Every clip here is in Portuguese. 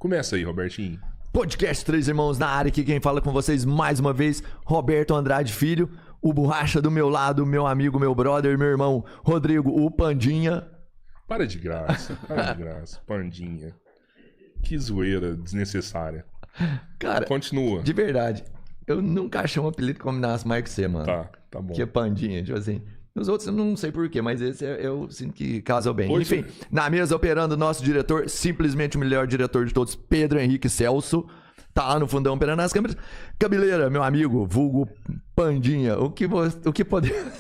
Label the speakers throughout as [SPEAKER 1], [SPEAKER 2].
[SPEAKER 1] Começa aí, Robertinho.
[SPEAKER 2] Podcast Três Irmãos na área, aqui quem fala com vocês mais uma vez, Roberto Andrade Filho, o Borracha do meu lado, meu amigo, meu brother, meu irmão Rodrigo, o Pandinha.
[SPEAKER 1] Para de graça, Pandinha. Que zoeira desnecessária.
[SPEAKER 2] Cara,
[SPEAKER 1] continua.
[SPEAKER 2] De verdade, eu nunca achei um apelido que combinasse mais que você, mano.
[SPEAKER 1] Tá bom.
[SPEAKER 2] Que é Pandinha, tipo assim. Os outros eu não sei porquê, mas esse eu sinto que casou bem.
[SPEAKER 1] Hoje...
[SPEAKER 2] Enfim, na mesa operando o nosso diretor, simplesmente o melhor diretor de todos, Pedro Henrique Celso. Tá lá no fundão operando as câmeras. Cabeleira, meu amigo, vulgo Pandinha. O que podemos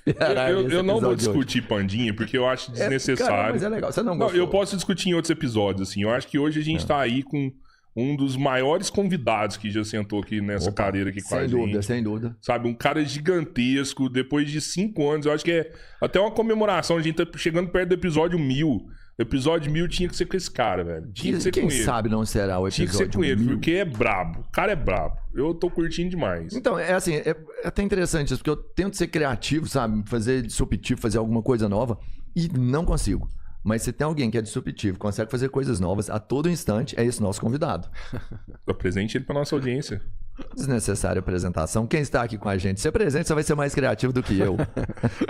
[SPEAKER 2] esperar?
[SPEAKER 1] Eu não vou discutir Pandinha, porque eu acho desnecessário.
[SPEAKER 2] Cara, mas é legal, você não gostou.
[SPEAKER 1] Eu posso discutir em outros episódios, assim. Eu acho que hoje a gente tá aí com um dos maiores convidados que já sentou aqui nessa cadeira aqui com a gente.
[SPEAKER 2] Sem dúvida.
[SPEAKER 1] Sabe, um cara gigantesco, depois de 5 anos, eu acho que é até uma comemoração, a gente tá chegando perto do episódio 1000. O episódio 1000 tinha que ser com esse cara, velho. Tinha que ser com ele.
[SPEAKER 2] Quem sabe não será o episódio 1000.
[SPEAKER 1] Tinha que ser com ele, porque é brabo. O cara é brabo. Eu tô curtindo demais.
[SPEAKER 2] Então, é assim, é até interessante isso, porque eu tento ser criativo, sabe? Fazer disruptivo, fazer alguma coisa nova, e não consigo. Mas se tem alguém que é disruptivo, consegue fazer coisas novas a todo instante, é esse nosso convidado.
[SPEAKER 1] Apresente ele pra nossa audiência.
[SPEAKER 2] Desnecessária apresentação. Quem está aqui com a gente? Se apresente, você vai ser mais criativo do que eu.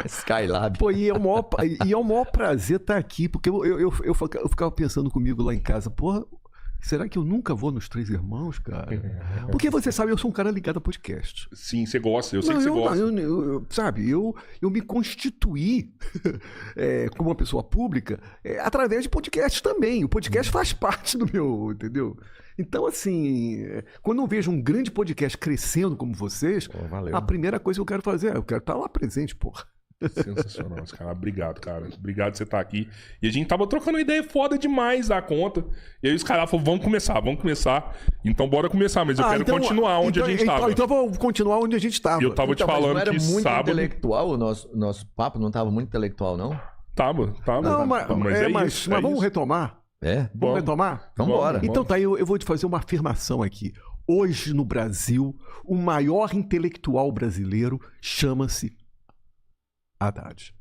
[SPEAKER 2] Skylab.
[SPEAKER 3] Pô, e é o maior prazer estar aqui, porque eu ficava pensando comigo lá em casa, porra, será que eu nunca vou nos Três Irmãos, cara? Porque você sabe, eu sou um cara ligado a podcast.
[SPEAKER 1] Sim, você gosta, eu sei que você gosta.
[SPEAKER 3] Sabe, eu me constituí como uma pessoa pública através de podcast também. O podcast faz parte do meu, entendeu? Então, assim, quando eu vejo um grande podcast crescendo como vocês, a primeira coisa que eu quero fazer eu quero estar lá presente, porra.
[SPEAKER 1] Sensacional, cara. Obrigado, cara. Obrigado por você estar aqui. E a gente tava trocando uma ideia foda demais da conta. E aí os caras falaram, vamos começar. Então bora começar, mas eu quero continuar onde a gente tava.
[SPEAKER 3] Então vamos continuar onde a gente tava.
[SPEAKER 1] E eu tava te falando que
[SPEAKER 2] muito
[SPEAKER 1] sábado...
[SPEAKER 2] intelectual o nosso papo? Não tava muito intelectual, não?
[SPEAKER 1] Tava.
[SPEAKER 3] Não, mas vamos retomar? Vamos retomar?
[SPEAKER 2] Vamos embora.
[SPEAKER 3] Então tá, eu vou te fazer uma afirmação aqui. Hoje no Brasil, o maior intelectual brasileiro chama-se Haddad.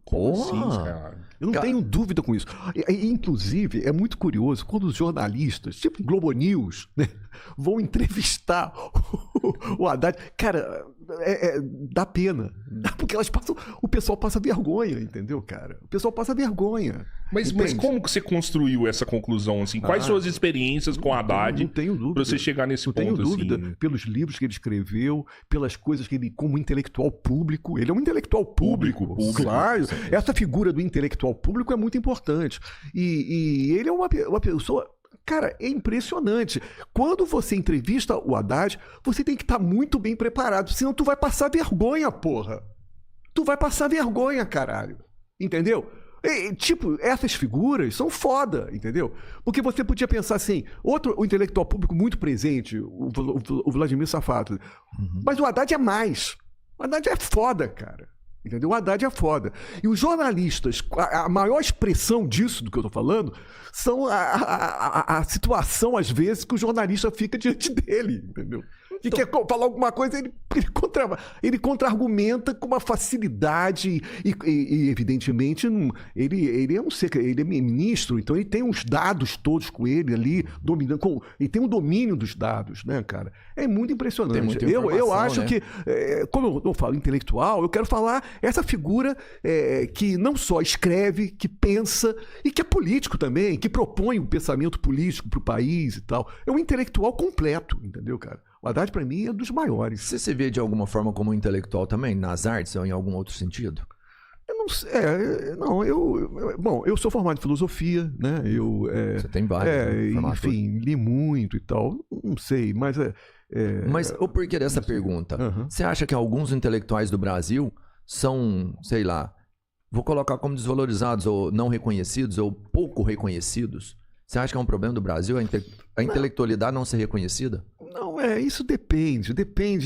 [SPEAKER 1] Como assim, cara?
[SPEAKER 3] Eu não tenho dúvida com isso. Inclusive, é muito curioso quando os jornalistas, tipo Globo News, né, vão entrevistar o Haddad. Cara, dá pena. Porque o pessoal passa vergonha, entendeu, cara? O pessoal passa vergonha.
[SPEAKER 1] Mas como que você construiu essa conclusão, assim? Quais suas experiências com o Haddad?
[SPEAKER 3] Não tenho dúvida.
[SPEAKER 1] Pra você chegar nesse ponto,
[SPEAKER 3] Não tenho dúvida.
[SPEAKER 1] Assim?
[SPEAKER 3] Pelos livros que ele escreveu, pelas coisas que ele, como intelectual público, ele é um intelectual público. Claro. Essa figura do intelectual público é muito importante. E ele é uma pessoa... Cara, é impressionante. Quando você entrevista o Haddad, você tem que estar muito bem preparado, senão tu vai passar vergonha, porra. Tu vai passar vergonha, caralho. Entendeu? Essas figuras são foda, entendeu? Porque você podia pensar assim, o intelectual público muito presente, o Vladimir Safato. Mas o Haddad é mais. O Haddad é foda, cara. Entendeu? O Haddad é foda. E os jornalistas, a maior expressão disso, do que eu tô falando, são a situação, às vezes, que o jornalista fica diante dele, entendeu? E quer falar alguma coisa, ele contra-argumenta com uma facilidade e evidentemente, ele é ministro, então ele tem os dados todos com ele ali, dominando, ele tem um domínio dos dados, né, cara? É muito impressionante. Eu acho, né, que, como eu falo intelectual, eu quero falar essa figura que não só escreve, que pensa e que é político também, que propõe um pensamento político para o país e tal. É um intelectual completo, entendeu, cara? O Haddad, para mim, é dos maiores.
[SPEAKER 2] Você se vê de alguma forma como um intelectual também, nas artes ou em algum outro sentido?
[SPEAKER 3] Eu não sei. Bom, eu sou formado em filosofia, né?
[SPEAKER 2] Você tem vários.
[SPEAKER 3] Enfim, li muito e tal. Não sei, mas...
[SPEAKER 2] Mas o porquê dessa pergunta? Você acha que alguns intelectuais do Brasil são, sei lá, vou colocar como desvalorizados ou não reconhecidos ou pouco reconhecidos? Você acha que é um problema do Brasil a intelectualidade não ser reconhecida?
[SPEAKER 3] Não, isso depende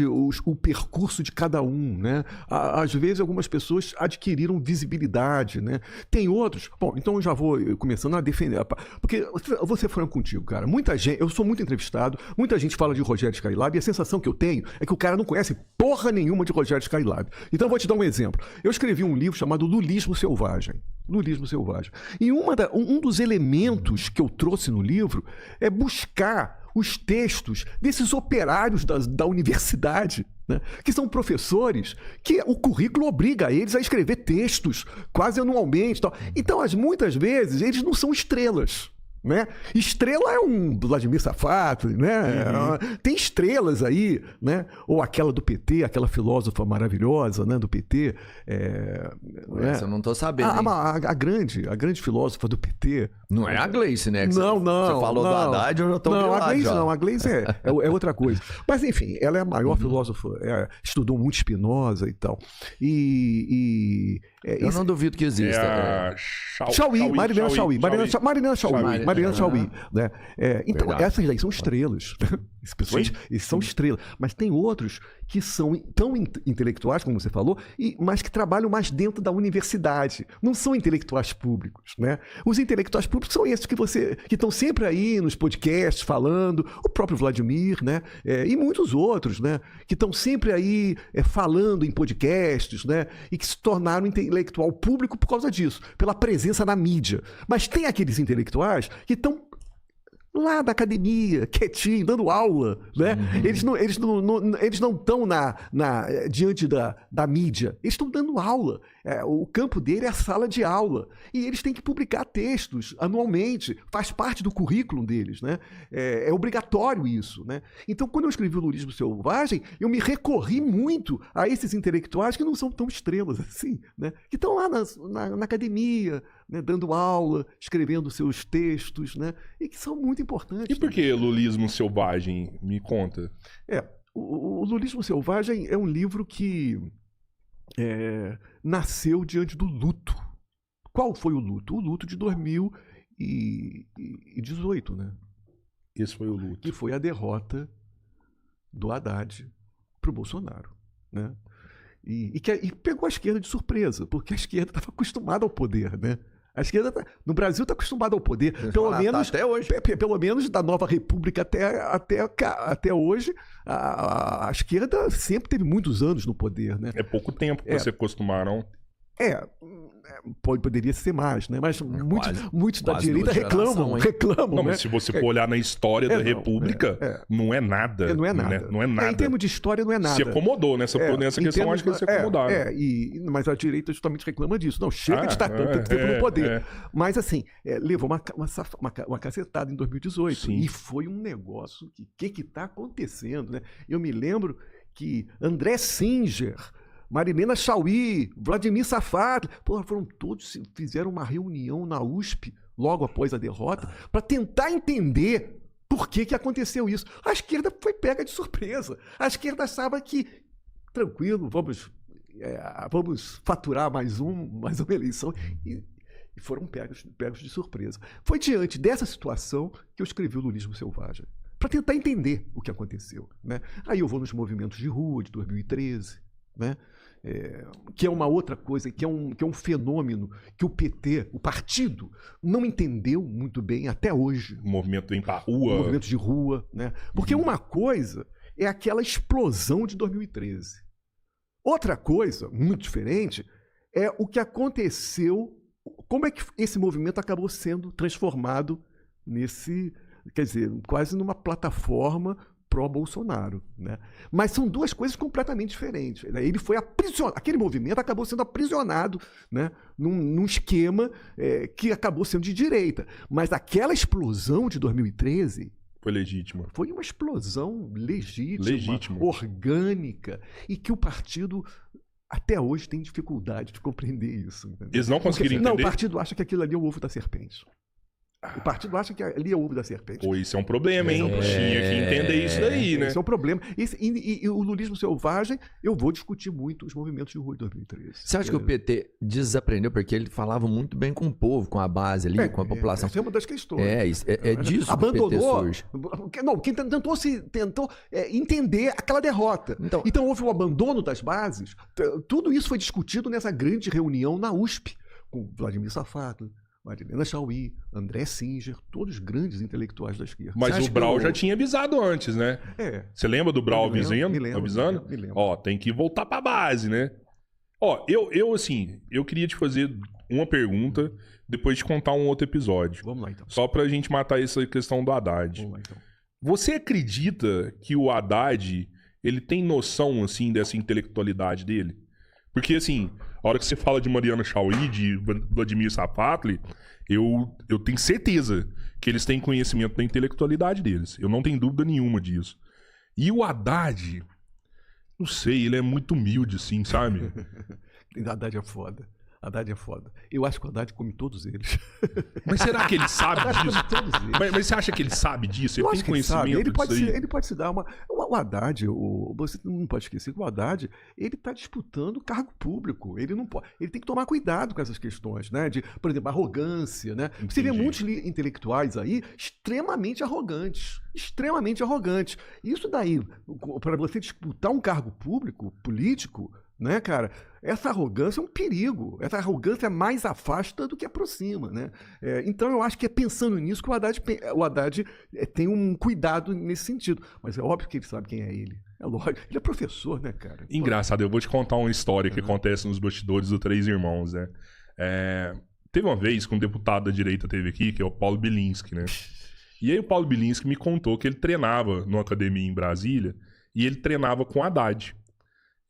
[SPEAKER 3] o percurso de cada um, né? Às vezes algumas pessoas adquiriram visibilidade, né? Tem outros, bom, então eu já vou começando a defender, porque eu vou ser franco contigo, cara, muita gente, eu sou muito entrevistado, muita gente fala de Rogério Skylab e a sensação que eu tenho é que o cara não conhece porra nenhuma de Rogério Skylab. Então eu vou te dar um exemplo. Eu escrevi um livro chamado Lulismo Selvagem. Lulismo Selvagem. E um dos elementos que eu trouxe no livro é buscar os textos desses operários da universidade, né? Que são professores que o currículo obriga eles a escrever textos quase anualmente. Tal. Então, muitas vezes, eles não são estrelas. Né? Estrela é um Vladimir Safat, né? Tem estrelas aí, né? Ou aquela do PT, aquela filósofa maravilhosa, né? Do PT.
[SPEAKER 2] Essa eu não tô sabendo.
[SPEAKER 3] A grande filósofa do PT.
[SPEAKER 2] Não é a Gleice, né?
[SPEAKER 3] Não.
[SPEAKER 2] Você falou do Haddad, eu já tô
[SPEAKER 3] Não, a Gleice
[SPEAKER 2] já.
[SPEAKER 3] não. A Gleice é outra coisa. Mas, enfim, ela é a maior filósofa. Estudou muito Spinoza e tal.
[SPEAKER 2] Eu não duvido que exista.
[SPEAKER 3] Marilena Chauí. Né? Então, essas daí são estrelas. Esses são estrelas. Mas tem outros que são tão intelectuais, como você falou, mas que trabalham mais dentro da universidade. Não são intelectuais públicos. Né? Os intelectuais públicos são esses que estão sempre aí nos podcasts falando, o próprio Vladimir, né? E muitos outros, né? Que estão sempre aí falando em podcasts, né? E que se tornaram intelectual público por causa disso, pela presença na mídia. Mas tem aqueles intelectuais que estão lá na academia, quietinho, dando aula, né? Eles não estão diante da mídia, eles estão dando aula. O campo dele é a sala de aula. E eles têm que publicar textos anualmente, faz parte do currículo deles, né? É obrigatório isso, né? Então, quando eu escrevi o Lulismo Selvagem, eu me recorri muito a esses intelectuais que não são tão estrelas assim, né? Que estão lá na academia, né? Dando aula, escrevendo seus textos, né? E que são muito importantes.
[SPEAKER 1] E por que Lulismo Selvagem? Me conta.
[SPEAKER 3] O Lulismo Selvagem é um livro que nasceu diante do luto. Qual foi o luto? O luto de 2018, né?
[SPEAKER 1] Esse foi o luto.
[SPEAKER 3] Que foi a derrota do Haddad para o Bolsonaro, né? E pegou a esquerda de surpresa, porque a esquerda estava acostumada ao poder, né? A esquerda no Brasil está acostumada ao poder, pelo menos até hoje. Pelo menos da Nova República até hoje, a esquerda sempre teve muitos anos no poder, né?
[SPEAKER 1] É pouco tempo que se acostumaram.
[SPEAKER 3] Poderia ser mais, né? Mas muitos da direita reclamam.
[SPEAKER 1] Não,
[SPEAKER 3] né?
[SPEAKER 1] mas se você for olhar na história da República, não é nada.
[SPEAKER 3] Não é nada.
[SPEAKER 1] Não é nada.
[SPEAKER 3] Em termos de história, não é nada.
[SPEAKER 1] Se acomodou nessa questão, acho que eles se acomodaram.
[SPEAKER 3] Mas a direita justamente reclama disso. Não, chega de estar tanto tempo no poder. Mas, assim, levou uma cacetada em 2018. Sim. E foi um negócio que está acontecendo, né? Eu me lembro que André Singer, Marilena Chauí, Vladimir Safat, foram todos, fizeram uma reunião na USP logo após a derrota para tentar entender por que aconteceu isso. A esquerda foi pega de surpresa. A esquerda achava que, tranquilo, vamos faturar mais uma eleição. E foram pegos de surpresa. Foi diante dessa situação que eu escrevi o Lulismo Selvagem, para tentar entender o que aconteceu, né? Aí eu vou nos movimentos de rua de 2013, né? Que é uma outra coisa, que é um fenômeno que o PT, o partido, não entendeu muito bem até hoje.
[SPEAKER 1] O movimento pra rua.
[SPEAKER 3] O movimento de rua, né? Porque uma coisa é aquela explosão de 2013. Outra coisa, muito diferente, é o que aconteceu, como é que esse movimento acabou sendo transformado quer dizer, quase numa plataforma pró-Bolsonaro, né? Mas são duas coisas completamente diferentes. Ele foi aprisionado, aquele movimento acabou sendo aprisionado, né? Num esquema que acabou sendo de direita. Mas aquela explosão de 2013
[SPEAKER 1] foi legítima.
[SPEAKER 3] Foi uma explosão legítima, orgânica, e que o partido até hoje tem dificuldade de compreender isso. Entendeu?
[SPEAKER 1] Eles não conseguiram entender?
[SPEAKER 3] Não, o partido acha que aquilo ali é o ovo da serpente. O partido acha que ali é o ovo da serpente.
[SPEAKER 1] Pô, isso é um problema, hein? Tinha que entender isso daí, né?
[SPEAKER 3] Isso é um problema. E o Lulismo Selvagem, eu vou discutir muito os movimentos de rua de 2013.
[SPEAKER 2] Você acha que o PT desaprendeu? Porque ele falava muito bem com o povo, com a base ali, com a população.
[SPEAKER 3] Essa é uma das questões.
[SPEAKER 2] É disso
[SPEAKER 3] abandonou,
[SPEAKER 2] que o PT surge.
[SPEAKER 3] Não, quem tentou entender aquela derrota. Então houve o abandono das bases. Tudo isso foi discutido nessa grande reunião na USP, com Vladimir Safat, Marilena Chauí, André Singer, todos grandes intelectuais da esquerda.
[SPEAKER 1] Mas o Brau já tinha avisado antes, né? Você lembra do Brau avisando?
[SPEAKER 3] Me lembro.
[SPEAKER 1] Ó, tem que voltar pra base, né? Ó, assim, eu queria te fazer uma pergunta, depois de contar um outro episódio.
[SPEAKER 3] Vamos lá, então.
[SPEAKER 1] Só pra gente matar essa questão do Haddad.
[SPEAKER 3] Vamos lá, então.
[SPEAKER 1] Você acredita que o Haddad, ele tem noção, assim, dessa intelectualidade dele? Porque, assim, a hora que você fala de Mariana Chauí, de Vladimir Safatli, eu tenho certeza que eles têm conhecimento da intelectualidade deles. Eu não tenho dúvida nenhuma disso. E o Haddad, não sei, ele é muito humilde, assim, sabe?
[SPEAKER 3] Haddad é foda. Haddad é foda. Eu acho que o Haddad come todos eles.
[SPEAKER 1] Mas será que ele sabe disso?
[SPEAKER 3] Todos eles.
[SPEAKER 1] Mas você acha que ele sabe disso?
[SPEAKER 3] Eu
[SPEAKER 1] Ele
[SPEAKER 3] acho
[SPEAKER 1] tem
[SPEAKER 3] que ele sabe.
[SPEAKER 1] conhecimento disso aí?
[SPEAKER 3] Ele pode se dar uma... O Haddad, você não pode esquecer que o Haddad, ele está disputando cargo público. Ele não pode... Ele tem que tomar cuidado com essas questões, né? De, por exemplo, arrogância, né? Você vê muitos intelectuais aí extremamente arrogantes. Extremamente arrogantes. Isso daí, para você disputar um cargo público, político, né, cara? Essa arrogância é um perigo. Essa arrogância mais afasta do que aproxima, né? Então eu acho que é pensando nisso que o Haddad tem um cuidado nesse sentido. Mas é óbvio que ele sabe quem é ele. É lógico. Ele é professor, né, cara?
[SPEAKER 1] Engraçado, eu vou te contar uma história que acontece nos bastidores do Três Irmãos, né? Teve uma vez que um deputado da direita teve aqui, que é o Paulo Bilinski, né? E aí o Paulo Bilinski me contou que ele treinava numa academia em Brasília e ele treinava com o Haddad.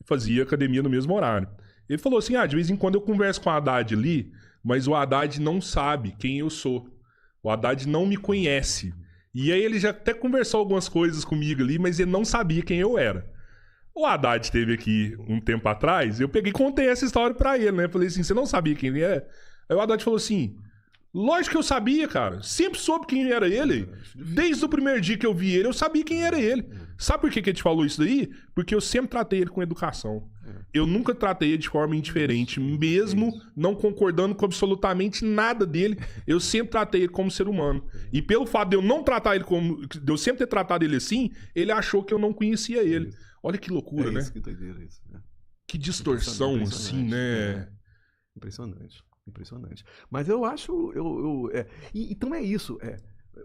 [SPEAKER 1] Fazia academia no mesmo horário. Ele falou assim, de vez em quando eu converso com o Haddad ali, mas o Haddad não sabe quem eu sou. O Haddad não me conhece. E aí ele já até conversou algumas coisas comigo ali, mas ele não sabia quem eu era. O Haddad esteve aqui um tempo atrás, eu peguei e contei essa história pra ele, né? Falei assim, você não sabia quem ele é? Aí o Haddad falou assim, lógico que eu sabia, cara. Sempre soube quem era ele. Desde o primeiro dia que eu vi ele, eu sabia quem era ele. Sabe por que ele te falou isso daí? Porque eu sempre tratei ele com educação. Eu nunca tratei ele de forma indiferente, mesmo não concordando com absolutamente nada dele. Eu sempre tratei ele como ser humano. E pelo fato de eu não tratar ele como... de eu sempre ter tratado ele assim, ele achou que eu não conhecia ele. Olha que loucura, né?
[SPEAKER 3] Que doideira isso, né?
[SPEAKER 1] Que distorção, assim, né?
[SPEAKER 3] Impressionante. Impressionante. Mas eu acho... então é isso.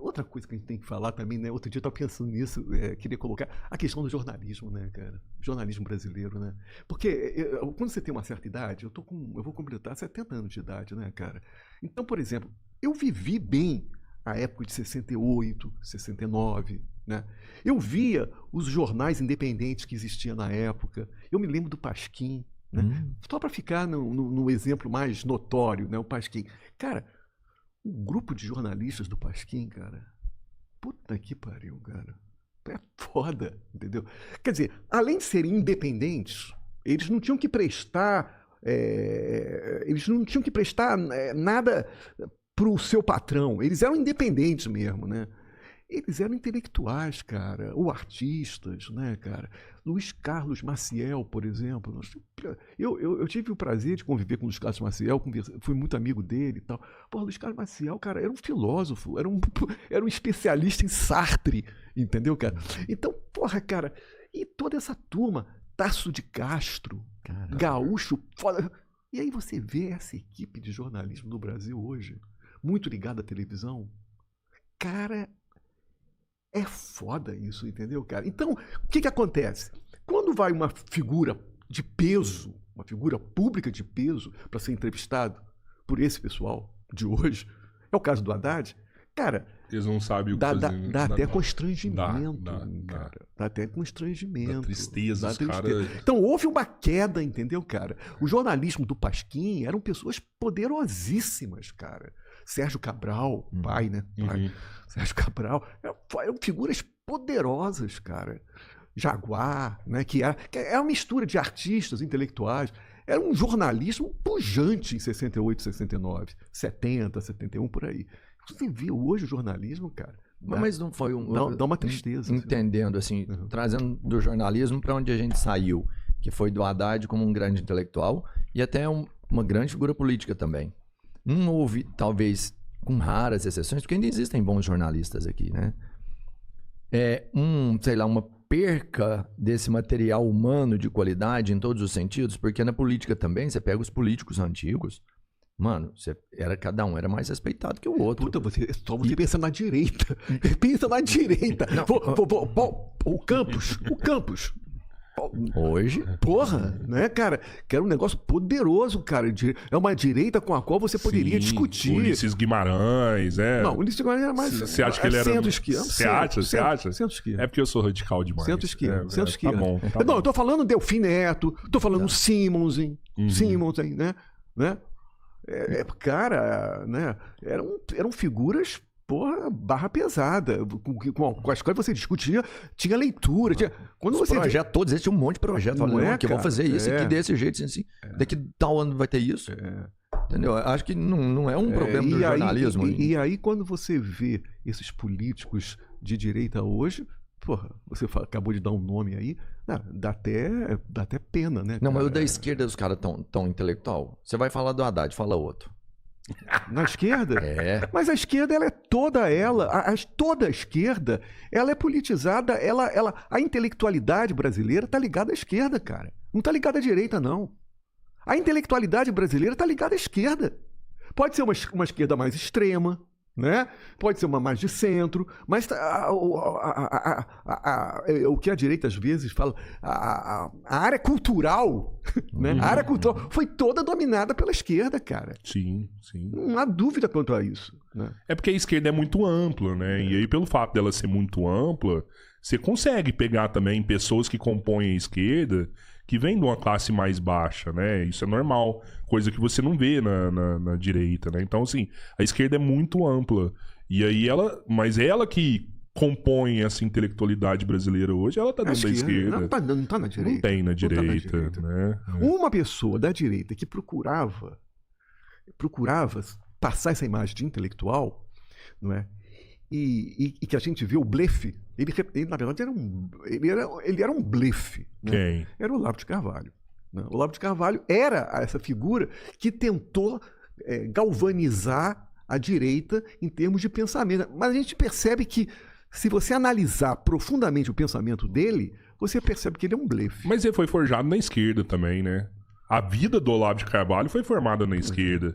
[SPEAKER 3] Outra coisa que a gente tem que falar também, né? Outro dia eu estava pensando nisso, queria colocar a questão do jornalismo, né, cara? Jornalismo brasileiro, né? Porque quando você tem uma certa idade, eu vou completar 70 anos de idade, né, cara? Então, por exemplo, eu vivi bem a época de 68, 69, né? Eu via os jornais independentes que existiam na época. Eu me lembro do Pasquim, né? Só para ficar no exemplo mais notório, né? O Pasquim. Cara, o grupo de jornalistas do Pasquim, cara, puta que pariu, cara. É foda, entendeu? Quer dizer, além de serem independentes, eles não tinham que prestar nada pro seu patrão. Eles eram independentes mesmo, né? Eles eram intelectuais, cara, ou artistas, né, cara? Luiz Carlos Maciel, por exemplo. Eu tive o prazer de conviver com o Luiz Carlos Maciel, fui muito amigo dele e tal. Pô, Luiz Carlos Maciel, cara, era um filósofo, era um especialista em Sartre, entendeu, cara? Então, porra, cara, e toda essa turma, Tasso de Castro, caramba, Gaúcho, foda. E aí você vê essa equipe de jornalismo no Brasil hoje, muito ligada à televisão. Cara, é foda isso, entendeu, cara? Então, o que acontece? Quando vai uma figura de peso, uma figura pública de peso, para ser entrevistado por esse pessoal de hoje, é o caso do Haddad, cara...
[SPEAKER 1] Eles não sabem o que fazer.
[SPEAKER 3] Dá até constrangimento, cara. Dá até constrangimento.
[SPEAKER 1] Dá tristeza, os caras...
[SPEAKER 3] Então, houve uma queda, entendeu, cara? O jornalismo do Pasquim eram pessoas poderosíssimas, cara. Sérgio Cabral, pai, né? Pai. Sérgio Cabral, eram figuras poderosas, cara. Jaguar, né? Que é uma mistura de artistas, intelectuais. Era um jornalismo pujante em 68, 69, 70, 71, por aí. Você viu hoje o jornalismo, cara?
[SPEAKER 2] Mas não foi
[SPEAKER 3] dá uma tristeza.
[SPEAKER 2] Entendendo, assim, trazendo do jornalismo para onde a gente saiu, que foi do Haddad como um grande intelectual e até uma grande figura política também. Não houve, talvez, com raras exceções, porque ainda existem bons jornalistas aqui, né? Sei lá, uma perca desse material humano de qualidade em todos os sentidos, porque na política também, você pega os políticos antigos, mano, cada um era mais respeitado que o outro.
[SPEAKER 3] Puta, você pensa na direita. Pensa na direita. Não, o Campos.
[SPEAKER 2] Hoje?
[SPEAKER 3] Porra, né, cara? Que era um negócio poderoso, cara. É uma direita com a qual você poderia discutir.
[SPEAKER 1] Ulisses Guimarães,
[SPEAKER 3] Não, o Ulisses Guimarães era mais...
[SPEAKER 1] Você acha que ele era...
[SPEAKER 3] Centro-esquerda.
[SPEAKER 1] Você acha?
[SPEAKER 3] Centro-esquerda.
[SPEAKER 1] É porque eu sou radical demais.
[SPEAKER 3] Centro-esquerda. Centro-esquerda.
[SPEAKER 1] Tá bom.
[SPEAKER 3] Não, eu tô falando Delfim Neto, tô falando Simonsen, né? Cara, né? Eram figuras... Porra, barra pesada, com as quais você discutia, tinha leitura, quando você
[SPEAKER 2] projetos todos, esse tinha um monte de projetos, falando que vão fazer isso aqui desse jeito, assim, daqui tal ano vai ter isso, entendeu? Acho que não é um problema do jornalismo.
[SPEAKER 3] E aí, quando você vê esses políticos de direita hoje, porra, você acabou de dar um nome aí, dá até pena, né?
[SPEAKER 2] Não, mas o da esquerda os caras tão intelectual. Você vai falar do Haddad, fala outro.
[SPEAKER 3] Na esquerda? Mas a esquerda, ela é toda toda a esquerda, ela é politizada, a intelectualidade brasileira tá ligada à esquerda, cara. Não tá ligada à direita, não. A intelectualidade brasileira tá ligada à esquerda. Pode ser uma esquerda mais extrema, né? Pode ser uma mais de centro, mas o que a direita às vezes fala, a área cultural, né? A área cultural foi toda dominada pela esquerda, cara.
[SPEAKER 1] Sim.
[SPEAKER 3] Não há dúvida quanto a isso, né?
[SPEAKER 1] É porque a esquerda é muito ampla, né? E aí, pelo fato dela ser muito ampla, você consegue pegar também pessoas que compõem a esquerda que vêm de uma classe mais baixa, né? Isso é normal, coisa que você não vê na direita, né? Então, assim, a esquerda é muito ampla. E aí mas ela que compõe essa intelectualidade brasileira hoje, ela tá dentro da esquerda.
[SPEAKER 3] Não tá na direita.
[SPEAKER 1] Não tem na direita, né?
[SPEAKER 3] Uma pessoa da direita que procurava passar essa imagem de intelectual, não é? E que a gente vê o blefe, ele na verdade era um blefe. Né?
[SPEAKER 1] Quem?
[SPEAKER 3] Era o Olavo de Carvalho. Né? O Olavo de Carvalho era essa figura que tentou galvanizar a direita em termos de pensamento. Mas a gente percebe que, se você analisar profundamente o pensamento dele, você percebe que ele é um blefe.
[SPEAKER 1] Mas ele foi forjado na esquerda também, né? A vida do Olavo de Carvalho foi formada na esquerda.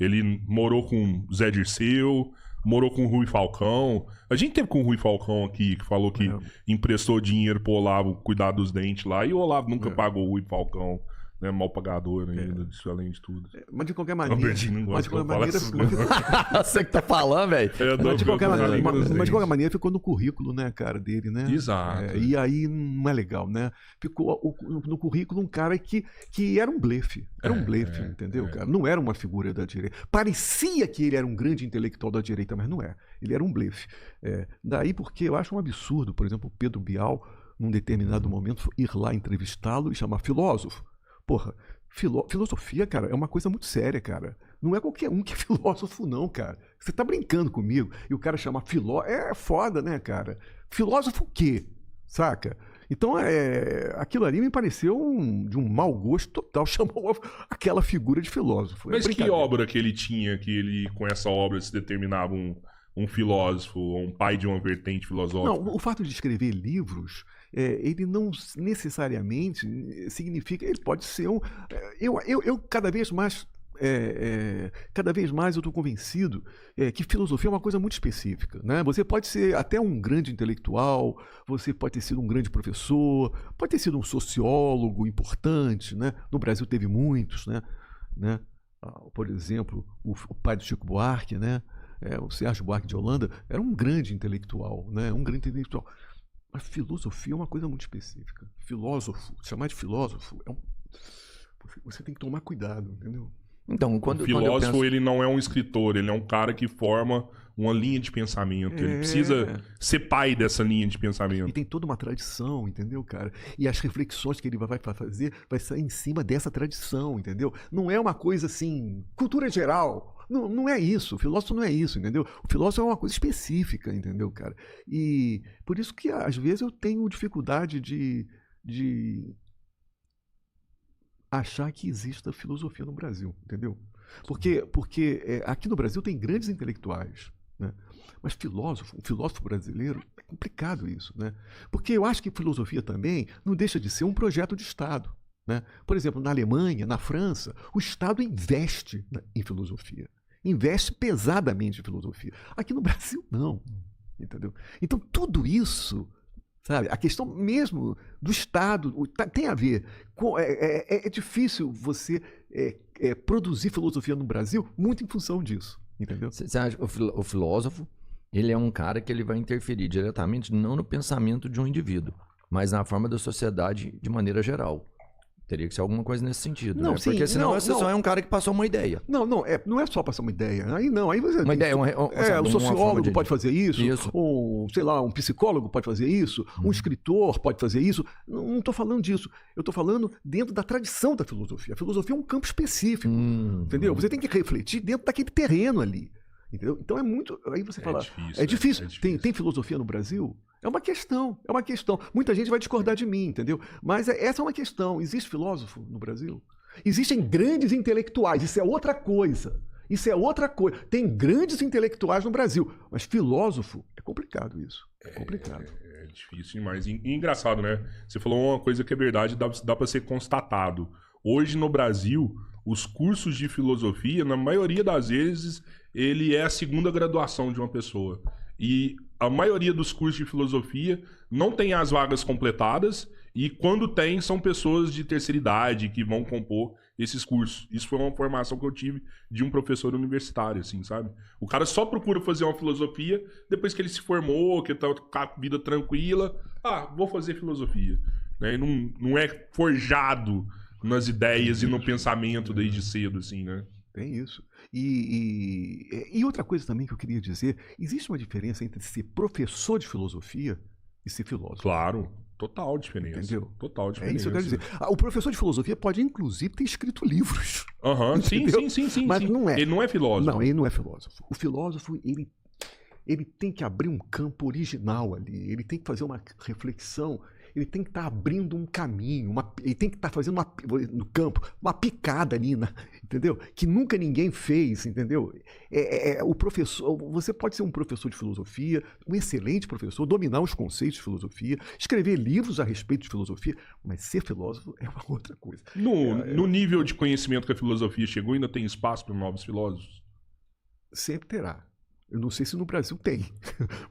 [SPEAKER 1] Ele morou com Zé Dirceu, morou com o Rui Falcão. A gente teve com o Rui Falcão aqui, que falou que emprestou dinheiro pro Olavo cuidar dos dentes lá, e o Olavo nunca pagou o Rui Falcão, né? Mal pagador ainda, isso além de tudo.
[SPEAKER 3] Mas de qualquer maneira...
[SPEAKER 2] Você que tá falando, velho.
[SPEAKER 3] Mas de qualquer maneira ficou no currículo, né, cara, dele, né?
[SPEAKER 1] Exato.
[SPEAKER 3] E aí não é legal, né? Ficou no currículo um cara que era um blefe. Era um blefe, entendeu, cara? Não era uma figura da direita. Parecia que ele era um grande intelectual da direita, mas não é. Ele era um blefe. Daí porque eu acho um absurdo, por exemplo, o Pedro Bial, num determinado momento, ir lá entrevistá-lo e chamar filósofo. Porra, filosofia, cara, é uma coisa muito séria, cara. Não é qualquer um que é filósofo, não, cara. Você tá brincando comigo. E o cara chama filósofo. É foda, né, cara? Filósofo o quê? Saca? Então, aquilo ali me pareceu de um mau gosto total. Chamou aquela figura de filósofo.
[SPEAKER 1] Mas que obra que ele tinha, que ele, com essa obra, se determinava um filósofo, um pai de uma vertente filosófica?
[SPEAKER 3] Não, o fato de escrever livros... ele não necessariamente significa... Ele pode ser um... Eu cada vez mais eu estou convencido que filosofia é uma coisa muito específica, né? Você pode ser até um grande intelectual, você pode ter sido um grande professor, pode ter sido um sociólogo importante, né? No Brasil teve muitos, né? Por exemplo, o pai do Chico Buarque, né? O Sérgio Buarque de Holanda, era um grande intelectual, né? Um grande intelectual. A filosofia é uma coisa muito específica. Filósofo, chamar de filósofo, você tem que tomar cuidado, entendeu?
[SPEAKER 2] Então,
[SPEAKER 1] o filósofo, ele não é um escritor, ele é um cara que forma uma linha de pensamento. Ele precisa ser pai dessa linha de pensamento.
[SPEAKER 3] E tem toda uma tradição, entendeu, cara? E as reflexões que ele vai fazer vai ser em cima dessa tradição, entendeu? Não é uma coisa assim, cultura geral. Não é isso, o filósofo não é isso, entendeu? O filósofo é uma coisa específica, entendeu, cara? E por isso que às vezes eu tenho dificuldade de achar que exista filosofia no Brasil, entendeu? Porque aqui no Brasil tem grandes intelectuais, né? Mas um filósofo brasileiro, é complicado isso, né? Porque eu acho que filosofia também não deixa de ser um projeto de Estado. Né? Por exemplo, na Alemanha, na França, o Estado investe em filosofia. Investe pesadamente em filosofia. Aqui no Brasil, não. Entendeu? Então, tudo isso sabe? A questão mesmo do Estado tem a ver com... É difícil você produzir filosofia no Brasil muito em função disso, entendeu?
[SPEAKER 2] Você acha que o filósofo, ele é um cara que ele vai interferir diretamente não no pensamento de um indivíduo, mas na forma da sociedade de maneira geral. Teria que ser alguma coisa nesse sentido,
[SPEAKER 3] não,
[SPEAKER 2] né?
[SPEAKER 3] sim,
[SPEAKER 2] porque senão você só é um cara que passou uma ideia.
[SPEAKER 3] Não é só passar uma ideia. Aí não, aí você...
[SPEAKER 2] Uma ideia,
[SPEAKER 3] o sociólogo pode fazer isso. Ou, sei lá, um psicólogo pode fazer isso, um escritor pode fazer isso. Não estou falando disso. Eu estou falando dentro da tradição da filosofia. A filosofia é um campo específico, entendeu? Você tem que refletir dentro daquele terreno ali. Entendeu? Então é muito... Aí você fala... É difícil. Tem filosofia no Brasil? É uma questão. Muita gente vai discordar de mim, entendeu? Mas essa é uma questão. Existe filósofo no Brasil? Existem grandes intelectuais. Isso é outra coisa. Tem grandes intelectuais no Brasil. Mas filósofo, é complicado isso. É complicado.
[SPEAKER 1] É difícil demais. E engraçado, né? Você falou uma coisa que é verdade, dá para ser constatado. Hoje no Brasil, os cursos de filosofia, na maioria das vezes, ele é a segunda graduação de uma pessoa. E a maioria dos cursos de filosofia não tem as vagas completadas, e quando tem, são pessoas de terceira idade que vão compor esses cursos. Isso foi uma formação que eu tive de um professor universitário, assim, sabe? O cara só procura fazer uma filosofia depois que ele se formou, que tá com a vida tranquila. Vou fazer filosofia. Né? E não é forjado nas ideias e no pensamento desde cedo, assim, né?
[SPEAKER 3] Tem isso. E outra coisa também que eu queria dizer, existe uma diferença entre ser professor de filosofia e ser filósofo.
[SPEAKER 1] Claro, total diferença.
[SPEAKER 3] Entendeu?
[SPEAKER 1] Total diferença.
[SPEAKER 3] É isso que eu quero dizer. O professor de filosofia pode, inclusive, ter escrito livros.
[SPEAKER 1] Sim.
[SPEAKER 3] Mas não é.
[SPEAKER 1] Ele não é filósofo.
[SPEAKER 3] Não, ele não é filósofo. O filósofo, ele tem que abrir um campo original ali, ele tem que fazer uma reflexão, ele tem que estar abrindo um caminho, ele tem que estar fazendo no campo uma picada ali, entendeu? Que nunca ninguém fez, entendeu? O professor, você pode ser um professor de filosofia, um excelente professor, dominar os conceitos de filosofia, escrever livros a respeito de filosofia, mas ser filósofo é uma outra coisa.
[SPEAKER 1] No nível de conhecimento que a filosofia chegou, ainda tem espaço para novos filósofos?
[SPEAKER 3] Sempre terá. Eu não sei se no Brasil tem,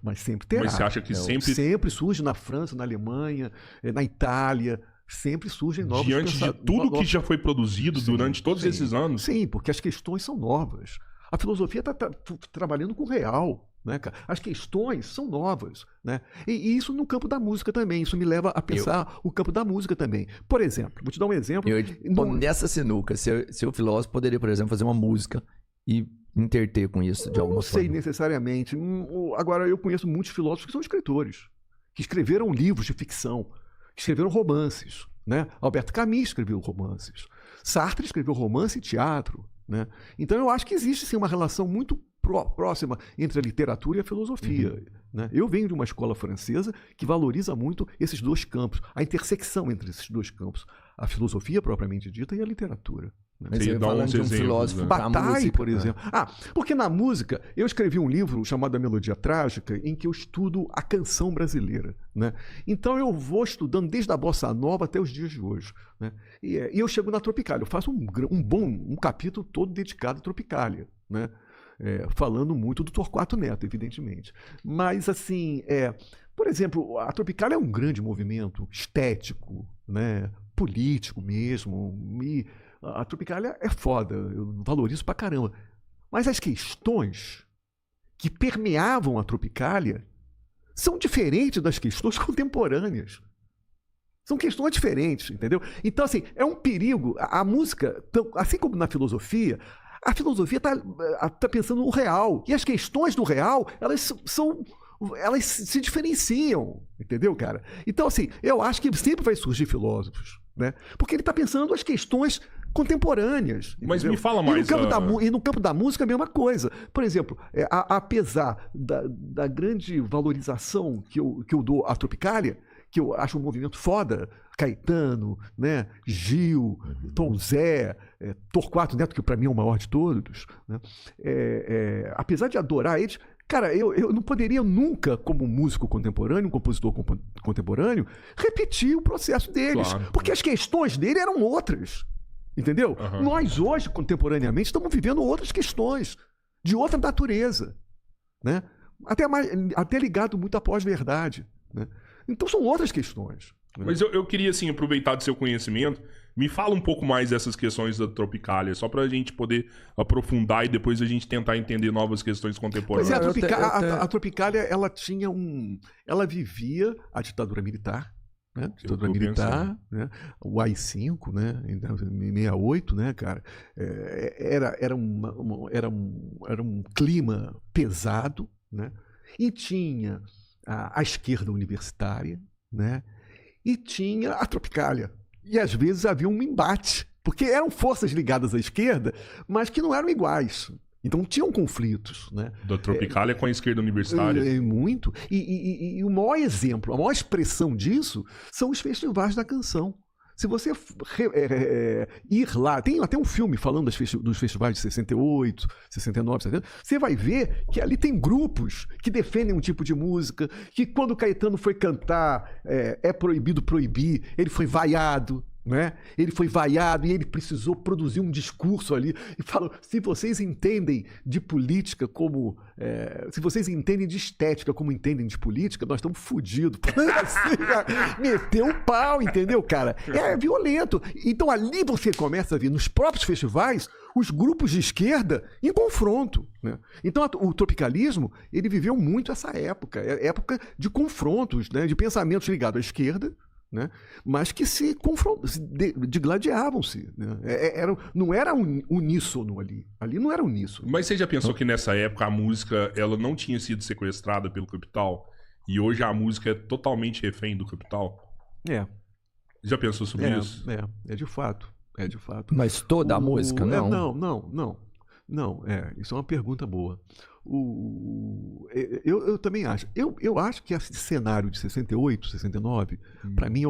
[SPEAKER 3] mas sempre terá.
[SPEAKER 1] Mas você acha que
[SPEAKER 3] sempre surge na França, na Alemanha, na Itália, sempre surgem novos
[SPEAKER 1] diante de tudo que já foi produzido durante todos esses anos?
[SPEAKER 3] Sim, porque as questões são novas. A filosofia está trabalhando com o real, né, cara? As questões são novas, né? E isso no campo da música também. Isso me leva a pensar o campo da música também. Por exemplo, vou te dar um exemplo.
[SPEAKER 2] Nessa sinuca, se o filósofo poderia, por exemplo, fazer uma música e interter com isso de alguma forma?
[SPEAKER 3] Não sei necessariamente. Agora, eu conheço muitos filósofos que são escritores, que escreveram livros de ficção, que escreveram romances, né? Alberto Camus escreveu romances. Sartre escreveu romance e teatro, né? Então, eu acho que existe, sim, uma relação muito próxima entre a literatura e a filosofia. Né? Eu venho de uma escola francesa que valoriza muito esses dois campos, a intersecção entre esses dois campos, a filosofia propriamente dita e a literatura. Né?
[SPEAKER 2] Mas você falando de um filósofo,
[SPEAKER 3] né? Bataille, por exemplo. Porque na música, eu escrevi um livro chamado A Melodia Trágica, em que eu estudo a canção brasileira. Né? Então eu vou estudando desde a bossa nova até os dias de hoje. Né? E eu chego na Tropicália. Eu faço um capítulo todo dedicado à Tropicália, né? Falando muito do Torquato Neto, evidentemente. Mas, assim, por exemplo, a Tropicália é um grande movimento estético, né? Político mesmo. E a Tropicália é foda, eu valorizo pra caramba. Mas as questões que permeavam a Tropicália são diferentes das questões contemporâneas. São questões diferentes, entendeu? Então, assim, é um perigo. A música, assim como na filosofia, a filosofia está pensando no real. E as questões do real, elas se diferenciam, entendeu, cara? Então, assim, eu acho que sempre vai surgir filósofos, né? Porque ele está pensando as questões contemporâneas.
[SPEAKER 1] Mas
[SPEAKER 3] entendeu?
[SPEAKER 1] Me fala mais...
[SPEAKER 3] E no campo da música, a mesma coisa. Por exemplo, apesar da grande valorização que eu dou à Tropicália, que eu acho um movimento foda, Caetano, né? Gil, Tom Zé, Torquato Neto, que para mim é o maior de todos, né? Apesar de adorar eles, cara, eu não poderia nunca, como músico contemporâneo, um compositor contemporâneo, repetir o processo deles, claro, porque as questões dele eram outras, entendeu? Nós hoje, contemporaneamente, estamos vivendo outras questões, de outra natureza, né? Até ligado muito à pós-verdade, né? Então são outras questões.
[SPEAKER 1] Mas eu queria, assim, aproveitar do seu conhecimento. Me fala um pouco mais dessas questões da Tropicália, só pra gente poder aprofundar e depois a gente tentar entender novas questões contemporâneas.
[SPEAKER 3] Pois é, a Tropicália, ela tinha ela vivia a ditadura militar, né? Ditadura militar, né? O AI-5, né? Em 68, né, cara? Era um clima pesado, né? E tinha a esquerda universitária, né? E tinha a Tropicália. E às vezes havia um embate, porque eram forças ligadas à esquerda, mas que não eram iguais. Então tinham conflitos, né?
[SPEAKER 1] Da Tropicália com a esquerda universitária.
[SPEAKER 3] Muito. E o maior exemplo, a maior expressão disso são os festivais da canção. Se você ir lá, tem até um filme falando dos festivais de 68, 69, 70, você vai ver que ali tem grupos que defendem um tipo de música, que quando o Caetano foi cantar É Proibido Proibir, ele foi vaiado, né? Ele foi vaiado e ele precisou produzir um discurso ali e falou, se vocês entendem de política como... se vocês entendem de estética como entendem de política, nós estamos fodidos. Meteu o pau, entendeu, cara? É violento. Então ali você começa a ver nos próprios festivais os grupos de esquerda em confronto, né? Então o tropicalismo, ele viveu muito essa época, época de confrontos, né? De pensamentos ligados à esquerda, né? Mas que se digladiavam-se, né? Não era uníssono ali. Ali não era uníssono.
[SPEAKER 1] Mas você já pensou que nessa época a música ela não tinha sido sequestrada pelo capital? E hoje a música é totalmente refém do capital? Já pensou sobre isso?
[SPEAKER 3] É de fato. É de fato.
[SPEAKER 2] Mas toda a música, não?
[SPEAKER 3] Não. Isso é uma pergunta boa. Eu também acho. Eu acho que esse cenário de 68, 69, para mim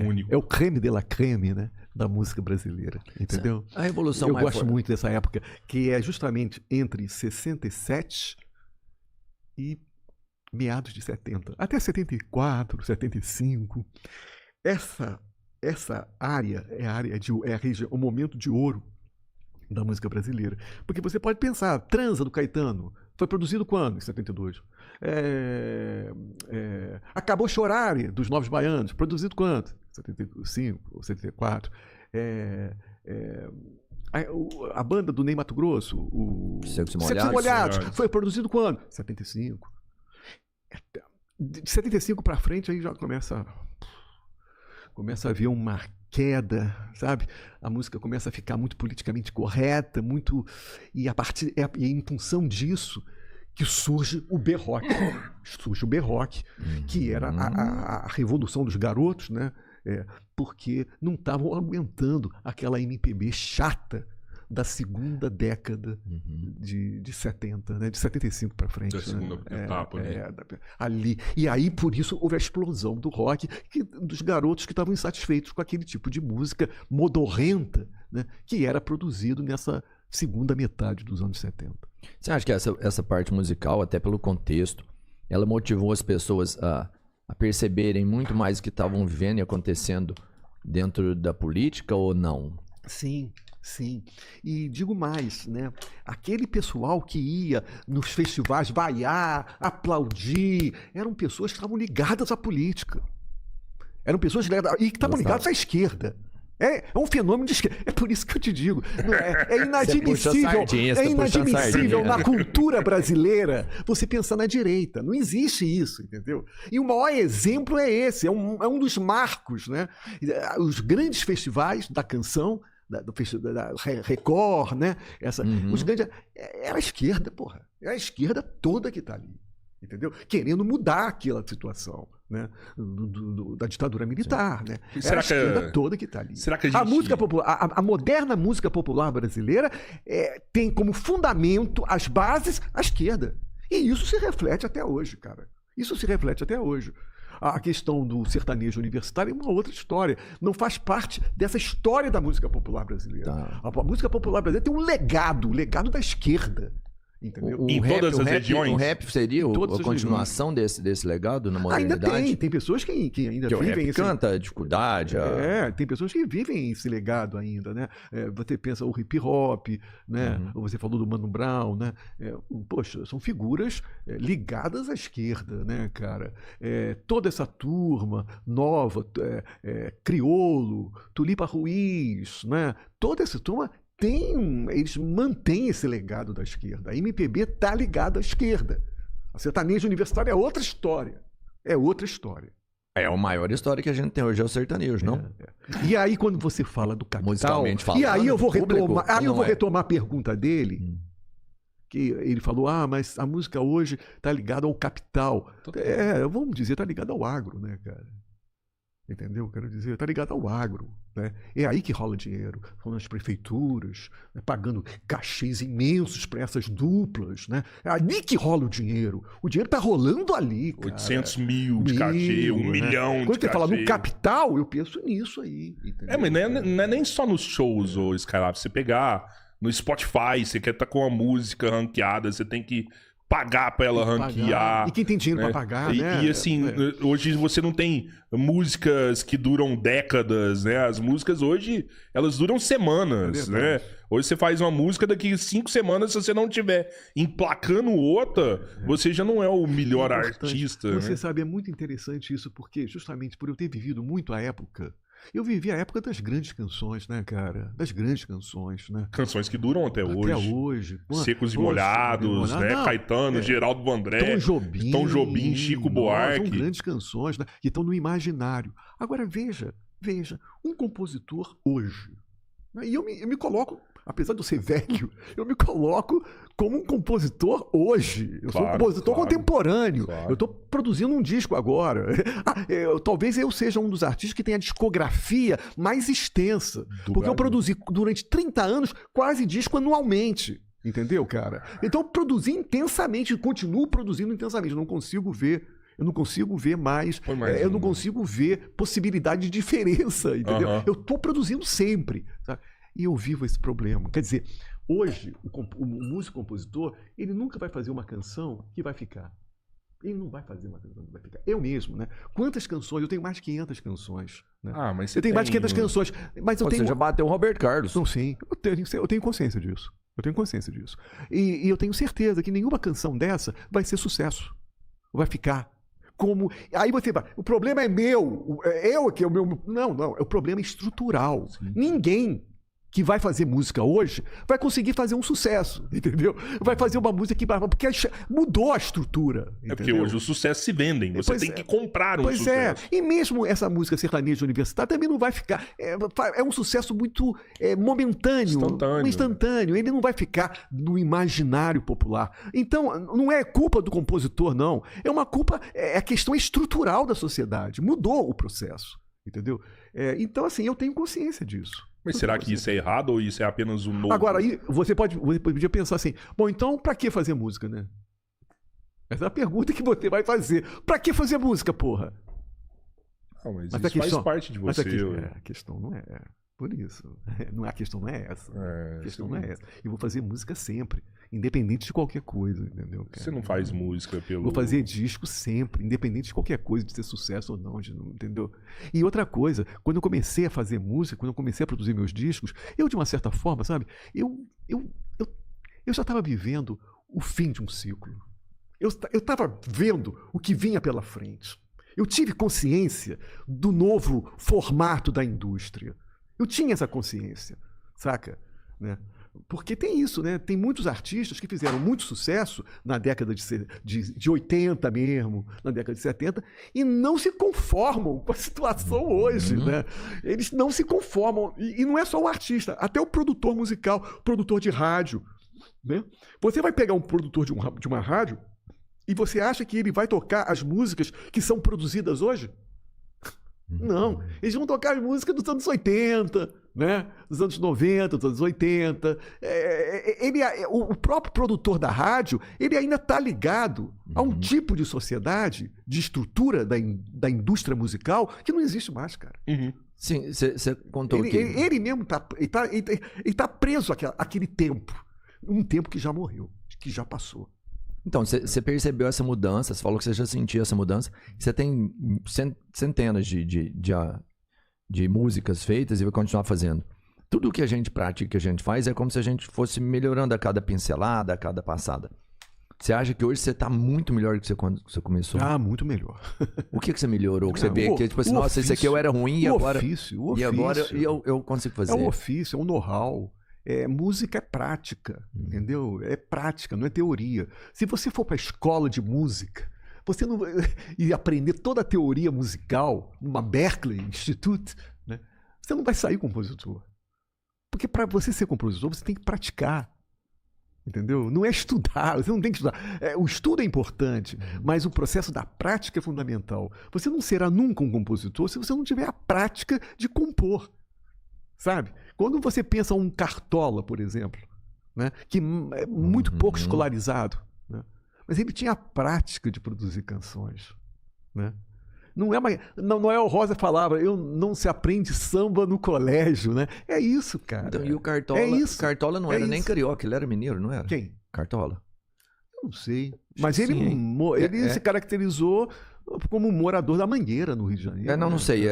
[SPEAKER 1] único.
[SPEAKER 3] É o creme de la creme, né, da música brasileira, entendeu?
[SPEAKER 2] A revolução
[SPEAKER 3] eu gosto muito dessa época, que é justamente entre 67 e meados de 70, até 74, 75. Essa área é o momento de ouro da música brasileira. Porque você pode pensar, Transa do Caetano foi produzido quando? Em 72. Acabou Chorare dos Novos Baianos, produzido quando? 75 ou 74. A banda do Ney Matogrosso, o
[SPEAKER 2] Secos e
[SPEAKER 3] Molhados, foi produzido quando? 75. De 75 para frente aí já começa a haver uma queda, sabe? A música começa a ficar muito politicamente correta, e em função disso que surge o B-Rock. Que era a revolução dos garotos, né? Porque não estavam aguentando aquela MPB chata da segunda década de 70, né? De 75 para frente.
[SPEAKER 1] Da segunda etapa.
[SPEAKER 3] Ali. E aí, por isso, houve a explosão do rock, dos garotos que estavam insatisfeitos com aquele tipo de música modorrenta, né? Que era produzido nessa segunda metade dos anos 70.
[SPEAKER 2] Você acha que essa parte musical, até pelo contexto, ela motivou as pessoas a perceberem muito mais o que estavam vivendo e acontecendo dentro da política ou não?
[SPEAKER 3] Sim. E digo mais, né? Aquele pessoal que ia nos festivais vaiar, aplaudir, eram pessoas que estavam ligadas à política. Eram pessoas ligadas e que estavam ligadas à esquerda. É um fenômeno de esquerda. É por isso que eu te digo. É inadmissível na cultura brasileira você pensar na direita. Não existe isso, entendeu? E o maior exemplo é esse. É um dos marcos, né? Os grandes festivais da canção, da Record, né? Os grandes, era a esquerda, porra. É a esquerda toda que está ali, entendeu? Querendo mudar aquela situação, né? Da ditadura militar, né? Era a esquerda toda que está ali.
[SPEAKER 1] Será que a
[SPEAKER 3] música popular, a moderna música popular brasileira tem como fundamento, as bases, a esquerda. E isso se reflete até hoje, cara. Isso se reflete até hoje. A questão do sertanejo universitário é uma outra história. Não faz parte dessa história da música popular brasileira. A música popular brasileira tem um legado, o legado da esquerda. Entendeu?
[SPEAKER 1] Em todas as regiões?
[SPEAKER 2] O rap seria a continuação desse legado na modernidade?
[SPEAKER 3] Ainda tem pessoas que ainda
[SPEAKER 2] vivem... O rap canta a dificuldade.
[SPEAKER 3] Tem pessoas que vivem esse legado ainda, né? Você pensa o hip hop, né? Você falou do Mano Brown, né? Poxa, são figuras ligadas à esquerda, né, cara? Toda essa turma nova, Criolo, Tulipa Ruiz, né? Toda essa turma eles mantêm esse legado da esquerda. A MPB está ligada à esquerda. A sertanejo universitário é outra história. É outra história.
[SPEAKER 2] A maior história que a gente tem hoje é o sertanejo, não?
[SPEAKER 3] E aí, quando você fala do capital...
[SPEAKER 2] Musicalmente falando,
[SPEAKER 3] e aí eu vou retomar a pergunta dele, que ele falou, mas a música hoje está ligada ao capital. Vamos dizer, está ligada ao agro, né, cara? Entendeu? Quero dizer, está ligado ao agro, né? É aí que rola dinheiro. São nas prefeituras, né? Pagando cachês imensos para essas duplas, né? É ali que rola o dinheiro. O dinheiro está rolando ali, cara.
[SPEAKER 1] 800 mil de cachê, 1 milhão de
[SPEAKER 3] Quando você
[SPEAKER 1] cachê.
[SPEAKER 3] fala no capital, eu penso nisso aí. Entendeu?
[SPEAKER 1] Mas não é nem só nos shows, ô Skylab. Você pegar no Spotify, você quer estar com a música ranqueada, você tem que pagar pra ela ranquear.
[SPEAKER 3] E quem tem dinheiro pra pagar, né?
[SPEAKER 1] E assim, hoje você não tem músicas que duram décadas, né? As músicas hoje, elas duram semanas, né? Hoje você faz uma música, daqui 5 semanas, se você não tiver emplacando outra, você já não é o melhor artista.
[SPEAKER 3] Você sabe, é muito interessante isso, porque justamente por eu ter vivido muito a época... Eu vivi a época das grandes canções, né, cara? Das grandes canções, né?
[SPEAKER 1] Canções que duram até hoje.
[SPEAKER 3] Até hoje.
[SPEAKER 1] Secos e Molhados, né? Caetano, Geraldo Vandré, Tom Jobim, Chico Buarque.
[SPEAKER 3] São grandes canções, né? Que estão no imaginário. Agora, veja, um compositor hoje. Né? E eu me coloco, apesar de eu ser velho, eu me coloco como um compositor hoje. Eu sou um compositor contemporâneo. Eu estou produzindo um disco agora. Talvez eu seja um dos artistas que tem a discografia mais extensa. Porque eu produzi durante 30 anos quase disco anualmente. Entendeu, cara? Então eu produzi intensamente, continuo produzindo intensamente. Eu não consigo ver mais, eu não consigo ver possibilidade de diferença, entendeu? Eu estou produzindo sempre, sabe? E eu vivo esse problema. Quer dizer, hoje, o músico-compositor, ele nunca vai fazer uma canção que vai ficar. Ele não vai fazer uma canção que vai ficar. Eu mesmo, né? Quantas canções? Eu tenho mais de 500 canções. Né?
[SPEAKER 1] Mas você
[SPEAKER 3] eu tenho mais de 500 canções. Mas eu tenho...
[SPEAKER 2] Você já bateu o Roberto Carlos.
[SPEAKER 3] Não, sim. Eu tenho consciência disso. E eu tenho certeza que nenhuma canção dessa vai ser sucesso. Vai ficar. Aí você vai, o problema é meu. Eu que é o meu... Não. O problema é estrutural. Sim. Ninguém que vai fazer música hoje vai conseguir fazer um sucesso, entendeu? Vai fazer uma música porque mudou a estrutura. Entendeu?
[SPEAKER 1] Porque hoje os sucessos se vendem, você tem que comprar um sucesso.
[SPEAKER 3] E mesmo essa música sertaneja universitária também não vai ficar... É um sucesso muito momentâneo, instantâneo. Ele não vai ficar no imaginário popular. Então, não é culpa do compositor, não. É uma culpa... A questão estrutural da sociedade. Mudou o processo, entendeu? Então, assim, eu tenho consciência disso.
[SPEAKER 1] Mas será que isso é errado ou isso é apenas um novo...
[SPEAKER 3] Agora, aí você podia pensar assim, bom, então pra que fazer música, né? Essa é a pergunta que você vai fazer. Pra que fazer música, porra?
[SPEAKER 1] Mas isso faz parte de você.
[SPEAKER 3] A questão não é... Por isso. A questão não é essa. A questão não é essa. Eu vou fazer música sempre, independente de qualquer coisa, entendeu? Cara?
[SPEAKER 1] Você não faz música pelo...
[SPEAKER 3] Vou fazer disco sempre, independente de qualquer coisa, de ser sucesso ou não, entendeu? E outra coisa, quando eu comecei a fazer música, quando eu comecei a produzir meus discos, eu, de uma certa forma, sabe, eu já estava vivendo o fim de um ciclo. Eu estava vendo o que vinha pela frente. Eu tive consciência do novo formato da indústria. Eu tinha essa consciência, saca? Né? Porque tem isso, né? Tem muitos artistas que fizeram muito sucesso na década de 80 mesmo, na década de 70, e não se conformam com a situação hoje, né? Eles não se conformam. E não é só o artista, até o produtor musical, produtor de rádio, né? Você vai pegar um produtor de uma rádio e você acha que ele vai tocar as músicas que são produzidas hoje? Não, eles vão tocar as músicas dos anos 80, né? Dos anos 90, dos anos 80. O próprio produtor da rádio, ele ainda está ligado a um tipo de sociedade, de estrutura da indústria musical que não existe mais, cara.
[SPEAKER 2] Sim, você contou que...
[SPEAKER 3] Ele mesmo está preso àquele tempo, um tempo que já morreu. que já passou.
[SPEAKER 2] Então, você percebeu essa mudança, você falou que você já sentia essa mudança. Você tem centenas de músicas feitas e vai continuar fazendo. Tudo que a gente pratica, que a gente faz, é como se a gente fosse melhorando a cada pincelada, a cada passada. Você acha que hoje você está muito melhor do que você quando você começou?
[SPEAKER 3] Ah, muito melhor.
[SPEAKER 2] O que você melhorou? Que você vê que, tipo assim, nossa, esse aqui eu era ruim e agora...
[SPEAKER 3] O
[SPEAKER 2] e agora eu consigo fazer.
[SPEAKER 3] É um ofício, é um know-how. Música é prática, entendeu? É prática, não é teoria. Se você for para a escola de música, você não e aprender toda a teoria musical numa Berklee Institute, né? Você não vai sair compositor. Porque para você ser compositor, você tem que praticar. Entendeu? Não é estudar, você não tem que estudar. O estudo é importante, mas o processo da prática é fundamental. Você não será nunca um compositor se você não tiver a prática de compor. Sabe? Quando você pensa um Cartola, por exemplo, né, que é muito pouco escolarizado, né, mas ele tinha a prática de produzir canções. Né? Não é o Rosa falava, não se aprende samba no colégio, né? É isso, cara.
[SPEAKER 2] Então, e o Cartola, Cartola não era nem carioca, ele era mineiro, não era?
[SPEAKER 3] Quem?
[SPEAKER 2] Cartola.
[SPEAKER 3] Eu não sei. Mas ele se caracterizou como um morador da Mangueira, no Rio de Janeiro.
[SPEAKER 2] Não sei.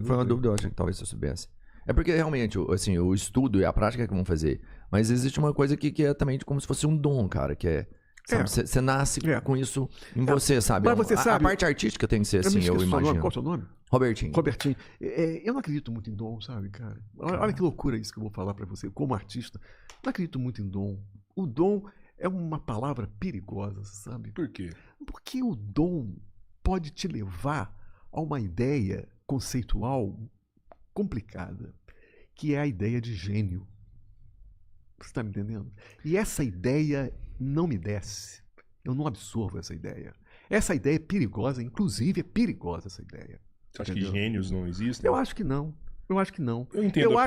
[SPEAKER 2] Foi uma dúvida, eu acho que talvez eu soubesse. É porque realmente, assim, o estudo e a prática é que vão fazer. Mas existe uma coisa que é também como se fosse um dom, cara, que é... Você nasce com isso em você, sabe?
[SPEAKER 3] Mas você sabe...
[SPEAKER 2] A parte artística tem que ser assim, eu imagino.
[SPEAKER 3] Qual é o seu nome?
[SPEAKER 2] Robertinho.
[SPEAKER 3] Eu não acredito muito em dom, sabe, cara? Olha que loucura isso que eu vou falar pra você. Como artista, não acredito muito em dom. O dom é uma palavra perigosa, sabe?
[SPEAKER 1] Por quê?
[SPEAKER 3] Porque o dom pode te levar a uma ideia conceitual complicada, que é a ideia de gênio. Você está me entendendo? E essa ideia não me desce. Eu não absorvo essa ideia. Essa ideia é perigosa, inclusive é perigosa essa ideia.
[SPEAKER 1] Você acha que gênios não existem?
[SPEAKER 3] Eu acho que não. Eu
[SPEAKER 1] entendo
[SPEAKER 3] eu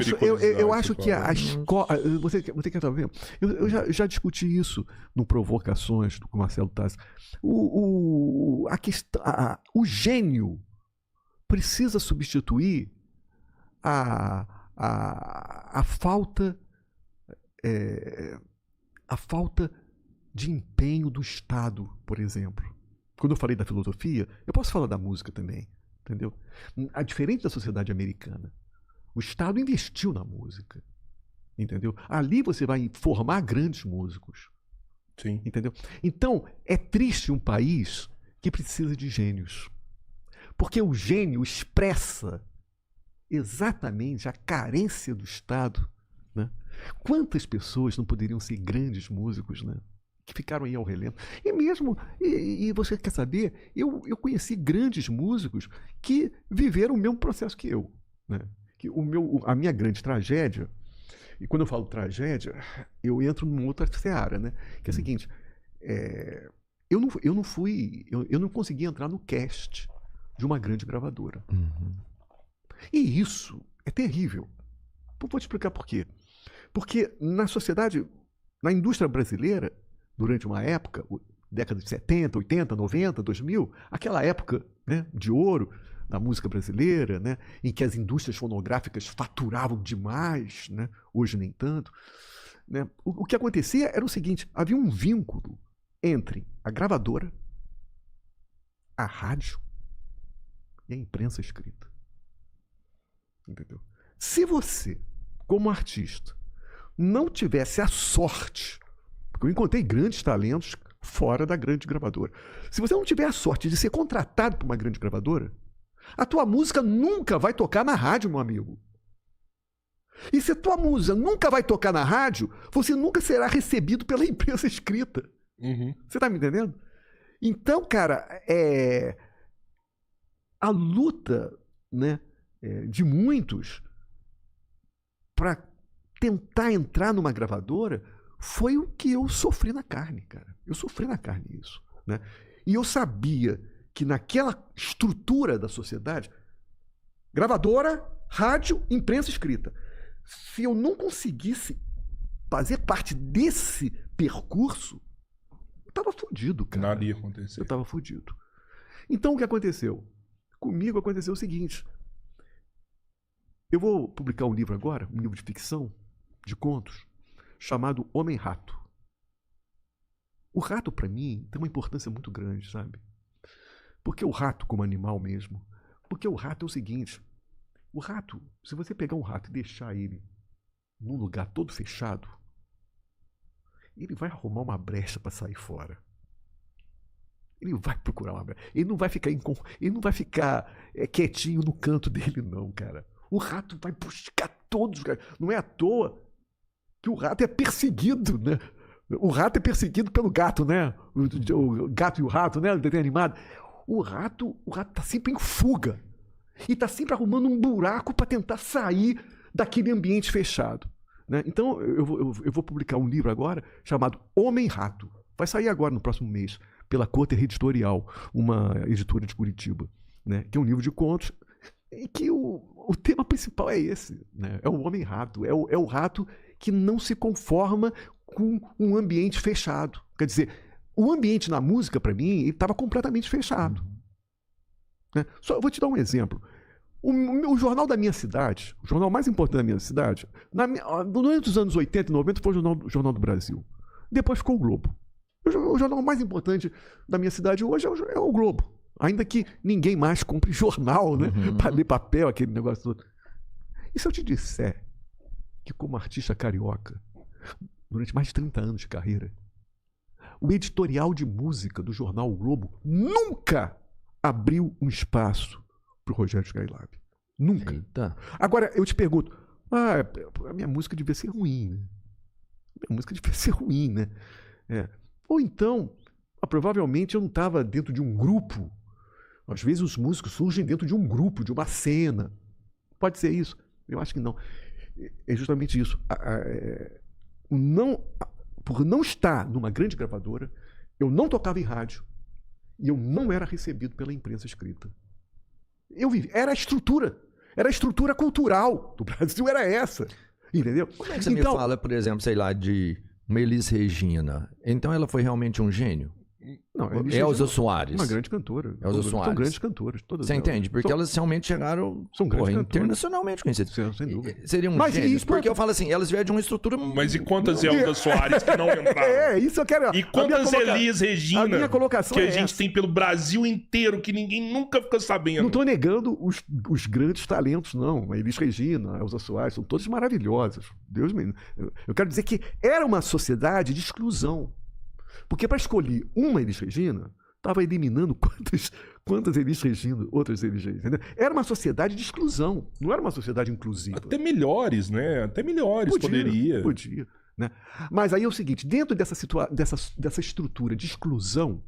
[SPEAKER 3] acho que a escola... Você quer estar vendo? Eu já discuti isso no Provocações com o Marcelo Tassi. O gênio precisa substituir a falta de empenho do Estado, por exemplo. Quando eu falei da filosofia, eu posso falar da música também, entendeu? Diferente da sociedade americana, o Estado investiu na música, entendeu? Ali você vai formar grandes músicos.
[SPEAKER 1] Sim.
[SPEAKER 3] Entendeu? Então, é triste um país que precisa de gênios. Porque o gênio expressa exatamente a carência do Estado, né? Quantas pessoas não poderiam ser grandes músicos, né? Que ficaram aí ao relento. E mesmo, e você quer saber, eu conheci grandes músicos que viveram o mesmo processo que eu, né? Que a minha grande tragédia, e quando eu falo tragédia, eu entro numa outra seara, né? Que é o seguinte, eu não consegui entrar no cast de uma grande gravadora.
[SPEAKER 2] Uhum.
[SPEAKER 3] E isso é terrível. Vou te explicar por quê. Porque na sociedade, na indústria brasileira, durante uma época, década de 70, 80, 90, 2000, aquela época, né, de ouro da música brasileira, né, em que as indústrias fonográficas faturavam demais, né, hoje nem tanto, né, o que acontecia era o seguinte, havia um vínculo entre a gravadora, a rádio e a imprensa escrita. Entendeu? Se você, como artista, não tivesse a sorte, porque eu encontrei grandes talentos fora da grande gravadora. Se você não tiver a sorte de ser contratado por uma grande gravadora, a tua música nunca vai tocar na rádio, meu amigo. E se a tua música nunca vai tocar na rádio, você nunca será recebido pela imprensa escrita.
[SPEAKER 1] Uhum.
[SPEAKER 3] Você tá me entendendo? Então, cara, a luta, né, de muitos para tentar entrar numa gravadora foi o que eu sofri na carne, cara. Eu sofri na carne isso, né? E eu sabia que naquela estrutura da sociedade, gravadora, rádio, imprensa escrita, se eu não conseguisse fazer parte desse percurso, eu estava fudido, cara.
[SPEAKER 1] Nada ia acontecer.
[SPEAKER 3] Eu estava fudido. Então, o que aconteceu? Comigo aconteceu o seguinte. Eu vou publicar um livro agora, um livro de ficção, de contos, chamado Homem-Rato. O rato, para mim, tem uma importância muito grande, sabe? Porque o rato, como animal mesmo, porque o rato é o seguinte, o rato, se você pegar um rato e deixar ele num lugar todo fechado, ele vai arrumar uma brecha para sair fora. Ele vai procurar uma brecha. Ele não vai ficar quietinho no canto dele, não, cara. O rato vai buscar todos. Não é à toa que o rato é perseguido, né? O rato é perseguido pelo gato, né? O gato e o rato, né? O desenho animado. O rato tá sempre em fuga. E tá sempre arrumando um buraco para tentar sair daquele ambiente fechado. Né? Então, eu vou publicar um livro agora chamado Homem-Rato. Vai sair agora, no próximo mês, pela Cotter Editorial, uma editora de Curitiba. Né? Que é um livro de contos e que o tema principal é esse. Né? É o Homem-Rato. É o rato que não se conforma com um ambiente fechado. Quer dizer, o ambiente na música, para mim, ele estava completamente fechado. Né? Só vou te dar um exemplo. O jornal da minha cidade, o jornal mais importante da minha cidade, durante os anos 80 e 90 foi o Jornal do Brasil. Depois ficou o Globo. O jornal mais importante da minha cidade hoje é o Globo. Ainda que ninguém mais compre jornal, né? Para ler papel, aquele negócio todo. E se eu te disser que, como artista carioca, durante mais de 30 anos de carreira, o editorial de música do jornal O Globo nunca abriu um espaço para o Rogério Skylab. Nunca. Eita. Agora, eu te pergunto, a minha música devia ser ruim, né? A minha música devia ser ruim, né? Ou então, provavelmente eu não estava dentro de um grupo. Às vezes os músicos surgem dentro de um grupo, de uma cena. Pode ser isso? Eu acho que não. É justamente isso. Por não estar numa grande gravadora, eu não tocava em rádio e eu não era recebido pela imprensa escrita. Era a estrutura cultural do Brasil, era essa. Entendeu?
[SPEAKER 2] Como é que você me fala, por exemplo, sei lá, de uma Elis Regina? Então ela foi realmente um gênio?
[SPEAKER 3] Não,
[SPEAKER 2] Elza Soares.
[SPEAKER 3] Uma grande cantora.
[SPEAKER 2] Elza Soares.
[SPEAKER 3] São grandes cantoras. Todas
[SPEAKER 2] você entende? Porque elas realmente chegaram internacionalmente conhecidas.
[SPEAKER 3] Sem dúvida.
[SPEAKER 2] Seriam gênios. Porque eu falo assim, elas vieram de uma estrutura...
[SPEAKER 1] Mas e quantas Elza Soares que não entraram?
[SPEAKER 3] Isso eu quero...
[SPEAKER 1] E quantas Elis Regina
[SPEAKER 3] a minha colocação
[SPEAKER 1] que a gente tem pelo Brasil inteiro que ninguém nunca fica sabendo?
[SPEAKER 3] Não estou negando os grandes talentos, não. A Elis Regina, a Elza Soares, são todas maravilhosas. Deus me... Eu quero dizer que era uma sociedade de exclusão. Porque para escolher uma Elis Regina, estava eliminando quantas Elis Regina, outras Elis Regina. Entendeu? Era uma sociedade de exclusão, não era uma sociedade inclusiva.
[SPEAKER 1] Até melhores, né? Até melhores poderia.
[SPEAKER 3] Podia. Né? Mas aí é o seguinte, dentro dessa estrutura de exclusão,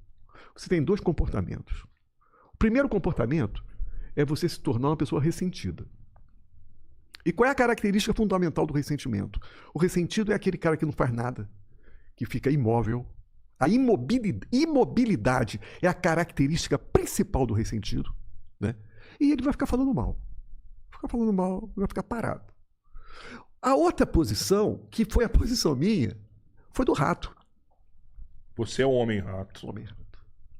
[SPEAKER 3] você tem dois comportamentos. O primeiro comportamento é você se tornar uma pessoa ressentida. E qual é a característica fundamental do ressentimento? O ressentido é aquele cara que não faz nada, que fica imóvel. A imobilidade é a característica principal do ressentido. Né? E ele vai ficar falando mal. Vai ficar parado. A outra posição, que foi a posição minha, foi do rato.
[SPEAKER 1] Você é o homem-rato.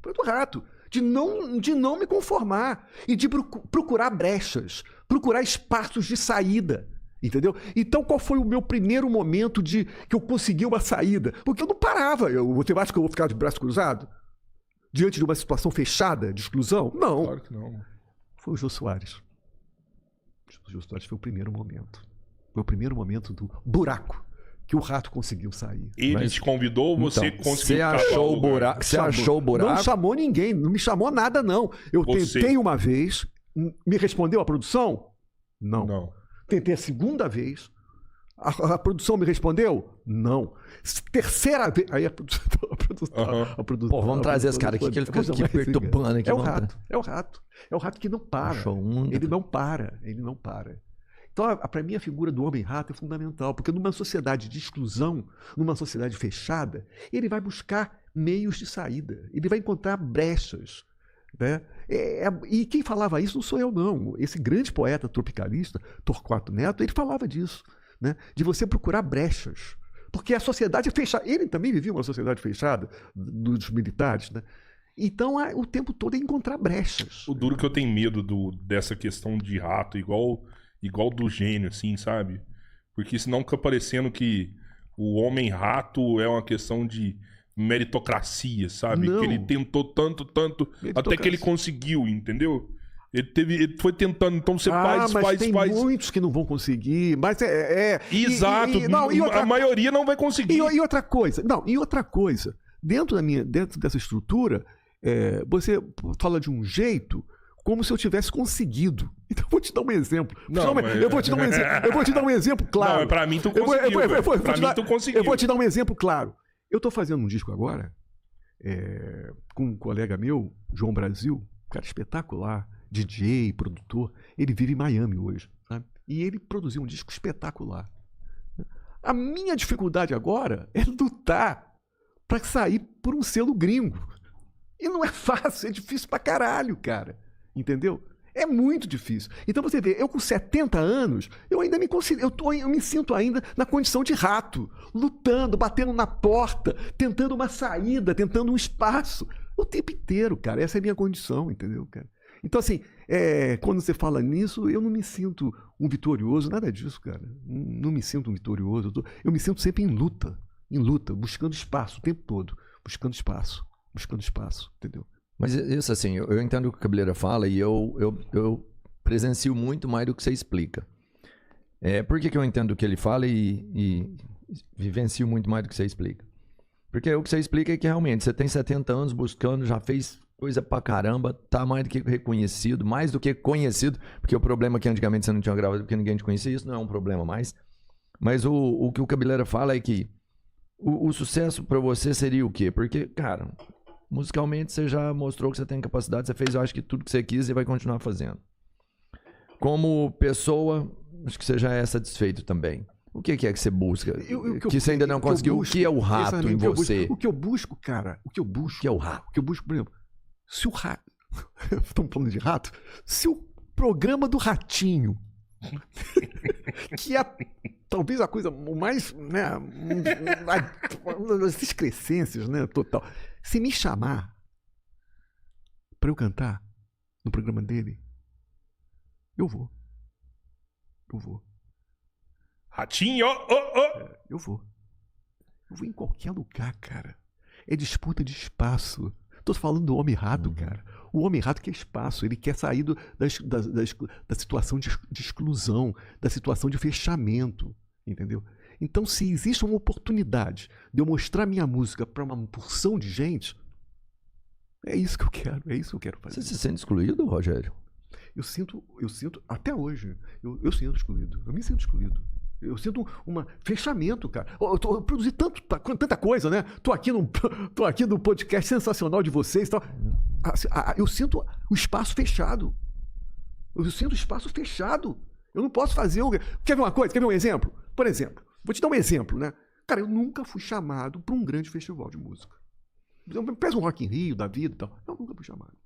[SPEAKER 3] Foi do rato. De não me conformar. E de procurar brechas. Procurar espaços de saída. Entendeu? Então, qual foi o meu primeiro momento que eu consegui uma saída? Porque eu não parava. Você acha que eu vou ficar de braço cruzado? Diante de uma situação fechada, de exclusão? Não.
[SPEAKER 1] Claro que não.
[SPEAKER 3] Foi o Jô Soares. O Jô Soares foi o primeiro momento. Foi o primeiro momento do buraco que o rato conseguiu sair.
[SPEAKER 1] Ele te convidou ou você conseguiu?
[SPEAKER 2] Você achou o buraco? Você achou o buraco?
[SPEAKER 3] Não chamou ninguém. Não me chamou nada, não. Eu tentei uma vez. Me respondeu a produção? Não. Tentei a segunda vez. A produção me respondeu? Não. Terceira vez. Aí a produção.
[SPEAKER 2] Pô, vamos trazer esse cara aqui que ele fica aqui perturbando. Aqui,
[SPEAKER 3] é o rato. É o rato que não para. Ele não para. Então, para mim, a figura do homem-rato é fundamental. Porque numa sociedade de exclusão, numa sociedade fechada, ele vai buscar meios de saída. Ele vai encontrar brechas. Né? E quem falava isso não sou eu, não. Esse grande poeta tropicalista, Torquato Neto, ele falava disso, né? De você procurar brechas. Porque a sociedade é fechada. Ele também vivia uma sociedade fechada dos militares, né? Então, o tempo todo é encontrar brechas.
[SPEAKER 1] O duro que eu tenho medo dessa questão de rato, igual do gênio, assim, sabe? Porque senão fica parecendo que o homem-rato é uma questão de meritocracia, sabe?
[SPEAKER 3] Não.
[SPEAKER 1] Que ele tentou tanto, até que ele conseguiu, entendeu? Ele foi tentando, então você faz.
[SPEAKER 3] Tem muitos que não vão conseguir, mas
[SPEAKER 1] Exato, a maioria não vai conseguir.
[SPEAKER 3] E outra coisa, dentro dessa estrutura, você fala de um jeito como se eu tivesse conseguido. Então eu vou te dar um exemplo. Eu vou te dar um exemplo claro.
[SPEAKER 1] Não, pra mim tu conseguiu.
[SPEAKER 3] Eu vou te dar um exemplo claro. Eu tô fazendo um disco agora com um colega meu, João Brasil, um cara espetacular, DJ, produtor. Ele vive em Miami hoje, sabe? E ele produziu um disco espetacular. A minha dificuldade agora é lutar pra sair por um selo gringo. E não é fácil, é difícil pra caralho, cara. Entendeu? É muito difícil. Então você vê, eu com 70 anos, eu ainda me considero, eu me sinto ainda na condição de rato, lutando, batendo na porta, tentando uma saída, tentando um espaço. O tempo inteiro, cara. Essa é a minha condição, entendeu, cara? Então, assim, quando você fala nisso, eu não me sinto um vitorioso, nada disso, cara. Não me sinto um vitorioso. Eu me sinto sempre em luta, buscando espaço o tempo todo, buscando espaço, entendeu?
[SPEAKER 2] Mas isso, assim, eu entendo o que o Cabeleira fala e eu presencio muito mais do que você explica. Por que eu entendo o que ele fala e vivencio muito mais do que você explica? Porque o que você explica é que realmente você tem 70 anos buscando, já fez coisa pra caramba, tá mais do que reconhecido, mais do que conhecido, porque o problema é que antigamente você não tinha gravado porque ninguém te conhecia, isso não é um problema mais. Mas o que o Cabeleira fala é que o sucesso pra você seria o quê? Porque, cara, musicalmente você já mostrou que você tem capacidade, você fez, eu acho que tudo que você quis e vai continuar fazendo. Como pessoa, acho que você já é satisfeito também. O que é que você busca? Que você ainda não conseguiu? O que é o rato em você?
[SPEAKER 3] O que eu busco, cara, o que
[SPEAKER 2] é o rato?
[SPEAKER 3] O que eu busco, por exemplo, se o rato... Estamos falando de rato? Se o programa do Ratinho, que é talvez a coisa mais, né, das excrescências, né, total. Se me chamar para eu cantar no programa dele, eu vou.
[SPEAKER 1] Ratinho!
[SPEAKER 3] Eu vou em qualquer lugar, cara. É disputa de espaço. Tô falando do homem-rato, cara. O homem-rato quer espaço. Ele quer sair da situação de exclusão, da situação de fechamento. Entendeu? Então, se existe uma oportunidade de eu mostrar minha música para uma porção de gente, é isso que eu quero fazer.
[SPEAKER 2] Você se sente excluído, Rogério?
[SPEAKER 3] Eu sinto até hoje, eu sinto excluído. Eu me sinto excluído. Eu sinto um fechamento, cara. Eu produzi tanta coisa, né? Tô aqui no podcast sensacional de vocês e tal. Eu sinto o espaço fechado. Eu sinto o espaço fechado. Eu não posso fazer... Quer ver uma coisa? Quer ver um exemplo? Por exemplo, vou te dar um exemplo, né? Cara, eu nunca fui chamado para um grande festival de música. Pega um Rock in Rio da vida e tal. Eu nunca fui chamado.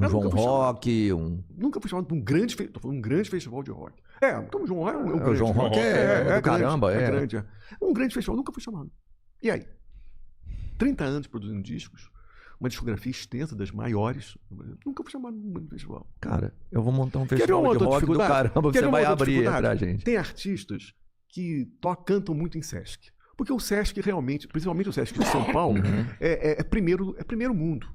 [SPEAKER 2] João Rock,
[SPEAKER 3] Nunca fui chamado para um grande festival de rock. Então o João Rock é um
[SPEAKER 2] grande. O João Rock é caramba,
[SPEAKER 3] é grande. Um grande festival, nunca fui chamado. E aí? 30 anos produzindo discos, uma discografia extensa das maiores, nunca fui chamado num grande festival.
[SPEAKER 2] Cara, eu vou montar um festival de rock do caramba, você vai abrir pra gente.
[SPEAKER 3] Tem artistas que cantam muito em Sesc. Porque o Sesc realmente, principalmente o Sesc de São Paulo, é primeiro mundo.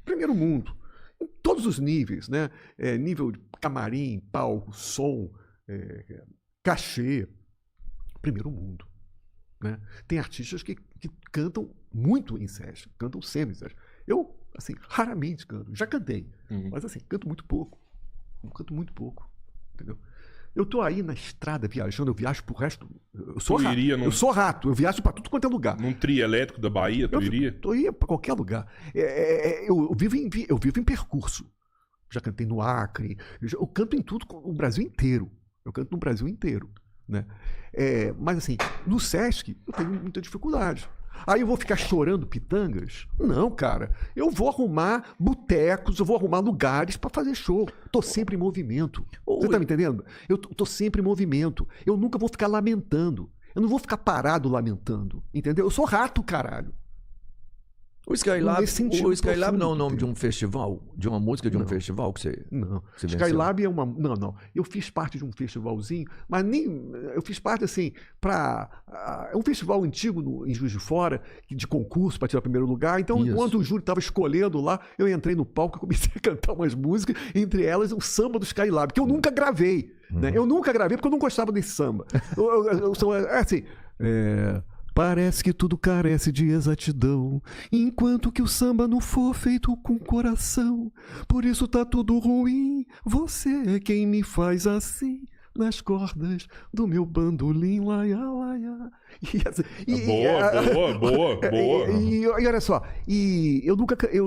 [SPEAKER 3] Primeiro mundo. Em todos os níveis, né? Nível de camarim, palco, som, cachê. Primeiro mundo. Né? Tem artistas que cantam muito em Sesc, cantam sempre em Sesc. Eu, assim, raramente canto. Já cantei, mas assim, canto muito pouco. Entendeu? Eu tô aí na estrada viajando, eu viajo pro resto. Eu sou rato, eu viajo pra tudo quanto é lugar.
[SPEAKER 1] Num trio elétrico da Bahia, tu iria?
[SPEAKER 3] Eu ia pra qualquer lugar. Eu vivo em percurso. Já cantei no Acre, eu canto em tudo, o Brasil inteiro. Eu canto no Brasil inteiro. Né? Mas assim, no Sesc eu tenho muita dificuldade. Aí eu vou ficar chorando pitangas? Não, cara. Eu vou arrumar botecos, eu vou arrumar lugares para fazer show. Tô sempre em movimento. Você tá me entendendo? Eu tô sempre em movimento. Eu nunca vou ficar lamentando. Eu não vou ficar parado lamentando. Entendeu? Eu sou rato, caralho.
[SPEAKER 2] O Skylab não é o nome de um festival? De uma música de um festival que você...
[SPEAKER 3] Não.
[SPEAKER 2] Você
[SPEAKER 3] Skylab é uma... Não. Eu fiz parte de um festivalzinho, mas nem... Eu fiz parte, assim, é um festival antigo em Juiz de Fora, de concurso para tirar o primeiro lugar. Então, enquanto o júri estava escolhendo lá, eu entrei no palco e comecei a cantar umas músicas, entre elas o samba do Skylab, que eu nunca gravei. Né? Eu nunca gravei porque eu não gostava desse samba. É assim... Parece que tudo carece de exatidão, enquanto que o samba não for feito com coração. Por isso tá tudo ruim, você é quem me faz assim, nas cordas do meu bandolim, laia, laia.
[SPEAKER 1] Boa.
[SPEAKER 3] E olha só, eu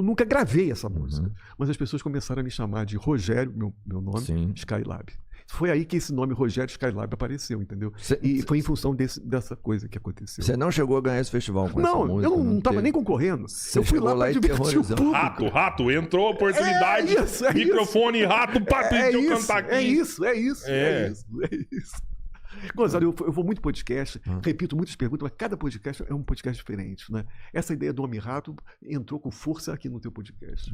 [SPEAKER 3] nunca gravei essa música, mas as pessoas começaram a me chamar de Rogério, meu nome, Sim. Skylab. Foi aí que esse nome Rogério Skylab apareceu, entendeu? E foi em função dessa coisa que aconteceu.
[SPEAKER 2] Você não chegou a ganhar esse festival com essa música?
[SPEAKER 3] Não, eu não estava nem concorrendo.
[SPEAKER 2] Eu fui lá para divertir o público.
[SPEAKER 1] Rato, entrou a oportunidade, microfone, Rato, pediu cantar aqui.
[SPEAKER 3] É isso. Gonzalo, eu vou muito podcast, repito muitas perguntas, mas cada podcast é um podcast diferente, né? Essa ideia do Homem Rato entrou com força aqui no teu podcast.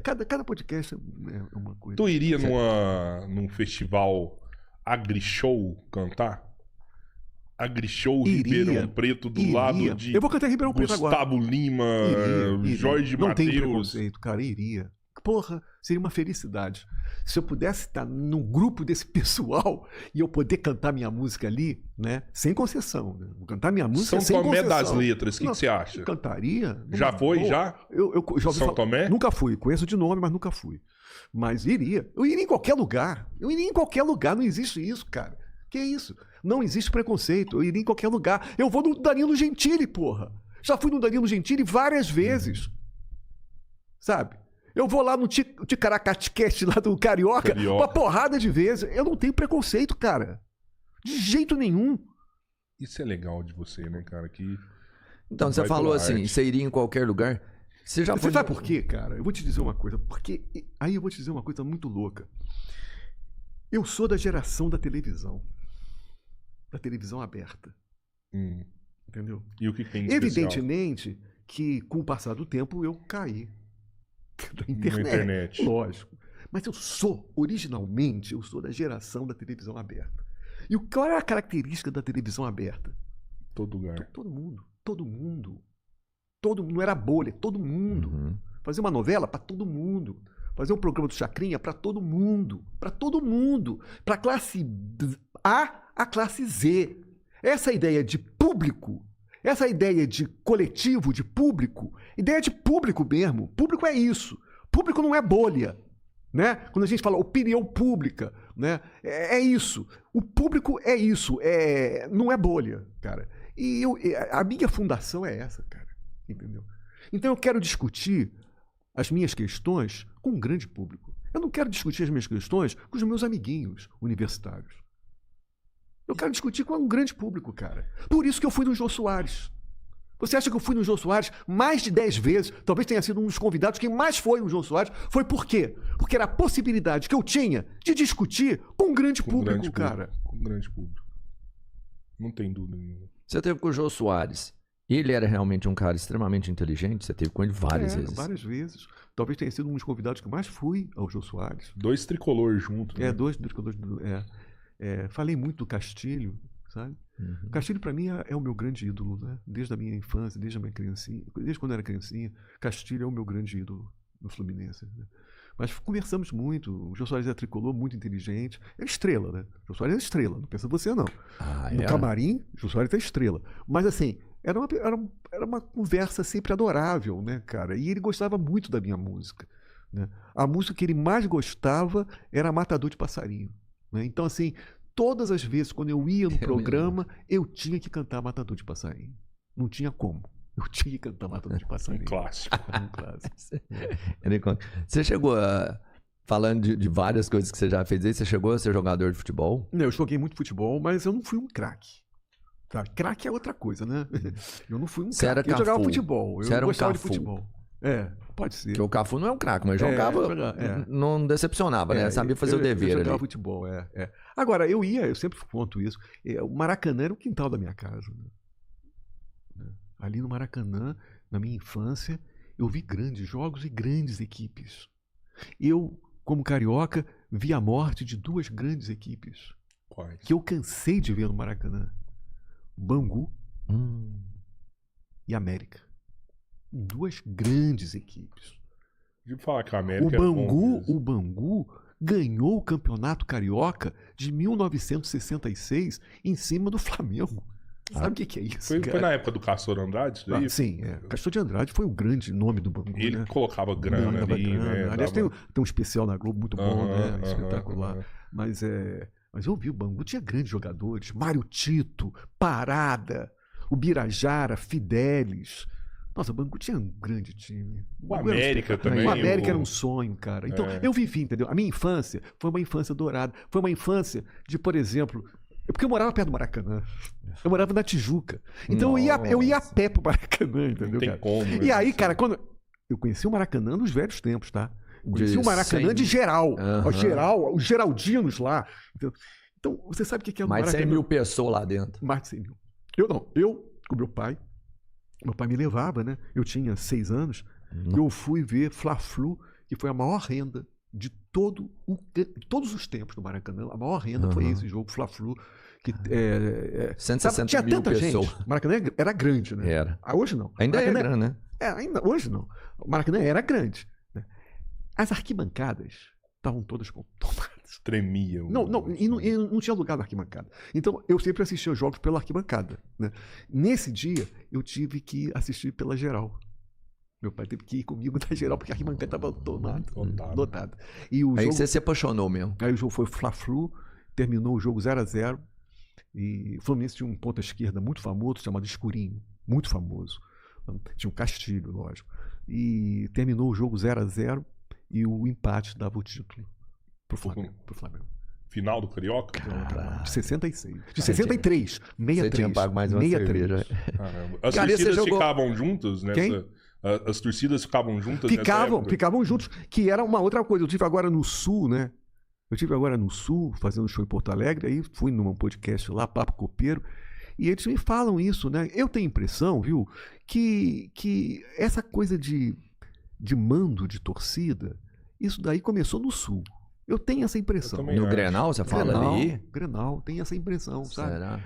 [SPEAKER 3] Cada podcast é uma coisa.
[SPEAKER 1] Tu iria num festival AgriShow cantar? AgriShow Ribeirão Preto do lado de...
[SPEAKER 3] Eu vou cantar em Ribeirão Preto agora.
[SPEAKER 1] Gustavo Lima, Jorge Mateus.
[SPEAKER 3] Não tem preconceito, cara, iria. Porra, seria uma felicidade. Se eu pudesse estar num grupo desse pessoal e eu poder cantar minha música ali, né? Sem concessão. Né? Vou cantar minha música sem concessão.
[SPEAKER 1] São Tomé das Letras, o que você acha?
[SPEAKER 3] Cantaria.
[SPEAKER 1] Já foi, já?
[SPEAKER 3] Eu já ouvi
[SPEAKER 1] São Tomé?
[SPEAKER 3] Nunca fui. Conheço de nome, mas nunca fui. Mas iria. Eu iria em qualquer lugar. Não existe isso, cara. Que isso? Não existe preconceito. Eu iria em qualquer lugar. Eu vou no Danilo Gentili, porra. Já fui no Danilo Gentili várias vezes. Sabe? Eu vou lá no Ticaracatecast lá do Carioca uma porrada de vezes. Eu não tenho preconceito, cara. De jeito nenhum.
[SPEAKER 1] Isso é legal de você, né, cara?
[SPEAKER 2] Então, você falou assim, você iria em qualquer lugar. Você
[SPEAKER 3] sabe por quê, cara? Eu vou te dizer uma coisa. Aí eu vou te dizer uma coisa muito louca. Eu sou da geração da televisão. Da televisão aberta. Entendeu?
[SPEAKER 1] E o que tem de
[SPEAKER 3] Evidentemente que, com o passar do tempo, eu caí. Da internet. Lógico. Mas originalmente, eu sou da geração da televisão aberta. E qual é a característica da televisão aberta?
[SPEAKER 1] Todo lugar.
[SPEAKER 3] Todo mundo. Não era bolha, todo mundo. Fazer uma novela para todo mundo. Fazer um programa do Chacrinha para todo mundo. Para classe A a classe Z. Essa ideia de público, essa ideia de coletivo, de público, ideia de público mesmo. Público é isso. Público não é bolha. Né? Quando a gente fala opinião pública, né? É isso. O público é isso. Não é bolha, cara. E a minha fundação é essa, cara. Entendeu? Então eu quero discutir as minhas questões com um grande público. Eu não quero discutir as minhas questões com os meus amiguinhos universitários. Eu quero discutir com um grande público, cara. Por isso que eu fui no Jô Soares. Você acha que eu fui no Jô Soares mais de 10 vezes? Talvez tenha sido um dos convidados que mais foi no Jô Soares. Foi por quê? Porque era a possibilidade que eu tinha de discutir com um grande público, cara.
[SPEAKER 1] Com um grande público. Não tem dúvida nenhuma.
[SPEAKER 2] Você teve com o Jô Soares. Ele era realmente um cara extremamente inteligente. Você teve com ele várias vezes.
[SPEAKER 3] Várias vezes. Talvez tenha sido um dos convidados que mais fui ao Jô Soares.
[SPEAKER 1] 2 tricolores juntos. Né?
[SPEAKER 3] 2 tricolores. Falei muito do Castilho, sabe? Castilho, para mim, é o meu grande ídolo, né? Desde a minha infância, desde a minha criancinha, desde quando eu era criancinha, Castilho é o meu grande ídolo no Fluminense. Né? Mas conversamos muito. O Jô Soares é tricolor, muito inteligente. É estrela, né? O Jô Soares é estrela, não pensa você, não. No camarim, o Jô Soares é estrela. Mas, assim, era uma conversa sempre adorável, né, cara? E ele gostava muito da minha música. Né? A música que ele mais gostava era Matador de Passarinho. Né? Então, assim, todas as vezes quando eu ia no programa, eu tinha que cantar Matador de Passarinho. Não tinha como. Eu tinha que cantar Matador de Passarinho.
[SPEAKER 1] Um clássico.
[SPEAKER 2] Você chegou a... Falando de várias coisas que você já fez aí, você chegou a ser jogador de futebol?
[SPEAKER 3] Não, eu joguei muito futebol, mas eu não fui um craque. Tá? Craque é outra coisa, né? Eu não fui um craque. Eu jogava futebol. Eu gostava de futebol. Pode ser.
[SPEAKER 2] Porque o Cafu não é um craque, mas jogava, não decepcionava, né? Sabia fazer o dever ali.
[SPEAKER 3] Eu jogava futebol, Agora, eu sempre conto isso, o Maracanã era o quintal da minha casa. Né? Ali no Maracanã, na minha infância, eu vi grandes jogos e grandes equipes. Eu, como carioca, vi a morte de 2 grandes equipes.
[SPEAKER 1] Quais?
[SPEAKER 3] Que eu cansei de ver no Maracanã. Bangu e América. 2 grandes equipes.
[SPEAKER 1] De falar que a América
[SPEAKER 3] O Bangu ganhou o Campeonato Carioca de 1966 em cima do Flamengo. Sabe o que é isso?
[SPEAKER 1] Foi na época do Castor Andrade? Daí?
[SPEAKER 3] Sim, Castor de Andrade foi o grande nome do Bangu.
[SPEAKER 1] Ele colocava grana ali, né?
[SPEAKER 3] Aliás, tem um especial na Globo muito bom, né? Espetacular.
[SPEAKER 1] Uhum.
[SPEAKER 3] Mas eu vi o Bangu, tinha grandes jogadores. Mário Tito, Parada, o Birajara, Fidelis. Nossa, o Bangu tinha um grande time.
[SPEAKER 1] O América também.
[SPEAKER 3] O América era um sonho, cara. Então, eu vivi, entendeu? A minha infância foi uma infância dourada. Foi uma infância de, por exemplo... Porque eu morava perto do Maracanã. Eu morava na Tijuca. Então eu ia a pé pro Maracanã, entendeu,
[SPEAKER 1] Não tem
[SPEAKER 3] cara?
[SPEAKER 1] como.
[SPEAKER 3] E aí, cara, quando... Eu conheci o Maracanã nos velhos tempos, tá? Conheci o Maracanã de geral. Os geraldinos lá. Então, você sabe o que é o
[SPEAKER 2] Mais
[SPEAKER 3] Maracanã?
[SPEAKER 2] de 100 mil pessoas lá dentro.
[SPEAKER 3] Mais de 100 mil. Eu com meu pai me levava, né? Eu tinha 6 anos. Eu fui ver Fla-Flu, que foi a maior renda de todos os tempos do Maracanã. A maior renda foi esse jogo, Fla-Flu.
[SPEAKER 2] 160
[SPEAKER 3] tinha
[SPEAKER 2] mil
[SPEAKER 3] tanta
[SPEAKER 2] pessoas.
[SPEAKER 3] gente. O Maracanã era grande, né?
[SPEAKER 2] Era.
[SPEAKER 3] Hoje não.
[SPEAKER 2] Ainda é grande, né?
[SPEAKER 3] Hoje não. O Maracanã era grande. Né? As arquibancadas estavam todas tomadas.
[SPEAKER 1] Tremiam.
[SPEAKER 3] E não tinha lugar na arquibancada. Então, eu sempre assistia os jogos pela arquibancada. Né? Nesse dia, eu tive que assistir pela geral. Meu pai teve que ir comigo na geral, porque a arquibancada estava lotada. E o
[SPEAKER 2] aí
[SPEAKER 3] jogo,
[SPEAKER 2] você se apaixonou mesmo.
[SPEAKER 3] Aí o jogo foi Fla-Flu, terminou o jogo 0-0. E o Fluminense tinha um ponta esquerda muito famoso, chamado Escurinho. Muito famoso. Tinha um Castilho, lógico. E terminou o jogo 0-0 e o empate dava o título pro Flamengo.
[SPEAKER 1] Final do Carioca?
[SPEAKER 3] De 66. De 63. 63.
[SPEAKER 2] Você tinha pago mais uma cerveja.
[SPEAKER 1] Caramba. As torcidas ficavam juntas nessa...
[SPEAKER 3] Quem?
[SPEAKER 1] As torcidas ficavam juntas
[SPEAKER 3] Ficavam juntos, que era uma outra coisa. Eu tive agora no Sul, né? Fazendo show em Porto Alegre, aí fui num podcast lá, Papo Copeiro, e eles me falam isso, né? Eu tenho a impressão, viu, que essa coisa de mando de torcida, isso daí começou no Sul. Eu tenho essa impressão.
[SPEAKER 2] No Grenal, você fala ali?
[SPEAKER 3] Grenal, tem essa impressão, sabe?
[SPEAKER 2] Será?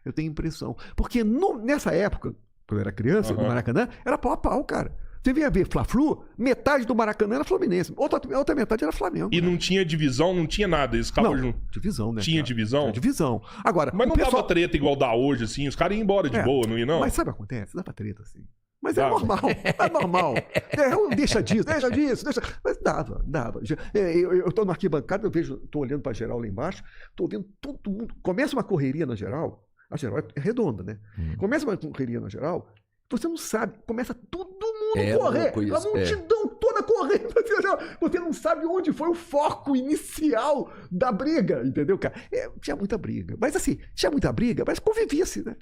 [SPEAKER 3] Eu tenho impressão. Porque nessa época, quando eu era criança, no Maracanã, era pau a pau, cara. Você vinha ver Fla-Flu, metade do Maracanã era Fluminense, outra metade era Flamengo.
[SPEAKER 1] E não tinha divisão, não tinha nada, eles ficavam juntos.
[SPEAKER 3] Divisão, né?
[SPEAKER 1] Tinha divisão?
[SPEAKER 3] Tinha divisão. Agora,
[SPEAKER 1] mas não dava treta igual dá hoje, assim, os caras iam embora de boa, não ia não?
[SPEAKER 3] Mas sabe o que acontece? Dava treta, assim. Mas é normal, é normal. Deixa disso. Mas dava. Eu tô na arquibancada, tô olhando pra geral lá embaixo, tô vendo todo mundo. Começa uma correria na geral, a geral é redonda, né? Começa uma correria na geral, você não sabe, começa todo mundo correr, a multidão toda correndo, você não sabe onde foi o foco inicial da briga, entendeu, cara? Tinha muita briga, mas assim, mas convivia-se, né?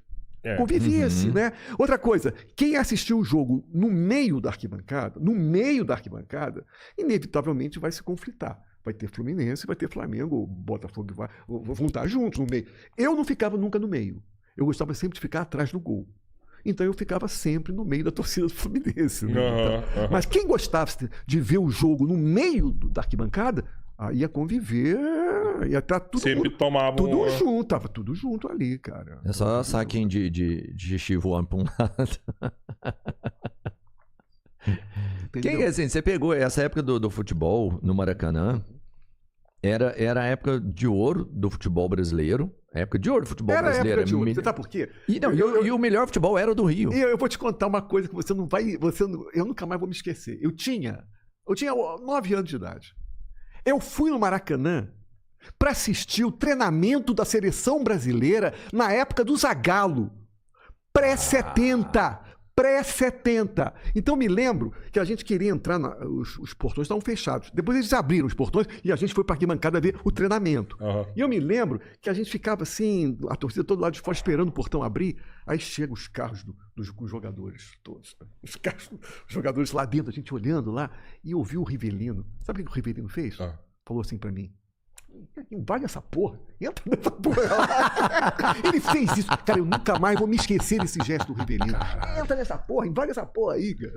[SPEAKER 3] Convivia-se, né? Outra coisa, quem assistiu o jogo no meio da arquibancada, inevitavelmente vai se conflitar. Vai ter Fluminense, vai ter Flamengo, Botafogo, vão estar juntos no meio. Eu não ficava nunca no meio. Eu gostava sempre de ficar atrás do gol. Então eu ficava sempre no meio da torcida do Fluminense. Né? Mas quem gostava de ver o jogo no meio da arquibancada, ia conviver, ia estar tudo,
[SPEAKER 1] sempre tomava
[SPEAKER 3] tudo junto, tava tudo junto ali, cara.
[SPEAKER 2] É só saquinho de xixi voando pra um lado. Quem, assim, você pegou essa época do futebol no Maracanã, era a época de ouro do futebol brasileiro. A época de ouro do futebol brasileiro.
[SPEAKER 3] Era época de ouro. Você sabe por quê?
[SPEAKER 2] E o melhor futebol era o do Rio.
[SPEAKER 3] E eu vou te contar uma coisa que você não vai... eu nunca mais vou me esquecer. Eu tinha 9 anos de idade. Eu fui no Maracanã para assistir o treinamento da seleção brasileira na época do Zagallo. Pré-70. Então me lembro que a gente queria entrar, os portões estavam fechados. Depois eles abriram os portões e a gente foi para a arquibancada ver o treinamento. E eu me lembro que a gente ficava assim, a torcida todo lado de fora esperando o portão abrir. Aí chegam os carros dos jogadores todos. Os jogadores lá dentro, a gente olhando lá, e ouviu o Rivelino. Sabe o que o Rivelino fez? Falou assim para mim: invade essa porra, entra nessa porra. Ele fez isso. Cara, eu nunca mais vou me esquecer desse gesto do Rivelino. Entra nessa porra, invade essa porra aí, cara.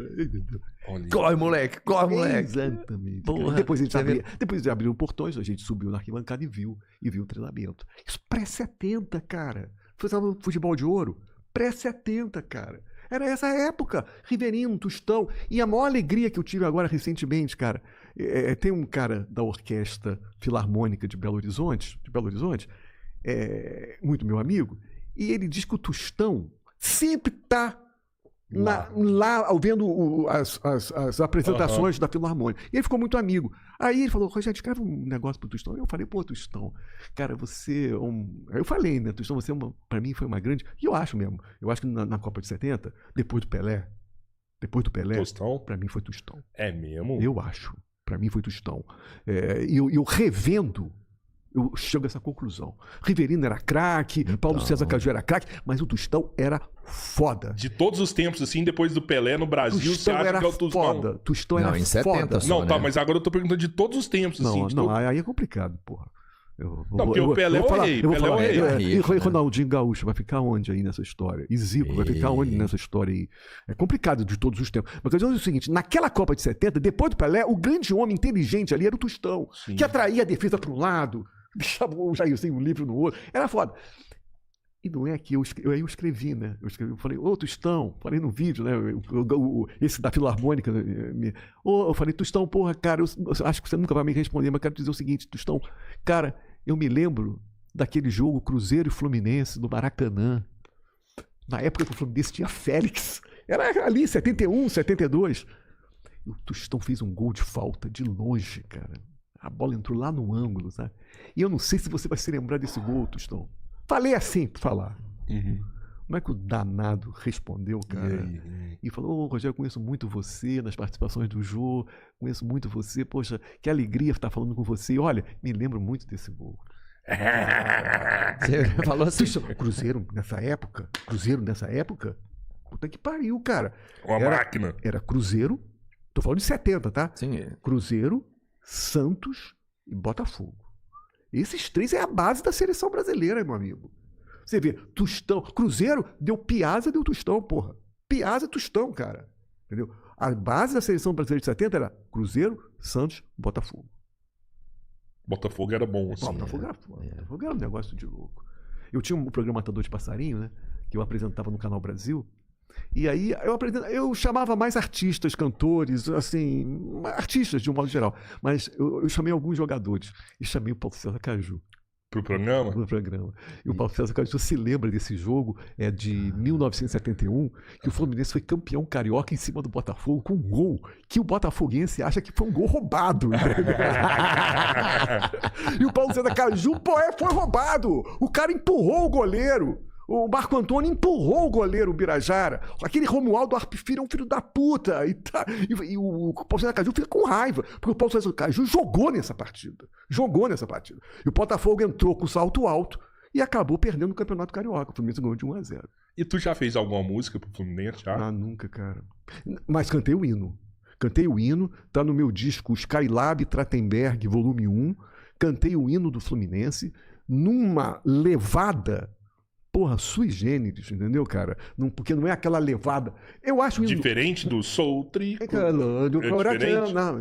[SPEAKER 2] Corre, moleque, corre, moleque.
[SPEAKER 3] Exatamente.
[SPEAKER 2] Porra,
[SPEAKER 3] depois eles abriram portões, a gente subiu na arquibancada e viu o treinamento. Isso pré-70, cara. Foi no futebol de ouro. Pré-70, cara. Era essa época. Rivelino, Tostão. E a maior alegria que eu tive agora recentemente, cara, tem um cara da Orquestra Filarmônica de Belo Horizonte, muito meu amigo, e ele diz que o Tostão sempre está lá vendo as apresentações da Filarmônica. E ele ficou muito amigo. Aí ele falou, Rogério, escreve um negócio pro Tostão. Eu falei, pô, Tostão, cara, você é um... Eu falei, né, Tostão, você pra mim foi uma grande... E eu acho mesmo. Eu acho que na Copa de 70, depois do Pelé,
[SPEAKER 1] Tostão?
[SPEAKER 3] Pra mim foi Tostão.
[SPEAKER 1] É mesmo?
[SPEAKER 3] Eu acho. Pra mim foi Tostão. Eu revendo, eu chego a essa conclusão. Rivelino era craque, Paulo César Caju era craque, mas o Tostão era foda.
[SPEAKER 1] De todos os tempos, assim, depois do Pelé no Brasil,
[SPEAKER 3] Tostão
[SPEAKER 1] você acha
[SPEAKER 3] era
[SPEAKER 1] que é o Tostão?
[SPEAKER 3] foda. Tostão era
[SPEAKER 2] em 70
[SPEAKER 3] foda.
[SPEAKER 2] só,
[SPEAKER 1] Não, tá,
[SPEAKER 2] né?
[SPEAKER 1] mas agora eu tô perguntando de todos os tempos, assim.
[SPEAKER 3] Não, aí é complicado, porra.
[SPEAKER 1] Porque o Pelé é o rei.
[SPEAKER 3] Eu vou
[SPEAKER 1] Pelé
[SPEAKER 3] falar.
[SPEAKER 1] é o rei.
[SPEAKER 3] E Ronaldinho Gaúcho vai ficar onde aí nessa história? E Zico vai ficar onde nessa história aí? É complicado de todos os tempos. Mas eu digo o seguinte, naquela Copa de 70, depois do Pelé, o grande homem inteligente ali era o Tostão,
[SPEAKER 1] Sim.
[SPEAKER 3] que atraía a defesa para um lado, deixava o Jairzinho livre no outro. Era foda. E não é que eu escrevi, né? Eu falei, ô Tostão, falei no vídeo, né? Esse da Filarmônica. Eu falei, Tostão, porra, cara, eu acho que você nunca vai me responder, mas quero dizer o seguinte, Tostão, cara, eu me lembro daquele jogo Cruzeiro e Fluminense no Maracanã. Na época que o Fluminense tinha Félix. Era ali, 71, 72. E o Tostão fez um gol de falta, de longe, cara. A bola entrou lá no ângulo, sabe? E eu não sei se você vai se lembrar desse gol, Tostão. Falei assim, por falar.
[SPEAKER 1] Uhum.
[SPEAKER 3] Como é que o danado respondeu, cara? E falou, Rogério, eu conheço muito você nas participações do Jô, conheço muito você, poxa, que alegria estar falando com você. E olha, me lembro muito desse gol.
[SPEAKER 2] Você falou assim.
[SPEAKER 3] Cruzeiro nessa época, puta que pariu, cara.
[SPEAKER 1] Máquina.
[SPEAKER 3] Era Cruzeiro, tô falando de 70, tá?
[SPEAKER 2] Sim.
[SPEAKER 3] Cruzeiro, Santos e Botafogo. Esses três é a base da seleção brasileira, meu amigo. Você vê, Tostão, Cruzeiro deu Piazza, deu Tostão, porra. Piazza e Tostão, cara. Entendeu? A base da seleção brasileira de 70 era Cruzeiro, Santos, Botafogo.
[SPEAKER 1] Botafogo era bom, assim.
[SPEAKER 3] Botafogo era foda. Botafogo era um negócio de louco. Eu tinha um programa Matador de Passarinho, né? Que eu apresentava no Canal Brasil. E aí eu chamava mais artistas, cantores, assim, artistas de um modo geral. Mas eu chamei alguns jogadores. E chamei o Paulo César Caju.
[SPEAKER 1] Pro programa?
[SPEAKER 3] No programa. E o Paulo César Caju se lembra desse jogo, de 1971, que o Fluminense foi campeão carioca em cima do Botafogo com um gol que o botafoguense acha que foi um gol roubado. E o Paulo César Caju, foi roubado. O cara empurrou o goleiro. O Marco Antônio empurrou o goleiro, o Birajara. Aquele Romualdo Arpifira é um filho da puta. E o Paulo César Caju fica com raiva, porque o Paulo César Caju jogou nessa partida. E o Botafogo entrou com salto alto e acabou perdendo o Campeonato Carioca. O Fluminense ganhou de 1-0.
[SPEAKER 1] E tu já fez alguma música pro Fluminense? Já?
[SPEAKER 3] Ah, nunca, cara. Mas cantei o hino. Tá no meu disco Skylab Trachtenberg, volume 1. Cantei o hino do Fluminense numa levada... Porra, sui generis, entendeu, cara? Porque não é aquela levada. Eu acho...
[SPEAKER 1] Diferente do Sou Trico.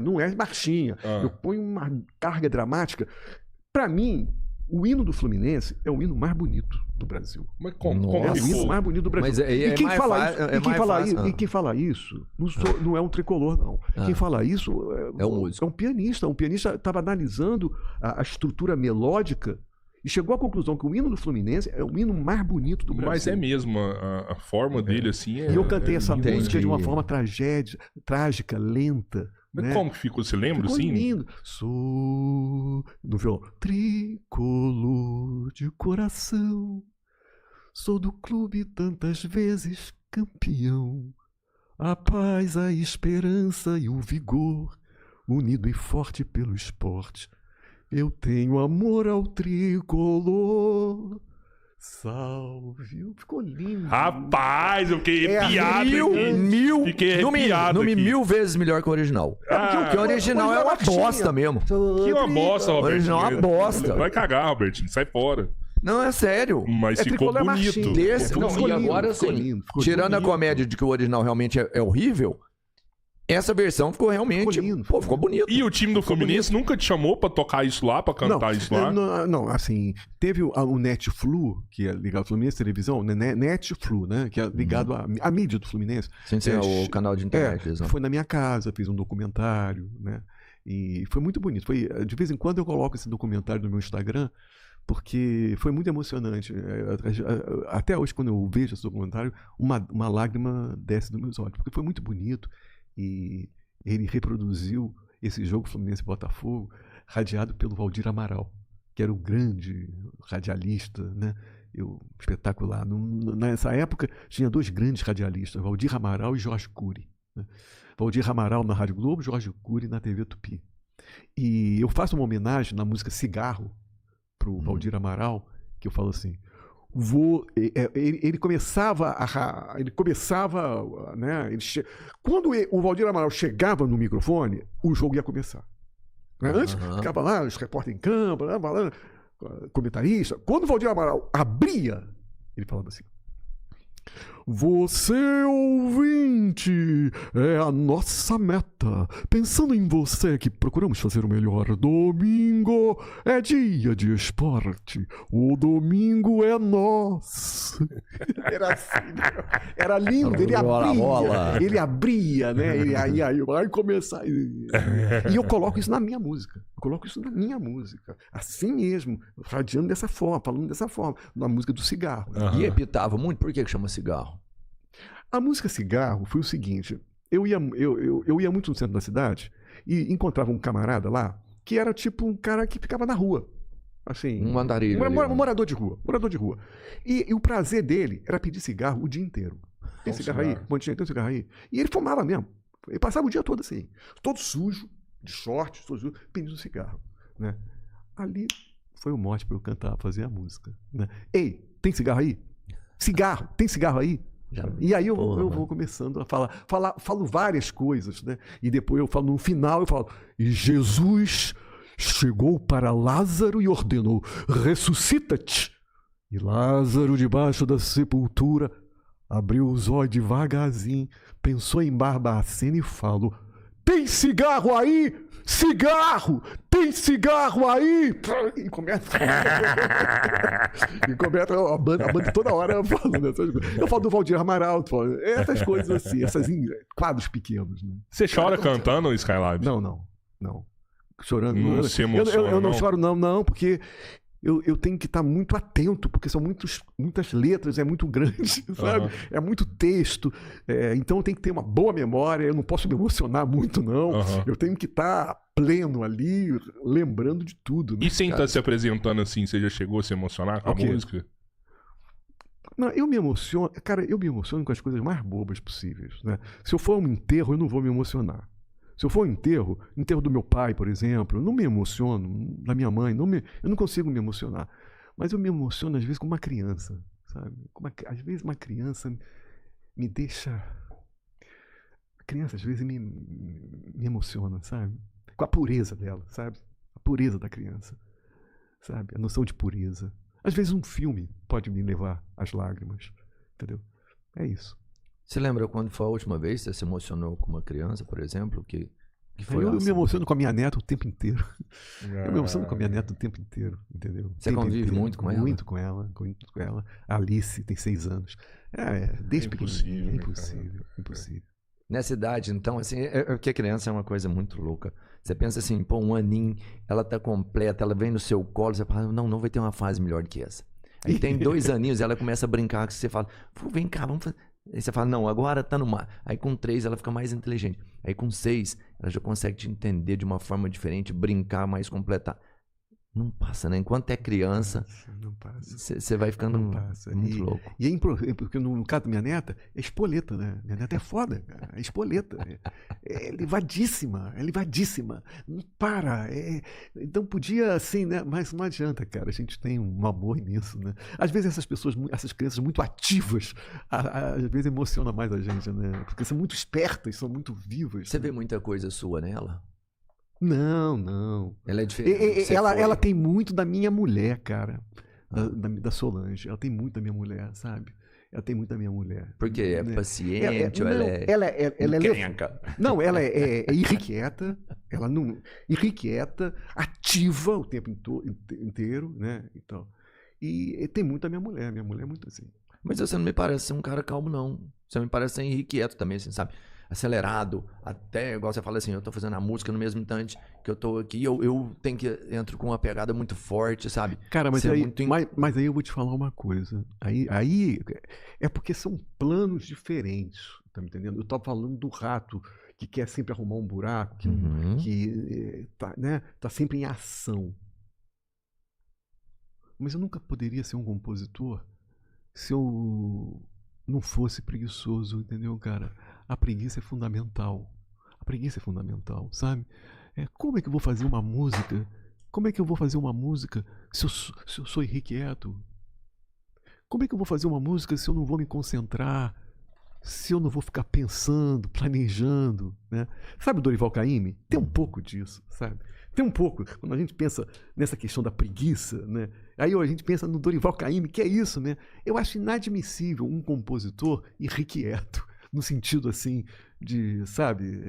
[SPEAKER 3] Não é marchinha. Eu ponho uma carga dramática. Pra mim, o hino do Fluminense é o hino mais bonito do Brasil.
[SPEAKER 1] Mas como
[SPEAKER 3] é o hino mais bonito do Brasil.
[SPEAKER 2] Mas e
[SPEAKER 3] quem fala isso não é um tricolor, não. Quem fala isso
[SPEAKER 2] é um músico.
[SPEAKER 3] É um pianista. Um pianista estava analisando a estrutura melódica e chegou à conclusão que o hino do Fluminense é o hino mais bonito do Brasil.
[SPEAKER 1] Mas é mesmo, a forma dele, assim...
[SPEAKER 3] E eu cantei essa música de uma forma trágica, lenta.
[SPEAKER 1] Mas
[SPEAKER 3] né?
[SPEAKER 1] como que ficou? Você lembra,
[SPEAKER 3] ficou
[SPEAKER 1] assim?
[SPEAKER 3] Lindo. Sou, no violão, tricolor de coração, sou do clube tantas vezes campeão. A paz, a esperança e o vigor, unido e forte pelo esporte. Eu tenho amor ao tricolor, Salve. Ficou lindo.
[SPEAKER 1] Rapaz, eu fiquei arrepiado. Fiquei
[SPEAKER 2] arrepiado.
[SPEAKER 1] Aqui.
[SPEAKER 2] 1000 vezes melhor que o original. Porque o original é uma bosta mesmo.
[SPEAKER 1] Que uma bosta, Roberto.
[SPEAKER 2] O original é uma bosta.
[SPEAKER 1] Vai cagar, Robertinho. Sai fora.
[SPEAKER 2] Não, é sério.
[SPEAKER 1] Mas ficou bonito.
[SPEAKER 2] E agora sim, tirando a comédia de que o original realmente é horrível, essa versão ficou realmente... Ficou bonito.
[SPEAKER 1] E o time do Fluminense nunca te chamou pra tocar isso lá, pra cantar isso lá?
[SPEAKER 3] Não, assim, teve o NetFlu, que é ligado ao Fluminense Televisão, né? NetFlu, né? Que é ligado à mídia do Fluminense.
[SPEAKER 2] Sim, o canal de internet.
[SPEAKER 3] Foi na minha casa, fiz um documentário, né? E foi muito bonito. De vez em quando eu coloco esse documentário no meu Instagram, porque foi muito emocionante. Até hoje, quando eu vejo esse documentário, uma lágrima desce dos meus olhos, porque foi muito bonito. E ele reproduziu esse jogo Fluminense-Botafogo radiado pelo Valdir Amaral, que era um grande radialista, né? Espetacular. Nessa época tinha 2 grandes radialistas, Valdir Amaral e Jorge Cury, né? Valdir Amaral na Rádio Globo, Jorge Cury na TV Tupi. E eu faço uma homenagem na música Cigarro para o Valdir Amaral, que eu falo assim... Ele começava, né? Quando o Valdir Amaral chegava no microfone, o jogo ia começar. Né? Antes ficava lá, os repórteres em campo, né? Falando, comentarista. Quando o Valdir Amaral abria, ele falava assim: você, ouvinte, é a nossa meta. Pensando em você que procuramos fazer o melhor. Domingo é dia de esporte. O domingo é nosso. Era assim, era lindo. Ele abria, né? Aí vai começar. E eu coloco isso na minha música. Assim mesmo, radiando dessa forma, falando dessa forma, na música do cigarro.
[SPEAKER 2] E epitava muito. Por que chama cigarro?
[SPEAKER 3] A música Cigarro foi o seguinte: eu ia muito no centro da cidade e encontrava um camarada lá que era tipo um cara que ficava na rua. Assim,
[SPEAKER 2] um andarilho.
[SPEAKER 3] Um morador de rua. E o prazer dele era pedir cigarro o dia inteiro. Tem cigarro aí? Tem cigarro aí? E ele fumava mesmo. Ele passava o dia todo assim, todo sujo, de short, todo sujo, pedindo cigarro, né? Ali foi o mote para eu cantar, fazer a música, né? Ei, tem cigarro aí? Cigarro, tem cigarro aí? E aí eu vou começando a falo várias coisas, né? E depois eu falo, no final eu falo: e Jesus chegou para Lázaro e ordenou: ressuscita-te. E Lázaro, debaixo da sepultura, abriu os olhos devagarzinho, pensou em Barbacena e falou: tem cigarro aí? Cigarro! Tem cigarro aí? E começa a banda toda hora falando essas coisas. Eu falo do Valdir Amaral, essas coisas assim, esses quadros pequenos. Né?
[SPEAKER 1] Você chora cantando, Skylab?
[SPEAKER 3] Não. Chorando.
[SPEAKER 1] Não se emociona,
[SPEAKER 3] eu não choro, não, porque eu tenho que estar muito atento, porque são muitas letras, é muito grande, sabe? É muito texto, então eu tenho que ter uma boa memória, eu não posso me emocionar muito, não. Eu tenho que estar pleno ali, lembrando de tudo. Né,
[SPEAKER 1] e sem estar se apresentando assim, você já chegou a se emocionar com a música?
[SPEAKER 3] Não, eu me emociono com as coisas mais bobas possíveis, né? Se eu for um enterro, eu não vou me emocionar. Se eu for um enterro do meu pai, por exemplo, eu não me emociono, da minha mãe, eu não consigo me emocionar. Mas eu me emociono, às vezes, com uma criança, sabe? Às vezes uma criança me deixa... A criança, às vezes, me emociona, sabe? Com a pureza dela, sabe? A pureza da criança, sabe? A noção de pureza. Às vezes um filme pode me levar às lágrimas, entendeu? É isso.
[SPEAKER 2] Você lembra quando foi a última vez que você se emocionou com uma criança, por exemplo? Que foi
[SPEAKER 3] eu me emociono com a minha neta o tempo inteiro. Eu me emociono com a minha neta o tempo inteiro, entendeu?
[SPEAKER 2] Você convive muito com ela?
[SPEAKER 3] Muito com ela. A Alice tem 6 anos. Desde pequenininha. É impossível.
[SPEAKER 2] Nessa idade, então, assim, porque criança é uma coisa muito louca. Você pensa assim, pô, um aninho, ela tá completa, ela vem no seu colo, você fala, não vai ter uma fase melhor que essa. Aí tem 2 aninhos, ela começa a brincar, você fala, vem cá, vamos fazer... Aí você fala, não, agora tá no mar. Aí com 3 ela fica mais inteligente. Aí com 6 ela já consegue te entender de uma forma diferente, brincar mais completa. Não passa, né? Enquanto é criança,
[SPEAKER 3] Não passa.
[SPEAKER 2] você vai ficando
[SPEAKER 3] Não passa.
[SPEAKER 2] muito louco.
[SPEAKER 3] E porque no caso da minha neta, é espoleta, né? Minha neta é foda, cara. É espoleta. É levadíssima. É levadíssima. Não para. Então podia, assim, né? Mas não adianta, cara. A gente tem um amor nisso, né? Às vezes essas crianças muito ativas, às vezes emociona mais a gente, né? Porque são muito espertas, são muito vivas.
[SPEAKER 2] Você vê muita coisa sua nela?
[SPEAKER 3] Não.
[SPEAKER 2] Ela é diferente.
[SPEAKER 3] Ela tem muito da minha mulher, cara. Da Solange. Ela tem muito da minha mulher, sabe? Ela tem muito da minha mulher.
[SPEAKER 2] Porque é
[SPEAKER 3] né?
[SPEAKER 2] paciente ou ela é...
[SPEAKER 3] Ela é
[SPEAKER 2] encrenca?
[SPEAKER 3] Não, ela é irrequieta. Ela não... Irrequieta, ativa o tempo inteiro, né? Então, e tem muito da minha mulher. Minha mulher é muito assim.
[SPEAKER 2] Mas você não me parece ser um cara calmo, não. Você me parece ser irrequieto também, assim, sabe? Acelerado, até, igual você fala assim, eu tô fazendo a música no mesmo instante que eu tô aqui, eu tenho que entro com uma pegada muito forte, sabe?
[SPEAKER 3] Cara, mas aí eu vou te falar uma coisa. Aí é porque são planos diferentes, tá me entendendo? Eu tô falando do rato que quer sempre arrumar um buraco, que tá sempre em ação. Mas eu nunca poderia ser um compositor se eu não fosse preguiçoso, entendeu, cara? A preguiça é fundamental. A preguiça é fundamental, sabe? Como é que eu vou fazer uma música? Como é que eu vou fazer uma música se eu sou irrequieto? Como é que eu vou fazer uma música se eu não vou me concentrar? Se eu não vou ficar pensando, planejando, né? Sabe o Dorival Caymmi? Tem um pouco disso, sabe? Tem um pouco. Quando a gente pensa nessa questão da preguiça, né? Aí a gente pensa no Dorival Caymmi, que é isso, né? Eu acho inadmissível um compositor irrequieto. No sentido assim de, sabe,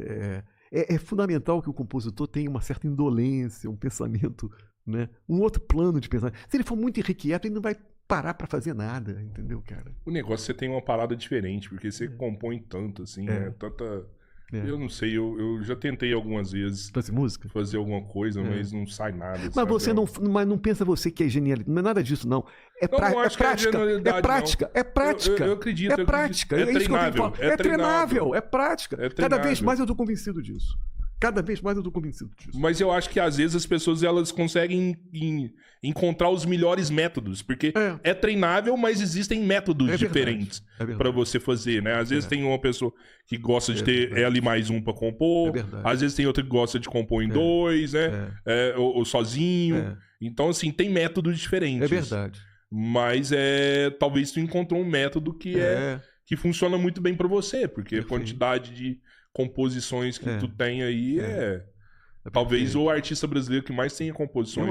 [SPEAKER 3] é fundamental que o compositor tenha uma certa indolência, um pensamento, né, um outro plano de pensamento. Se ele for muito irrequieto, ele não vai parar pra fazer nada, entendeu, cara?
[SPEAKER 1] O negócio você tem uma parada diferente, porque você compõe tanto, assim, tanta... Eu não sei, eu já tentei algumas vezes
[SPEAKER 3] fazer música?
[SPEAKER 1] Fazer alguma coisa, mas não sai nada.
[SPEAKER 3] Mas
[SPEAKER 1] sabe?
[SPEAKER 3] você mas não pensa você que é genialidade. Não é nada disso, não. É prática. É prática.
[SPEAKER 1] Eu acredito.
[SPEAKER 3] É prática.
[SPEAKER 1] É treinável.
[SPEAKER 3] É treinável. É prática.
[SPEAKER 1] É treinável.
[SPEAKER 3] Cada vez mais eu tô convencido disso. Mas
[SPEAKER 1] eu acho que às vezes as pessoas elas conseguem encontrar os melhores métodos, porque é treinável, mas existem métodos diferentes para você fazer, né? Às vezes tem uma pessoa que gosta de ter L mais um para compor, às vezes tem outra que gosta de compor em dois, né? Ou sozinho. Então, assim, tem métodos diferentes.
[SPEAKER 3] É verdade.
[SPEAKER 1] Mas talvez tu encontrou um método que funciona muito bem para você, porque a quantidade de composições que tu tem aí talvez o artista brasileiro que mais tenha composições.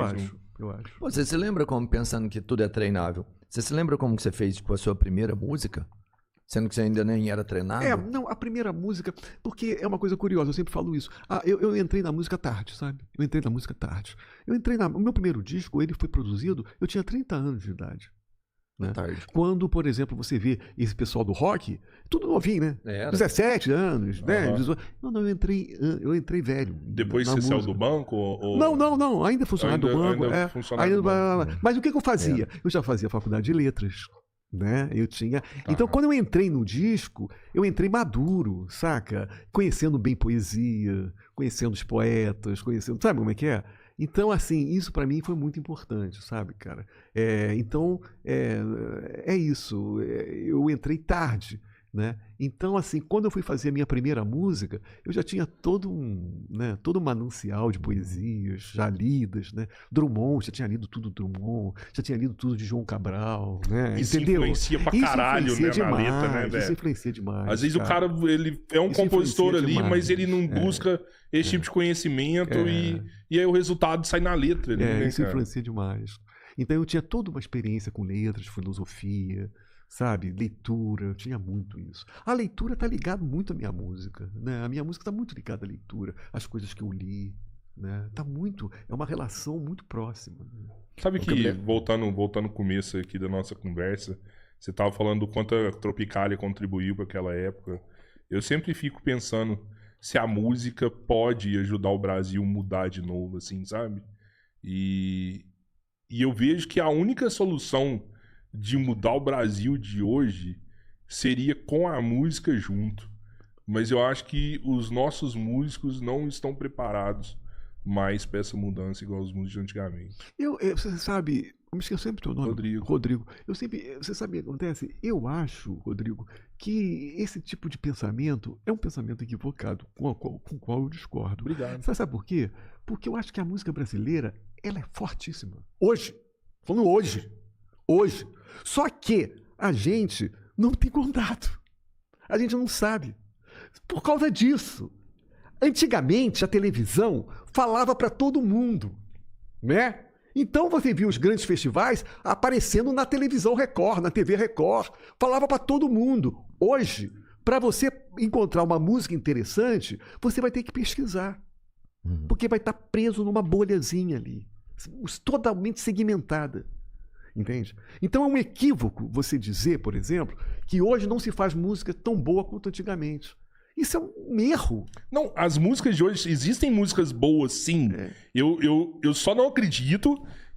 [SPEAKER 3] Eu acho.
[SPEAKER 2] Pô, você se lembra como, pensando que tudo é treinável, você se lembra como que você fez tipo, a sua primeira música? Sendo que você ainda nem era treinado?
[SPEAKER 3] Não, a primeira música, porque é uma coisa curiosa, eu sempre falo isso. Eu entrei na música tarde, sabe? O meu primeiro disco, ele foi produzido, eu tinha 30 anos de idade. Né?
[SPEAKER 2] Tarde.
[SPEAKER 3] Quando, por exemplo, você vê esse pessoal do rock, tudo novinho, né? 17 anos, né? 18... Não, eu entrei velho.
[SPEAKER 1] Depois você saiu do banco? Ou...
[SPEAKER 3] Não, ainda funcionário do banco.
[SPEAKER 1] Do banco.
[SPEAKER 3] Mas o que eu fazia? Eu já fazia faculdade de letras. Né? Eu tinha. Então, quando eu entrei no disco, eu entrei maduro, saca? Conhecendo bem poesia, conhecendo os poetas, sabe como é que é? Então, assim, isso pra mim foi muito importante, sabe, cara? Então, é isso. Eu entrei tarde, né? Então, assim, quando eu fui fazer a minha primeira música, eu já tinha todo um manancial de poesias já lidas, né? Drummond, já tinha lido tudo Drummond, já tinha lido tudo de João Cabral, né?
[SPEAKER 1] Isso influencia pra caralho, né, na letra, né, velho?
[SPEAKER 3] Isso influencia demais.
[SPEAKER 1] Às vezes o cara, ele é um compositor ali, demais, mas ele não busca esse tipo de conhecimento e aí o resultado sai na letra. Né,
[SPEAKER 3] isso influencia demais. Então eu tinha toda uma experiência com letras, filosofia, sabe, leitura, eu tinha muito isso. A leitura tá ligada muito à minha música, né? A minha música tá muito ligada à leitura, às coisas que eu li, né? Tá muito, é uma relação muito próxima. Né?
[SPEAKER 1] Sabe que, voltando no começo aqui da nossa conversa, você tava falando do quanto a Tropicália contribuiu para aquela época. Eu sempre fico pensando se a música pode ajudar o Brasil a mudar de novo, assim, sabe? E eu vejo que a única solução de mudar o Brasil de hoje seria com a música junto. Mas eu acho que os nossos músicos não estão preparados mais pra essa mudança igual os músicos de antigamente.
[SPEAKER 3] Você sabe, eu me esqueço sempre do teu nome. Rodrigo. Você sabe o que acontece? Eu acho, Rodrigo, que esse tipo de pensamento é um pensamento equivocado, com o qual eu discordo.
[SPEAKER 1] Obrigado.
[SPEAKER 3] Você sabe por quê? Porque eu acho que a música brasileira, ela é fortíssima. Hoje. Falando hoje. Hoje. Só que a gente não tem contato. A gente não sabe. Por causa disso. Antigamente, a televisão falava para todo mundo, né? Então você viu os grandes festivais aparecendo na televisão Record, na TV Record. Falava para todo mundo. Hoje, para você encontrar uma música interessante, você vai ter que pesquisar. Porque vai estar preso numa bolhazinha ali. Totalmente segmentada. Entende? Então é um equívoco você dizer, por exemplo, que hoje não se faz música tão boa quanto antigamente. Isso é um erro.
[SPEAKER 1] Não, as músicas de hoje, existem músicas boas, sim. Eu só não acredito